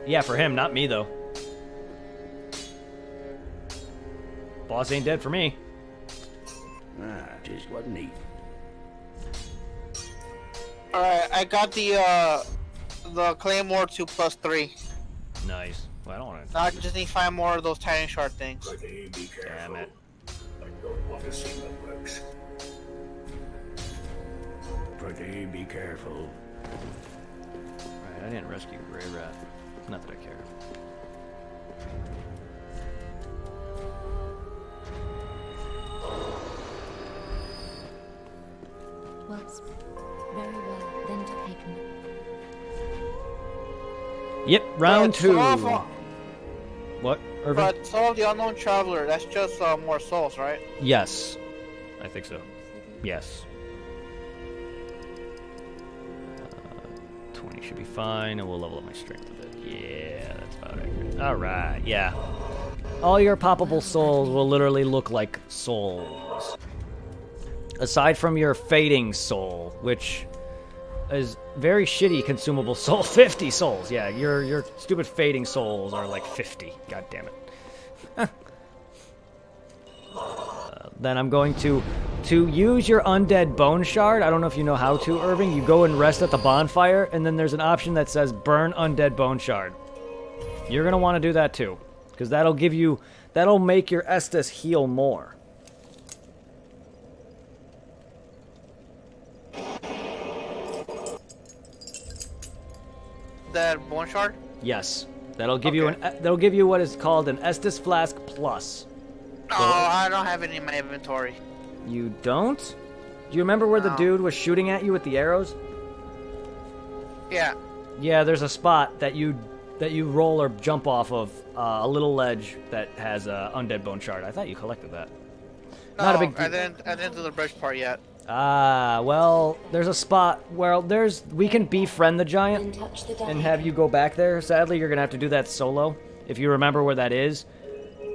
Yeah, for him, not me, though. Boss ain't dead for me. Just what needs. Alright, I got the Claymore 2+3. Nice. Well, I don't want to... Now I just need 5 more of those tiny shard things. Pretty be careful. Damn it. I don't want to see what works. Pretty be careful. Right, I didn't rescue Grey Rat. Not that I care. Well, very well. Then taken. Yep, round But 2. Soul What, Irving? But Soul of the Unknown Traveler, that's just more souls, right? Yes. I think so. Yes. 20 should be fine, and we'll level up my strength a bit. Yeah, that's about accurate. Alright, yeah. All your poppable souls will literally look like souls. Aside from your fading soul, which is very shitty consumable soul. 50 souls, yeah. Your stupid fading souls are like 50. God damn it. Then I'm going to use your undead bone shard. I don't know if you know how to, Irving. You go and rest at the bonfire, and then there's an option that says burn undead bone shard. You're gonna want to do that too, because that'll make your Estus heal more. That bone shard? Yes, that'll give you what is called an Estus Flask Plus. Oh, I don't have any in my inventory. You don't? Do you remember where the dude was shooting at you with the arrows? Yeah. Yeah, there's a spot that you roll or jump off of, a little ledge that has a undead bone shard. I thought you collected that. No, Not a big deal. I didn't do the bridge part yet. Ah, well, there's a spot where we can befriend the giant Then touch the die. and have you go back there. Sadly, you're gonna have to do that solo. If you remember where that is.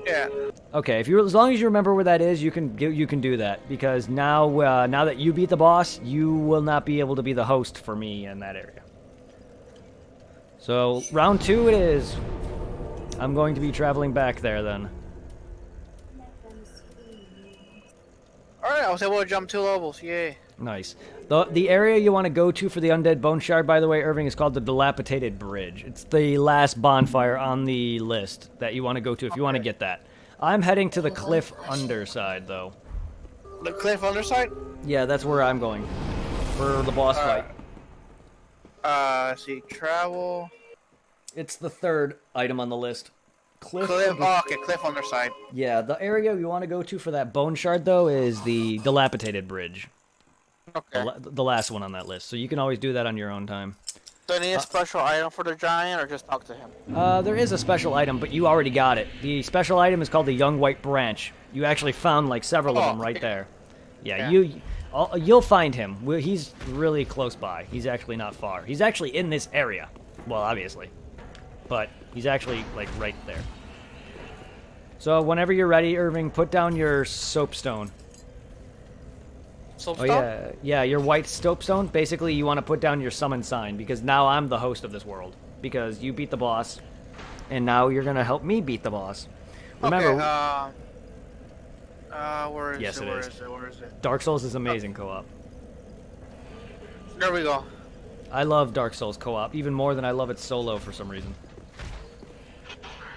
Yeah. Okay, as long as you remember where that is, you can do that, because now that you beat the boss, you will not be able to be the host for me in that area. So round 2 it is. I'm going to be traveling back there then. Alright, I was able to jump 2 levels. Yay. Nice. The area you want to go to for the Undead Bone Shard, by the way, Irving, is called the Dilapidated Bridge. It's the last bonfire on the list that you want to go to if you want to get that. I'm heading to the cliff underside, though. The cliff underside? Yeah, that's where I'm going for the boss fight. Let's see, travel. It's the 3rd item on the list. Cliff. Oh, okay, cliff underside. Yeah, the area you want to go to for that Bone Shard, though, is the Dilapidated Bridge. Okay. The last one on that list, so you can always do that on your own time. Do I need a special item for the giant, or just talk to him? There is a special item, but you already got it. The special item is called the Young White Branch. You actually found like several of them right there. Yeah, you'll find him. He's really close by. He's actually not far. He's actually in this area. Well, obviously. But he's actually like right there. So whenever you're ready, Irving, put down your soapstone. Soapstone? Oh yeah, your white soapstone. Basically, you want to put down your summon sign because now I'm the host of this world because you beat the boss, and now you're gonna help me beat the boss. Remember? Where is yes, it? it Where is. is it? Where is it? Dark Souls is amazing co-op. There we go. I love Dark Souls co-op even more than I love it solo for some reason.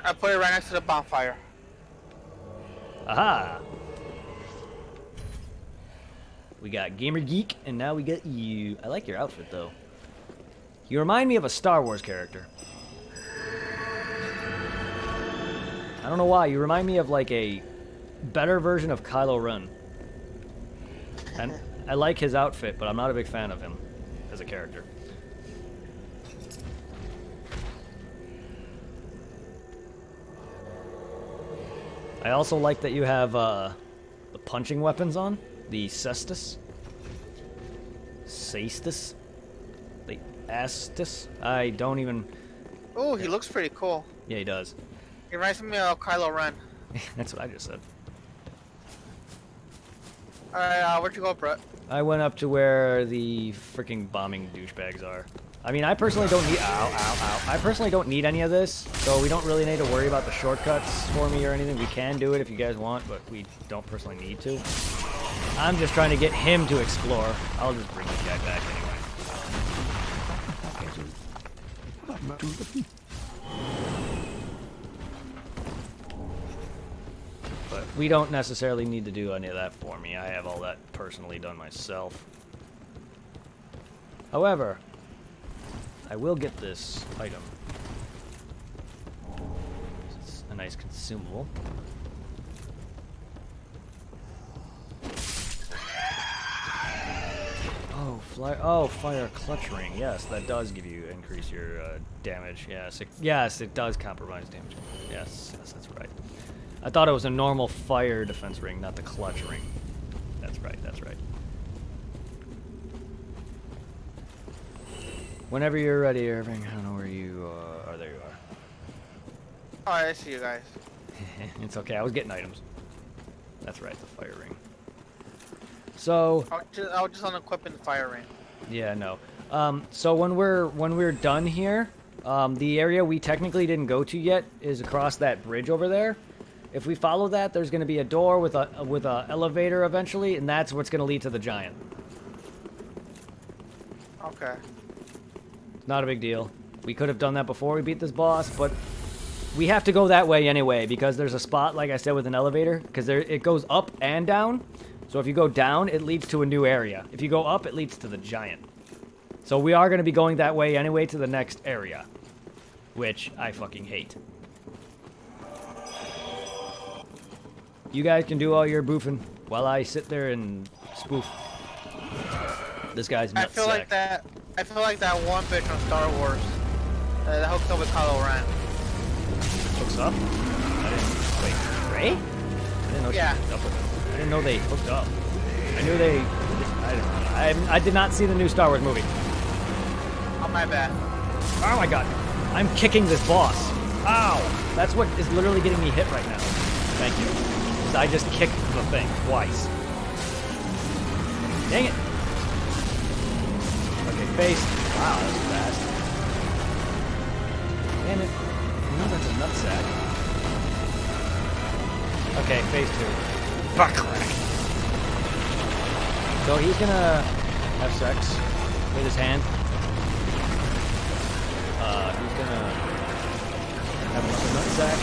I put it right next to the bonfire. Aha! We got Gamer Geek, and now we got you. I like your outfit, though. You remind me of a Star Wars character. I don't know why. You remind me of, like, a better version of Kylo Ren. And I like his outfit, but I'm not a big fan of him as a character. I also like that you have the punching weapons on. The Cestus. Cestus. The Astus. I don't even... Oh, he looks pretty cool. Yeah, he does. He reminds me of Kylo Ren. That's what I just said. Alright, where'd you go, Brett? I went up to where the freaking bombing douchebags are. I mean, I personally don't need... Ow, ow, ow. I personally don't need any of this, so we don't really need to worry about the shortcuts for me or anything. We can do it if you guys want, but we don't personally need to. I'm just trying to get him to explore. I'll just bring this guy back anyway. But we don't necessarily need to do any of that for me. I have all that personally done myself. However, I will get this item. It's a nice consumable. Fire clutch ring. Yes, that does give you increase your damage. Yes, it does compromise damage. Yes, that's right. I thought it was a normal fire defense ring, not the clutch ring. That's right. Whenever you're ready, Irving. I don't know where you are. There you are. Alright, I see you guys. It's okay. I was getting items. That's right, the fire ring. So I was just unequipping the fire ring. yeah, no. So when we're done here, the area we technically didn't go to yet is across that bridge over there. If we follow that, there's going to be a door with a elevator eventually, and that's what's going to lead to the giant. Okay. Not a big deal. We could have done that before we beat this boss, but we have to go that way anyway because there's a spot, like I said, with an elevator, because it goes up and down. So if you go down, it leads to a new area. If you go up, it leads to the giant. So we are going to be going that way anyway to the next area, which I fucking hate. You guys can do all your boofing while I sit there and spoof. This guy's nutsack. I feel like that one bitch on Star Wars that hooked up with Kylo Ren. Hooks up? Wait, Ray? I didn't know she hooked up with him. I didn't know they hooked up. I knew they... I did not see the new Star Wars movie. Oh, my bad. Oh my god. I'm kicking this boss. Ow! That's what is literally getting me hit right now. Thank you. Because I just kicked the thing twice. Dang it. Okay, face. Wow, that was fast. Damn it. I know that's a nutsack. Okay, phase 2. Butt crack. So he's gonna have sex with his hand. He's gonna have another nutsack.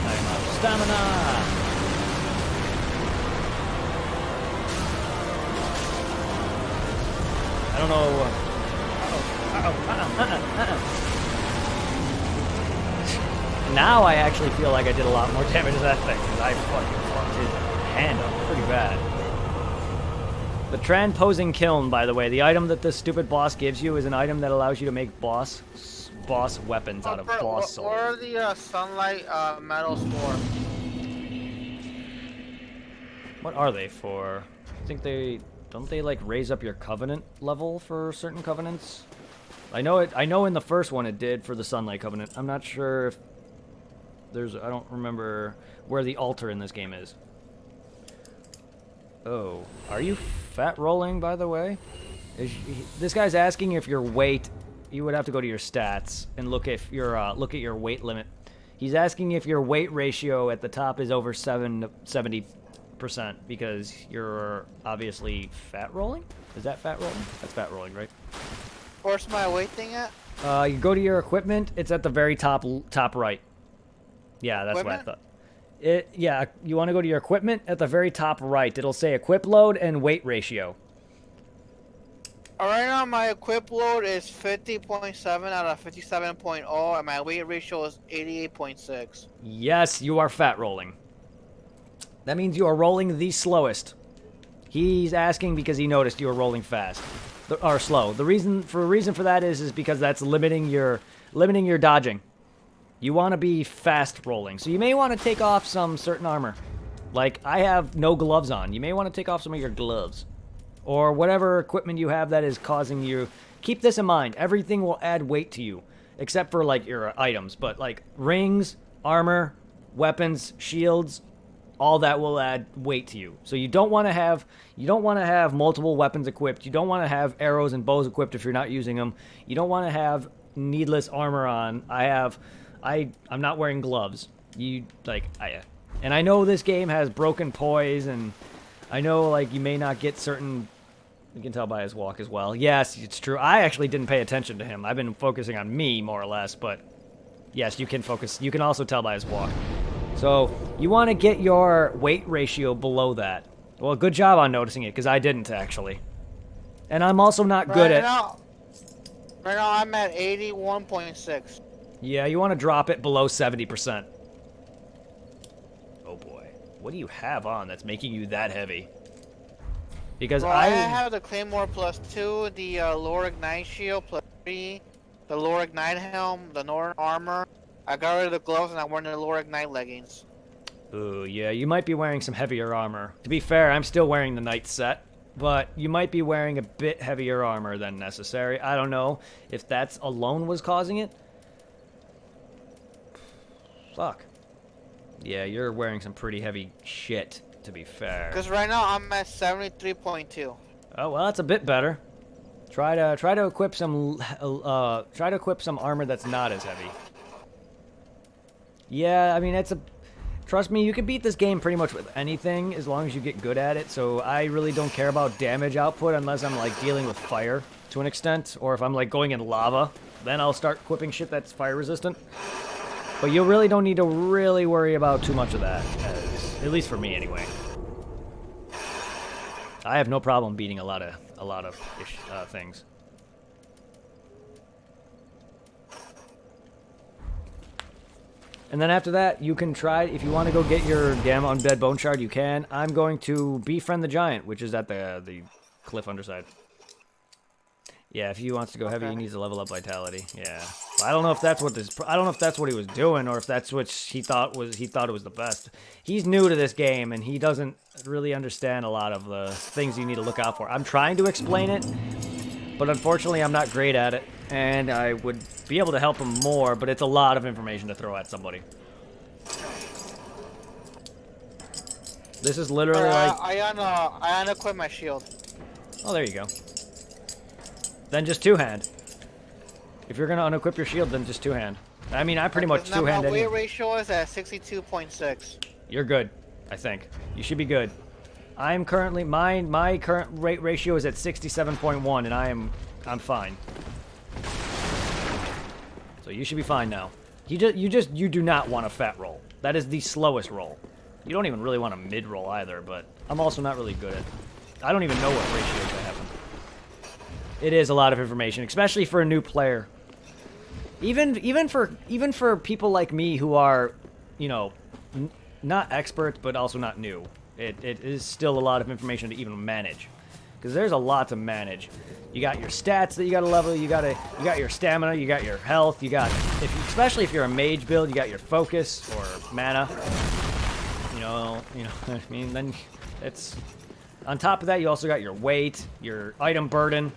I'm out of stamina. I don't know. Now I actually feel like I did a lot more damage to that thing, because I fucking fucked his hand up pretty bad. The transposing kiln, by the way, the item that this stupid boss gives you is an item that allows you to make boss weapons out of boss souls. What are the sunlight metals for? What are they for? I think don't they like raise up your covenant level for certain covenants? I know in the first one it did for the Sunlight Covenant. I'm not sure if I don't remember where the altar in this game is. Oh, are you fat rolling, by the way? This guy's asking if your weight. You would have to go to your stats and look at your weight limit. He's asking if your weight ratio at the top is over 70%, because you're obviously fat rolling. Is that fat rolling? That's fat rolling, right? Where's my weight thing at? You go to your equipment. It's at the very top right. Yeah, that's Equipment? what I thought. Yeah, you want to go to your equipment at the very top right. It'll say equip load and weight ratio. Right now, my equip load is 50.7 out of 57.0, and my weight ratio is 88.6. Yes, you are fat rolling. That means you are rolling the slowest. He's asking because he noticed you were rolling fast. Or slow. The reason for that is because that's limiting your dodging. You want to be fast rolling. So you may want to take off some certain armor. Like, I have no gloves on. You may want to take off some of your gloves. Or whatever equipment you have that is causing you. Keep this in mind. Everything will add weight to you. Except for, like, your items. But, like, rings, armor, weapons, shields, all that will add weight to you. So you don't want to have multiple weapons equipped. You don't want to have arrows and bows equipped if you're not using them. You don't want to have needless armor on. I'm not wearing gloves. And I know this game has broken poise, and I know like you may not get certain. You can tell by his walk as well. Yes, it's true. I actually didn't pay attention to him. I've been focusing on me more or less, but yes, you can focus. You can also tell by his walk. So you want to get your weight ratio below that. Well, good job on noticing it, because I didn't actually. And I'm also not good at. Right now I'm at 81.6. Yeah, you want to drop it below 70%. Oh boy. What do you have on that's making you that heavy? Because I have the Claymore +2, the Lower Ignite Shield +3, the Lower Ignite Helm, the Northern Armor. I got rid of the gloves and I'm wearing the Lower Ignite leggings. Ooh, yeah, you might be wearing some heavier armor. To be fair, I'm still wearing the Knight set, but you might be wearing a bit heavier armor than necessary. I don't know if that's alone was causing it. Fuck. Yeah, you're wearing some pretty heavy shit, to be fair. Because right now I'm at 73.2. Oh, well, that's a bit better. Try to equip some armor that's not as heavy. Yeah, I mean, trust me, you can beat this game pretty much with anything as long as you get good at it. So I really don't care about damage output unless I'm like dealing with fire to an extent, or if I'm like going in lava, then I'll start equipping shit that's fire resistant. But you really don't need to really worry about too much of that, at least for me anyway. I have no problem beating a lot of things. And then after that, you can try, if you want to go get your damn undead bone shard, you can. I'm going to befriend the giant, which is at the cliff underside. Yeah, if he wants to go heavy, he needs to level up vitality. Yeah, I don't know if that's what he was doing, or if that's what he thought it was the best. He's new to this game, and he doesn't really understand a lot of the things you need to look out for. I'm trying to explain it, but unfortunately, I'm not great at it, and I would be able to help him more, but it's a lot of information to throw at somebody. This is literally like... I unequip my shield. Oh, there you go. Then just two-hand. If you're gonna unequip your shield, then just two-hand. I mean, I pretty much two-hand My weight anyway. ratio is at 62.6. You're good, I think. You should be good. I'm currently my current weight ratio is at 67.1, and I'm fine. So you should be fine now. You do not want a fat roll. That is the slowest roll. You don't even really want a mid roll either, but I'm also not really good at. I don't even know what ratios I have. It is a lot of information, especially for a new player. Even for people like me who are, you know, not experts but also not new. It is still a lot of information to even manage, because there's a lot to manage. You got your stats that you got to level. You got your stamina. You got your health. You got especially if you're a mage build, you got your focus or mana. You know what I mean. Then it's on top of that. You also got your weight, your item burden,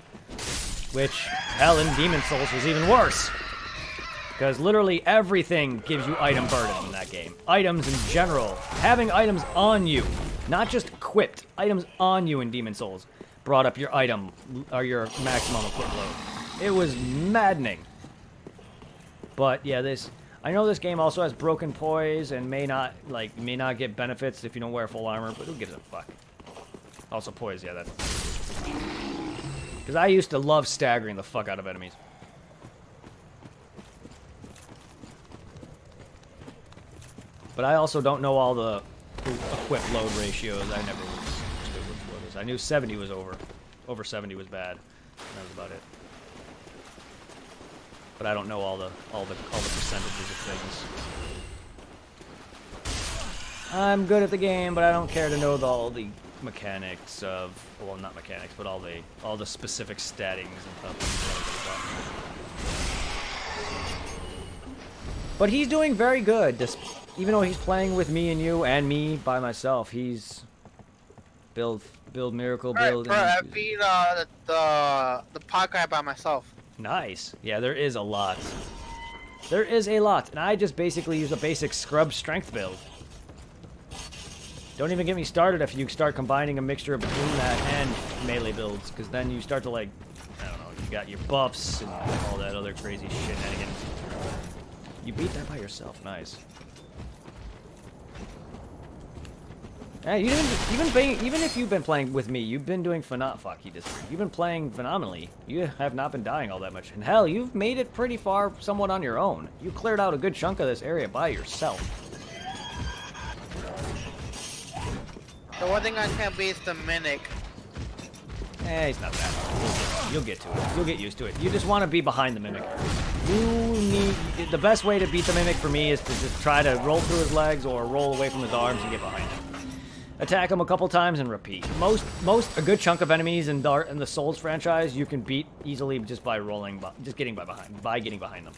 which hell in Demon Souls was even worse. Because literally everything gives you item burden in that game. Items in general. Having items on you. Not just equipped. Items on you in Demon Souls brought up your item, or your maximum equip load. It was maddening. But yeah, I know this game also has broken poise and may not get benefits if you don't wear full armor, but who gives a fuck? Also poise, yeah, that's... Because I used to love staggering the fuck out of enemies. But I also don't know all the equip load ratios. I never understood which was. I knew 70 was over. Over 70 was bad. That was about it. But I don't know all the percentages of things. I'm good at the game, but I don't care to know all the mechanics of, well, not mechanics, but all the specific stattings and stuff. But he's doing very good. Even though he's playing with me and you and me by myself, he's build miracle build. Bro, I beat the pot guy by myself. Nice. Yeah, there is a lot. There is a lot, and I just basically use a basic scrub strength build. Don't even get me started if you start combining a mixture between that and melee builds, because then you start to, like, I don't know, you got your buffs and all that other crazy shenanigans. You beat that by yourself. Nice. Yeah, even if you've been playing with me, you've been doing fuck, you disagree. You've been playing phenomenally. You have not been dying all that much. And hell, you've made it pretty far somewhat on your own. You cleared out a good chunk of this area by yourself. The one thing I can't beat is the Mimic. He's not that hard. You'll get to it. You'll get used to it. You just want to be behind the Mimic. The best way to beat the Mimic for me is to just try to roll through his legs or roll away from his arms and get behind him. Attack him a couple times and repeat. A good chunk of enemies in the Souls franchise you can beat easily just by getting behind them.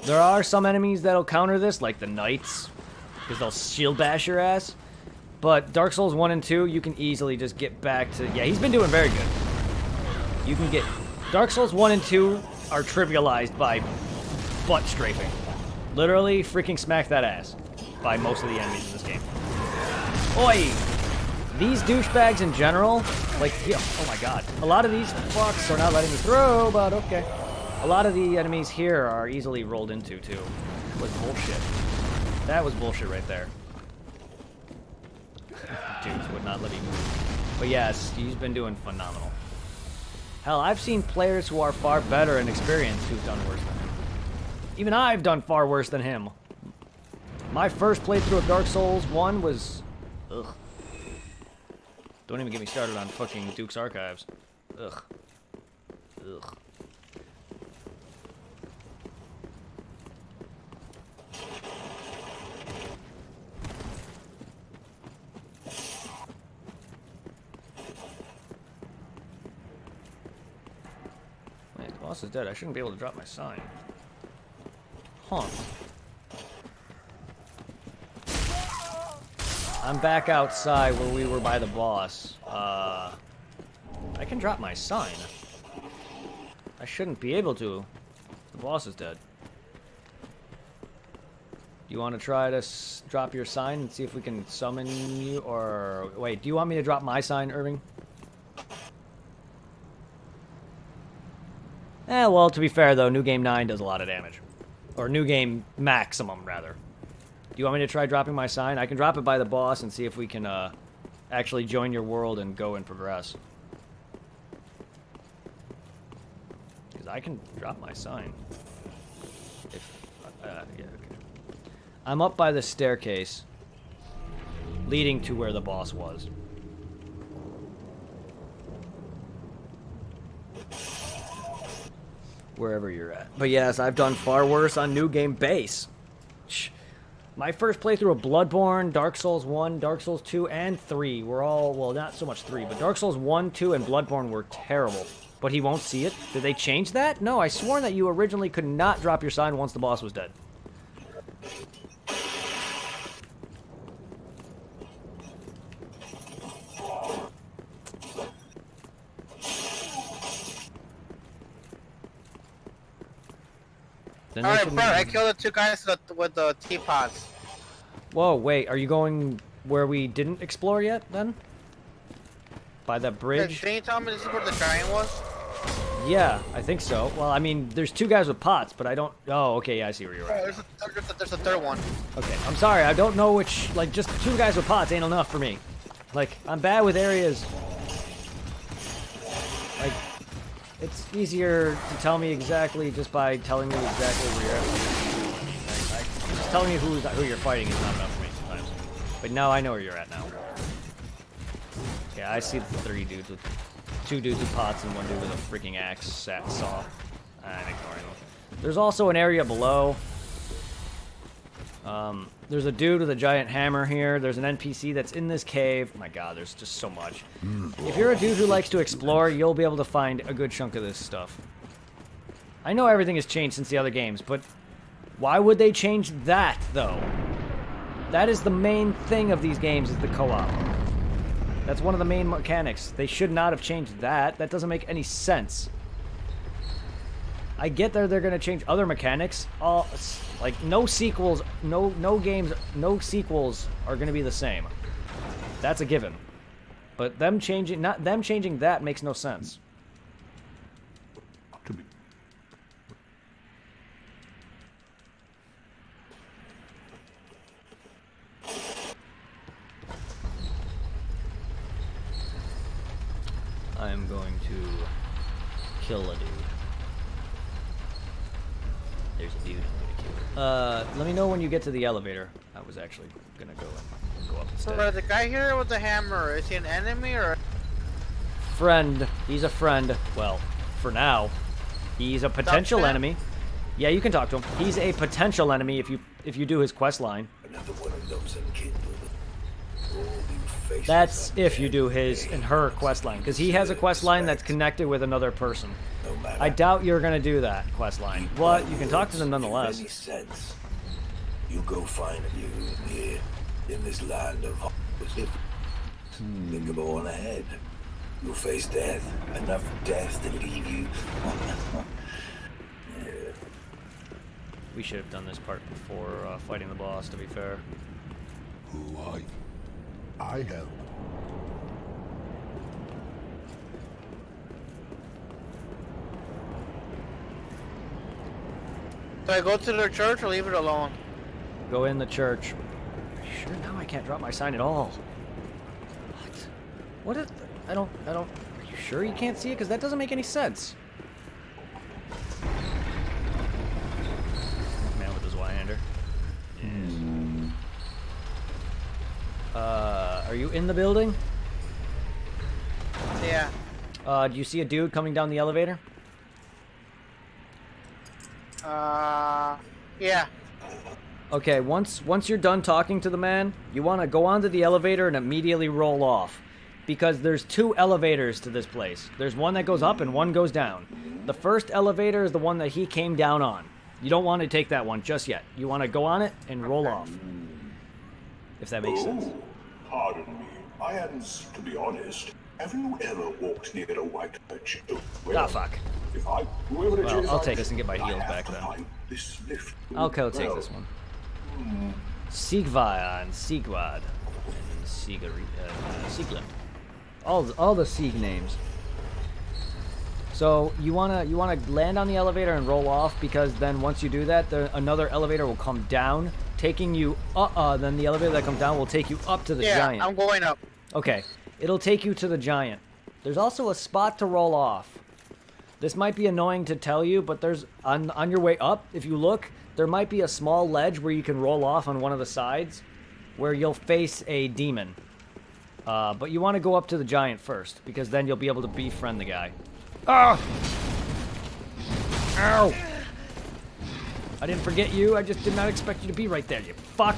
There are some enemies that'll counter this, like the Knights, because they'll shield bash your ass. But Dark Souls 1 and 2, you can easily just get back to... Yeah, he's been doing very good. You can get... Dark Souls 1 and 2 are trivialized by butt strafing. Literally freaking smack that ass by most of the enemies in this game. Oi! These douchebags in general, like, oh my god. A lot of these fucks are not letting me through, but okay. A lot of the enemies here are easily rolled into, too. That was bullshit. That was bullshit right there. Dudes would not let me move. But yes, he's been doing phenomenal. Hell, I've seen players who are far better and experienced who've done worse than him. Even I've done far worse than him. My first playthrough of Dark Souls 1 was... Ugh. Don't even get me started on fucking Duke's Archives. Ugh. Ugh. Wait, the boss is dead. I shouldn't be able to drop my sign. Huh. I'm back outside where we were by the boss. I can drop my sign. I shouldn't be able to. The boss is dead. Do you want to try to drop your sign and see if we can summon you? Or, wait, do you want me to drop my sign, Irving? Well, to be fair, though, New Game 9 does a lot of damage. Or New Game Maximum, rather. Do you want me to try dropping my sign? I can drop it by the boss and see if we can actually join your world and go and progress. Because I can drop my sign. If, yeah, okay. I'm up by the staircase leading to where the boss was. Wherever you're at. But yes, I've done far worse on New Game Base. My first playthrough of Bloodborne, Dark Souls 1, Dark Souls 2, and 3 were all, well, not so much 3, but Dark Souls 1, 2, and Bloodborne were terrible. But he won't see it? Did they change that? No, I swore that you originally could not drop your sign once the boss was dead. Alright, bro, I killed the 2 guys with the teapots. Whoa, wait, are you going where we didn't explore yet, then? By that bridge? Didn't you tell me this is where the giant was? Yeah, I think so. Well, I mean, there's 2 guys with pots, but I don't... Oh, okay, yeah, I see where you're at. Oh, there's a third one. Okay, I'm sorry, I don't know which... Like, just 2 guys with pots ain't enough for me. Like, I'm bad with areas. Like... It's easier to tell me exactly just by telling me exactly where you're at. Just telling me who you're fighting is not enough for me sometimes. But now I know where you're at now. Yeah, I see the 3 dudes with 2 dudes with pots and 1 dude with a freaking axe saw. I'm ignoring them. There's also an area below. There's a dude with a giant hammer here. There's an NPC that's in this cave. Oh my god, there's just so much. If you're a dude who likes to explore, you'll be able to find a good chunk of this stuff. I know everything has changed since the other games, but why would they change that, though? That is the main thing of these games, is the co-op. That's one of the main mechanics. They should not have changed that. That doesn't make any sense. I get that they're going to change other mechanics. Like, no sequels, no games, no sequels are going to be the same. That's a given. But them changing that makes no sense. I'm going to kill a dude. There's a dude I'm gonna kill. Let me know when you get to the elevator. I was actually gonna go up instead. So the guy here with the hammer, is he an enemy or? Friend. He's a friend. Well, for now. He's a potential enemy. Yeah, you can talk to him. He's a potential enemy if you do his quest line. Another one of those unkindled. That's if you do his and her quest line, because he has a quest line that's connected with another person. I doubt you're gonna do that quest line, but you can talk to them nonetheless. Any sense? You go find you here in this land of think of all ahead. You'll face death, enough death to leave you. Yeah. We should have done this part before fighting the boss, to be fair. Who are you? I help. Do I go to the church or leave it alone? Go in the church. Sure, now I can't drop my sign at all. What? What is... I don't... Are you sure you can't see it? Because that doesn't make any sense. Man with his Y-hander. Are you in the building? Yeah. Do you see a dude coming down the elevator? Yeah. Okay, once you're done talking to the man, you want to go onto the elevator and immediately roll off. Because there's 2 elevators to this place. There's one that goes up and one goes down. The first elevator is the one that he came down on. You don't want to take that one just yet. You want to go on it and roll off. If that makes sense. Pardon me, I hadn't, to be honest. Have you ever walked near a white church? Ah, fuck. If I, whoever it Well, is, I'll take this and get my heals I have back to then. find this lift. Okay, I'll take this one. Sigva and Sigwad. And Sieglind. All the Sieg names. So you wanna land on the elevator and roll off, because then once you do that, another elevator will come down, taking you. Then the elevator that comes down will take you up to the giant. Yeah, I'm going up. Okay, it'll take you to the giant. There's also a spot to roll off. This might be annoying to tell you, but there's on your way up, if you look, there might be a small ledge where you can roll off on one of the sides, where you'll face a demon. But you want to go up to the giant first, because then you'll be able to befriend the guy. Ah! Ow! I didn't forget you. I just did not expect you to be right there, you fuck.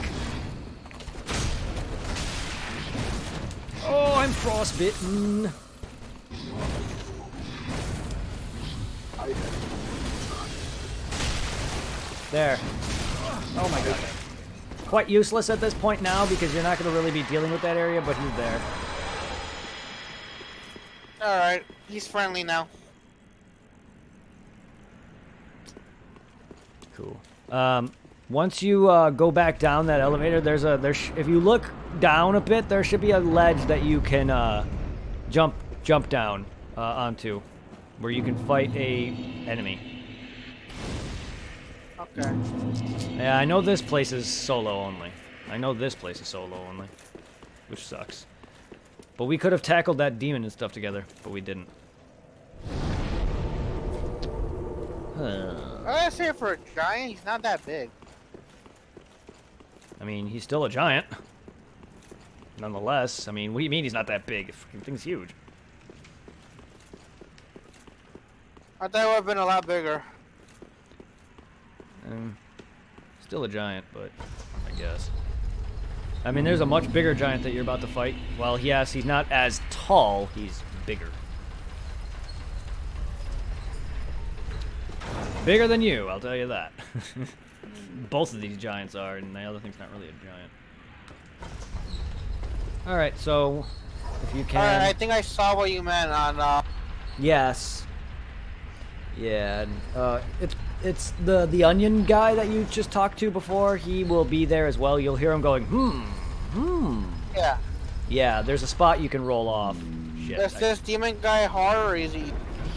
Oh, I'm frostbitten. There. Oh my god. Quite useless at this point now, because you're not going to really be dealing with that area, but he's there. Alright, he's friendly now. Cool. Once you go back down that elevator, if you look down a bit, there should be a ledge that you can jump down onto, where you can fight a enemy. Okay. Yeah, I know this place is solo only. Which sucks. But we could have tackled that demon and stuff together, but we didn't. I say for a giant, he's not that big. I mean, he's still a giant. Nonetheless, I mean, what do you mean he's not that big? The thing's huge. I thought it would have been a lot bigger. Still a giant, but I guess. I mean, there's a much bigger giant that you're about to fight. Well, yes, he's not as tall, he's bigger. Bigger than you, I'll tell you that. Both of these giants are, and the other thing's not really a giant. Alright, so, if you can... Alright, I think I saw what you meant on, Yes. Yeah, it's the onion guy that you just talked to before. He will be there as well. You'll hear him going, Yeah. Yeah, there's a spot you can roll off. Shit. Is this demon guy hard or easy?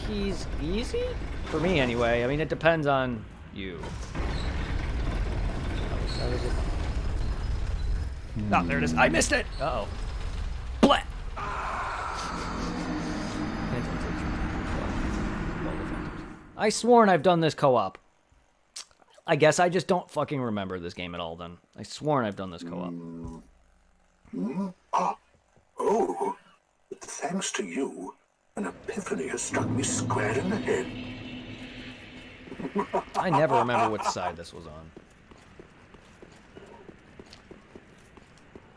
He's easy? For me, anyway. I mean, it depends on you. How is it? Oh, there it is. I missed it! Uh-oh. Blah! I sworn I've done this co-op. I guess I just don't fucking remember this game at all, then. I sworn I've done this co-op. Oh, thanks to you, an epiphany has struck me square in the head. I never remember which side this was on.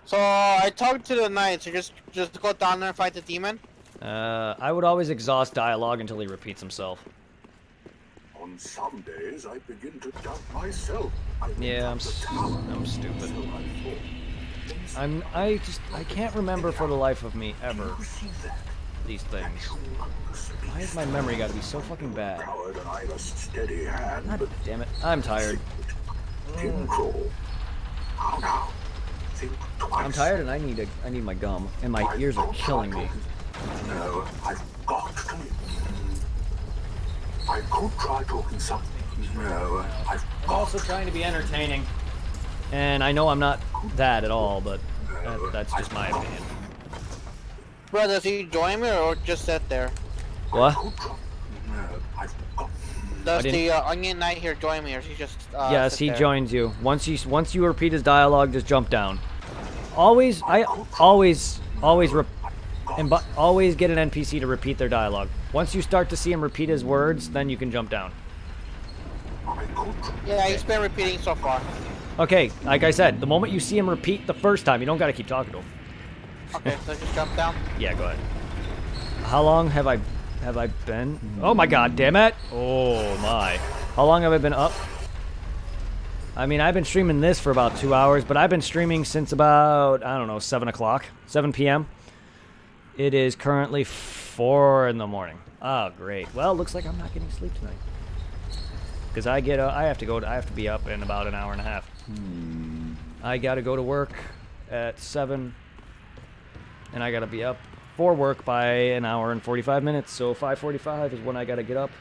So, I talked to the knight, so just go down there and fight the demon? I would always exhaust dialogue until he repeats himself. On some days, I begin to doubt myself. Yeah, I'm stupid. I can't remember for the life of me, ever, these things. Why has my memory got to be so fucking bad? God damn it, I'm tired. I'm tired and I need my gum, and my ears are killing me. No, I've got to. I could try talking something. No, I'm also trying to be entertaining. And I know I'm not that at all, but that's just my opinion. Bro, does he join me or just sit there? What? Does the onion knight here join me or is he just yes, he joins you. Once you repeat his dialogue, just jump down. Always get an NPC to repeat their dialogue. Once you start to see him repeat his words, then you can jump down. Yeah, he's been repeating so far. Okay, like I said, the moment you see him repeat the first time, you don't gotta keep talking to him. Okay, so just jump down? Yeah, go ahead. How long have I been? Oh my god, damn it! Oh my. How long have I been up? I mean, I've been streaming this for about 2 hours, but I've been streaming since about, I don't know, 7 p.m. It is currently 4 in the morning. Oh, great. Well, looks like I'm not getting sleep tonight. Because I have to be up in about an hour and a half. I gotta go to work at 7, and I gotta be up for work by an hour and 45 minutes. So 5:45 is when I gotta get up,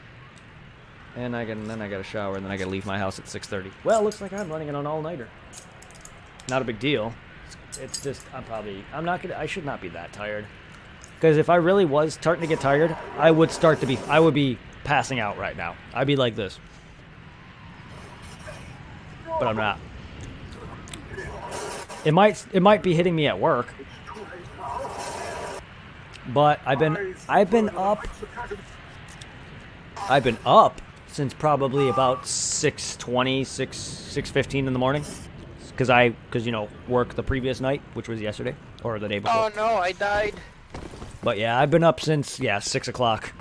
and then I gotta shower, and then I gotta leave my house at 6:30. Well, looks like I'm running an all-nighter. Not a big deal. It's just I should not be that tired. Because if I really was starting to get tired, I would be passing out right now. I'd be like this. But I'm not. It might be hitting me at work. But I've been up since probably about 6:20, 6:15 in the morning. Because you know, work the previous night, which was yesterday or the day before. Oh no, I died. But yeah, I've been up since 6 o'clock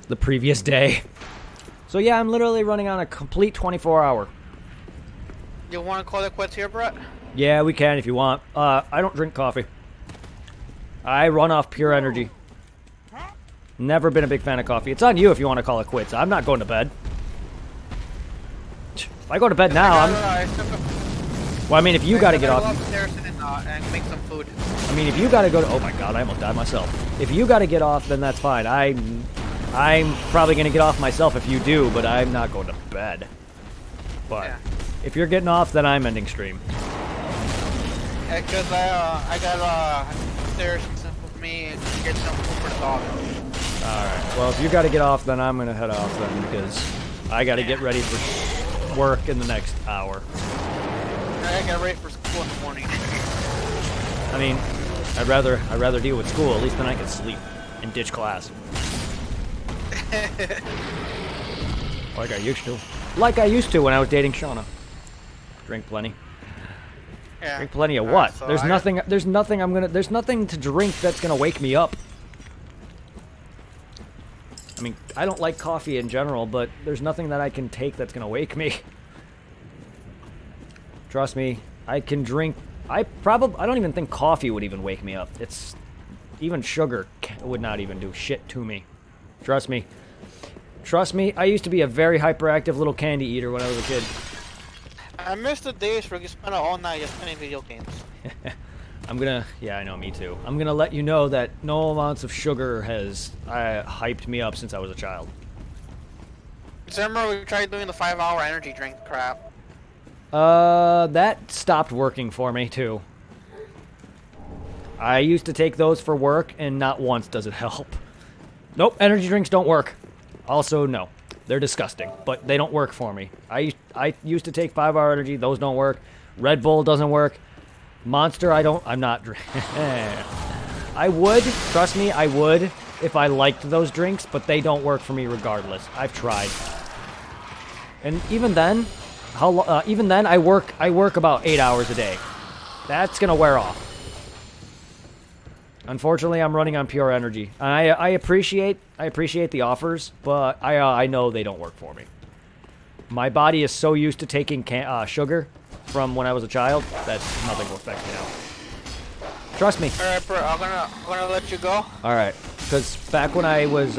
the previous day. So yeah, I'm literally running on a complete 24-hour. You want to call it quits here, Brett? Yeah, we can if you want. I don't drink coffee. I run off pure energy. Never been a big fan of coffee. It's on you if you want to call it quits. I'm not going to bed. If I go to bed now, well, I mean, if you got to get off... and make some food. I mean, if you got to go to... Oh my god, I almost died myself. If you got to get off, then that's fine. I'm probably going to get off myself if you do, but I'm not going to bed. But yeah. If you're getting off, then I'm ending stream. Because I got stairs for me and get some food for the dog. Alright, well, if you got to get off, then I'm going to head off then, because I got to get ready for work in the next hour. I get ready for school in the morning. I mean, I'd rather deal with school. At least then I can sleep and ditch class. Like I used to. Like I used to when I was dating Shauna. Drink plenty. Yeah. Drink plenty of what? So there's nothing to drink that's gonna wake me up. I mean, I don't like coffee in general, but there's nothing that I can take that's gonna wake me. Trust me, I can drink. I don't even think coffee would even wake me up. Even sugar would not even do shit to me. Trust me. Trust me, I used to be a very hyperactive little candy eater when I was a kid. I miss the days where you spend all night just playing video games. Yeah, I know, me too. I'm gonna let you know that no amounts of sugar has hyped me up since I was a child. Remember we tried doing the 5-hour energy drink crap? That stopped working for me too. I used to take those for work, and not once does it help. Nope, energy drinks don't work. Also, no. They're disgusting, but they don't work for me. I used to take 5-hour energy, those don't work. Red Bull doesn't work. Monster, I'm not drinking. I would, trust me, I would if I liked those drinks, but they don't work for me regardless. I've tried. And even then, I work about 8 hours a day. That's gonna wear off. Unfortunately, I'm running on pure energy. And I appreciate the offers, but I know they don't work for me. My body is so used to taking sugar from when I was a child that nothing will affect me now. Trust me. Alright, bro, I'm gonna let you go. Alright, because back when I was,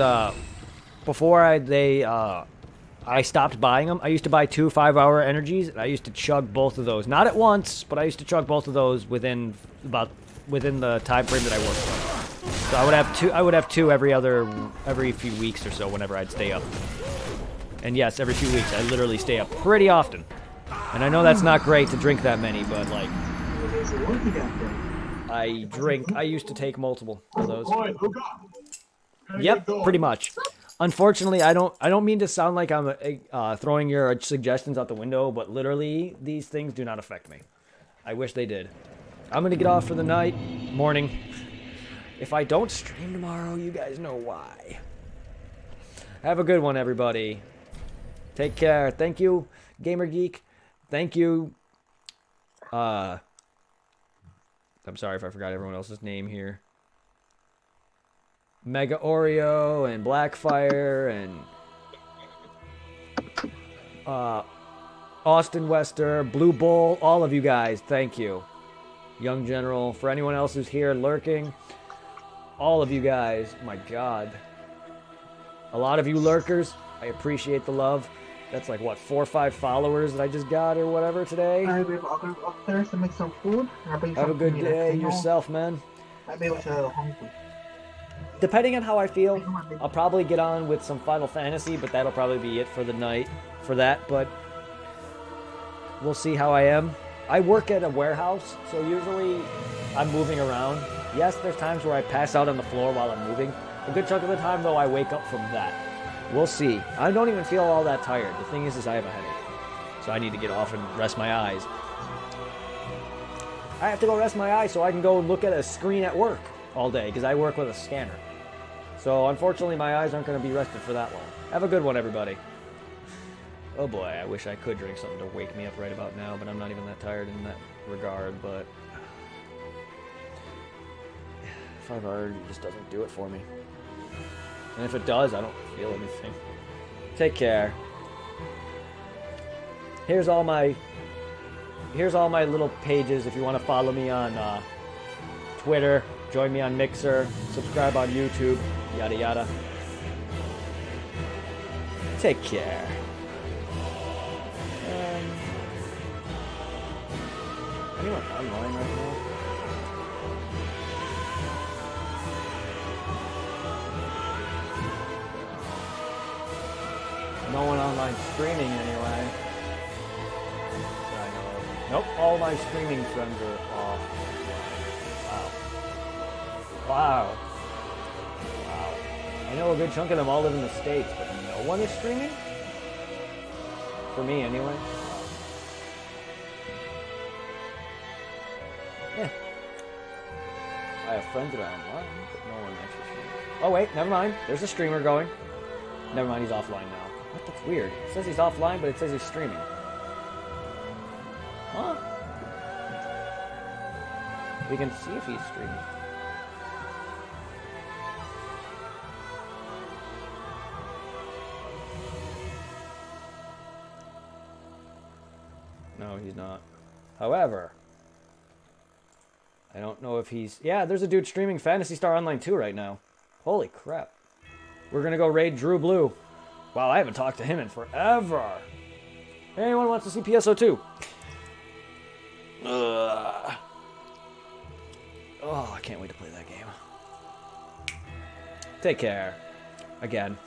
before I stopped buying them, I used to buy 2 5-hour energies, and I used to chug both of those. Not at once, but I used to chug both of those within the time frame that I worked for. So I would have two every few weeks or so whenever I'd stay up. And yes, every few weeks I literally stay up pretty often. And I know that's not great to drink that many, but like I used to take multiple of those. Yep, pretty much. Unfortunately, I don't mean to sound like I'm throwing your suggestions out the window, but literally these things do not affect me. I wish they did. I'm gonna get off for the morning. If I don't stream tomorrow, you guys know why. Have a good one, everybody. Take care. Thank you, Gamer Geek. Thank you. I'm sorry if I forgot everyone else's name here. Mega Oreo and Blackfire and Austin Wester, Blue Bull, all of you guys, thank you. Young General, for anyone else who's here lurking, all of you guys, my God. A lot of you lurkers, I appreciate the love. That's like, what, 4 or 5 followers that I just got or whatever today? I'll go upstairs to make some food. Have a good day yourself, man. Sabi ko sa Hong Kong. Depending on how I feel, I'll probably get on with some Final Fantasy, but that'll probably be it for the night for that, but we'll see how I am. I work at a warehouse, so usually I'm moving around. Yes, there's times where I pass out on the floor while I'm moving. A good chunk of the time, though, I wake up from that. We'll see. I don't even feel all that tired. The thing is I have a headache, so I need to get off and rest my eyes. I have to go rest my eyes so I can go and look at a screen at work all day, because I work with a scanner. So, unfortunately, my eyes aren't going to be rested for that long. Have a good one, everybody. Oh boy, I wish I could drink something to wake me up right about now, but I'm not even that tired in that regard, but 5 hours just doesn't do it for me. And if it does, I don't feel anything. Take care. Here's all my little pages if you want to follow me on Twitter, join me on Mixer, subscribe on YouTube, yada yada. Take care. Anyone online right now? No one online streaming anyway. Nope, all my streaming friends are off. Wow. Wow. I know a good chunk of them all live in the States, but no one is streaming? For me, anyway. Yeah. I have friends that are online, but no one actually streams. Oh wait, never mind. There's a streamer going. Never mind, he's offline now. What? That's weird. It says he's offline, but it says he's streaming. Huh? We can see if he's streaming. No, he's not. However, I don't know if he's... Yeah, there's a dude streaming Phantasy Star Online 2 right now. Holy crap. We're gonna go raid Drew Blue. Wow, I haven't talked to him in forever. Anyone wants to see PSO2? Oh, I can't wait to play that game. Take care. Again.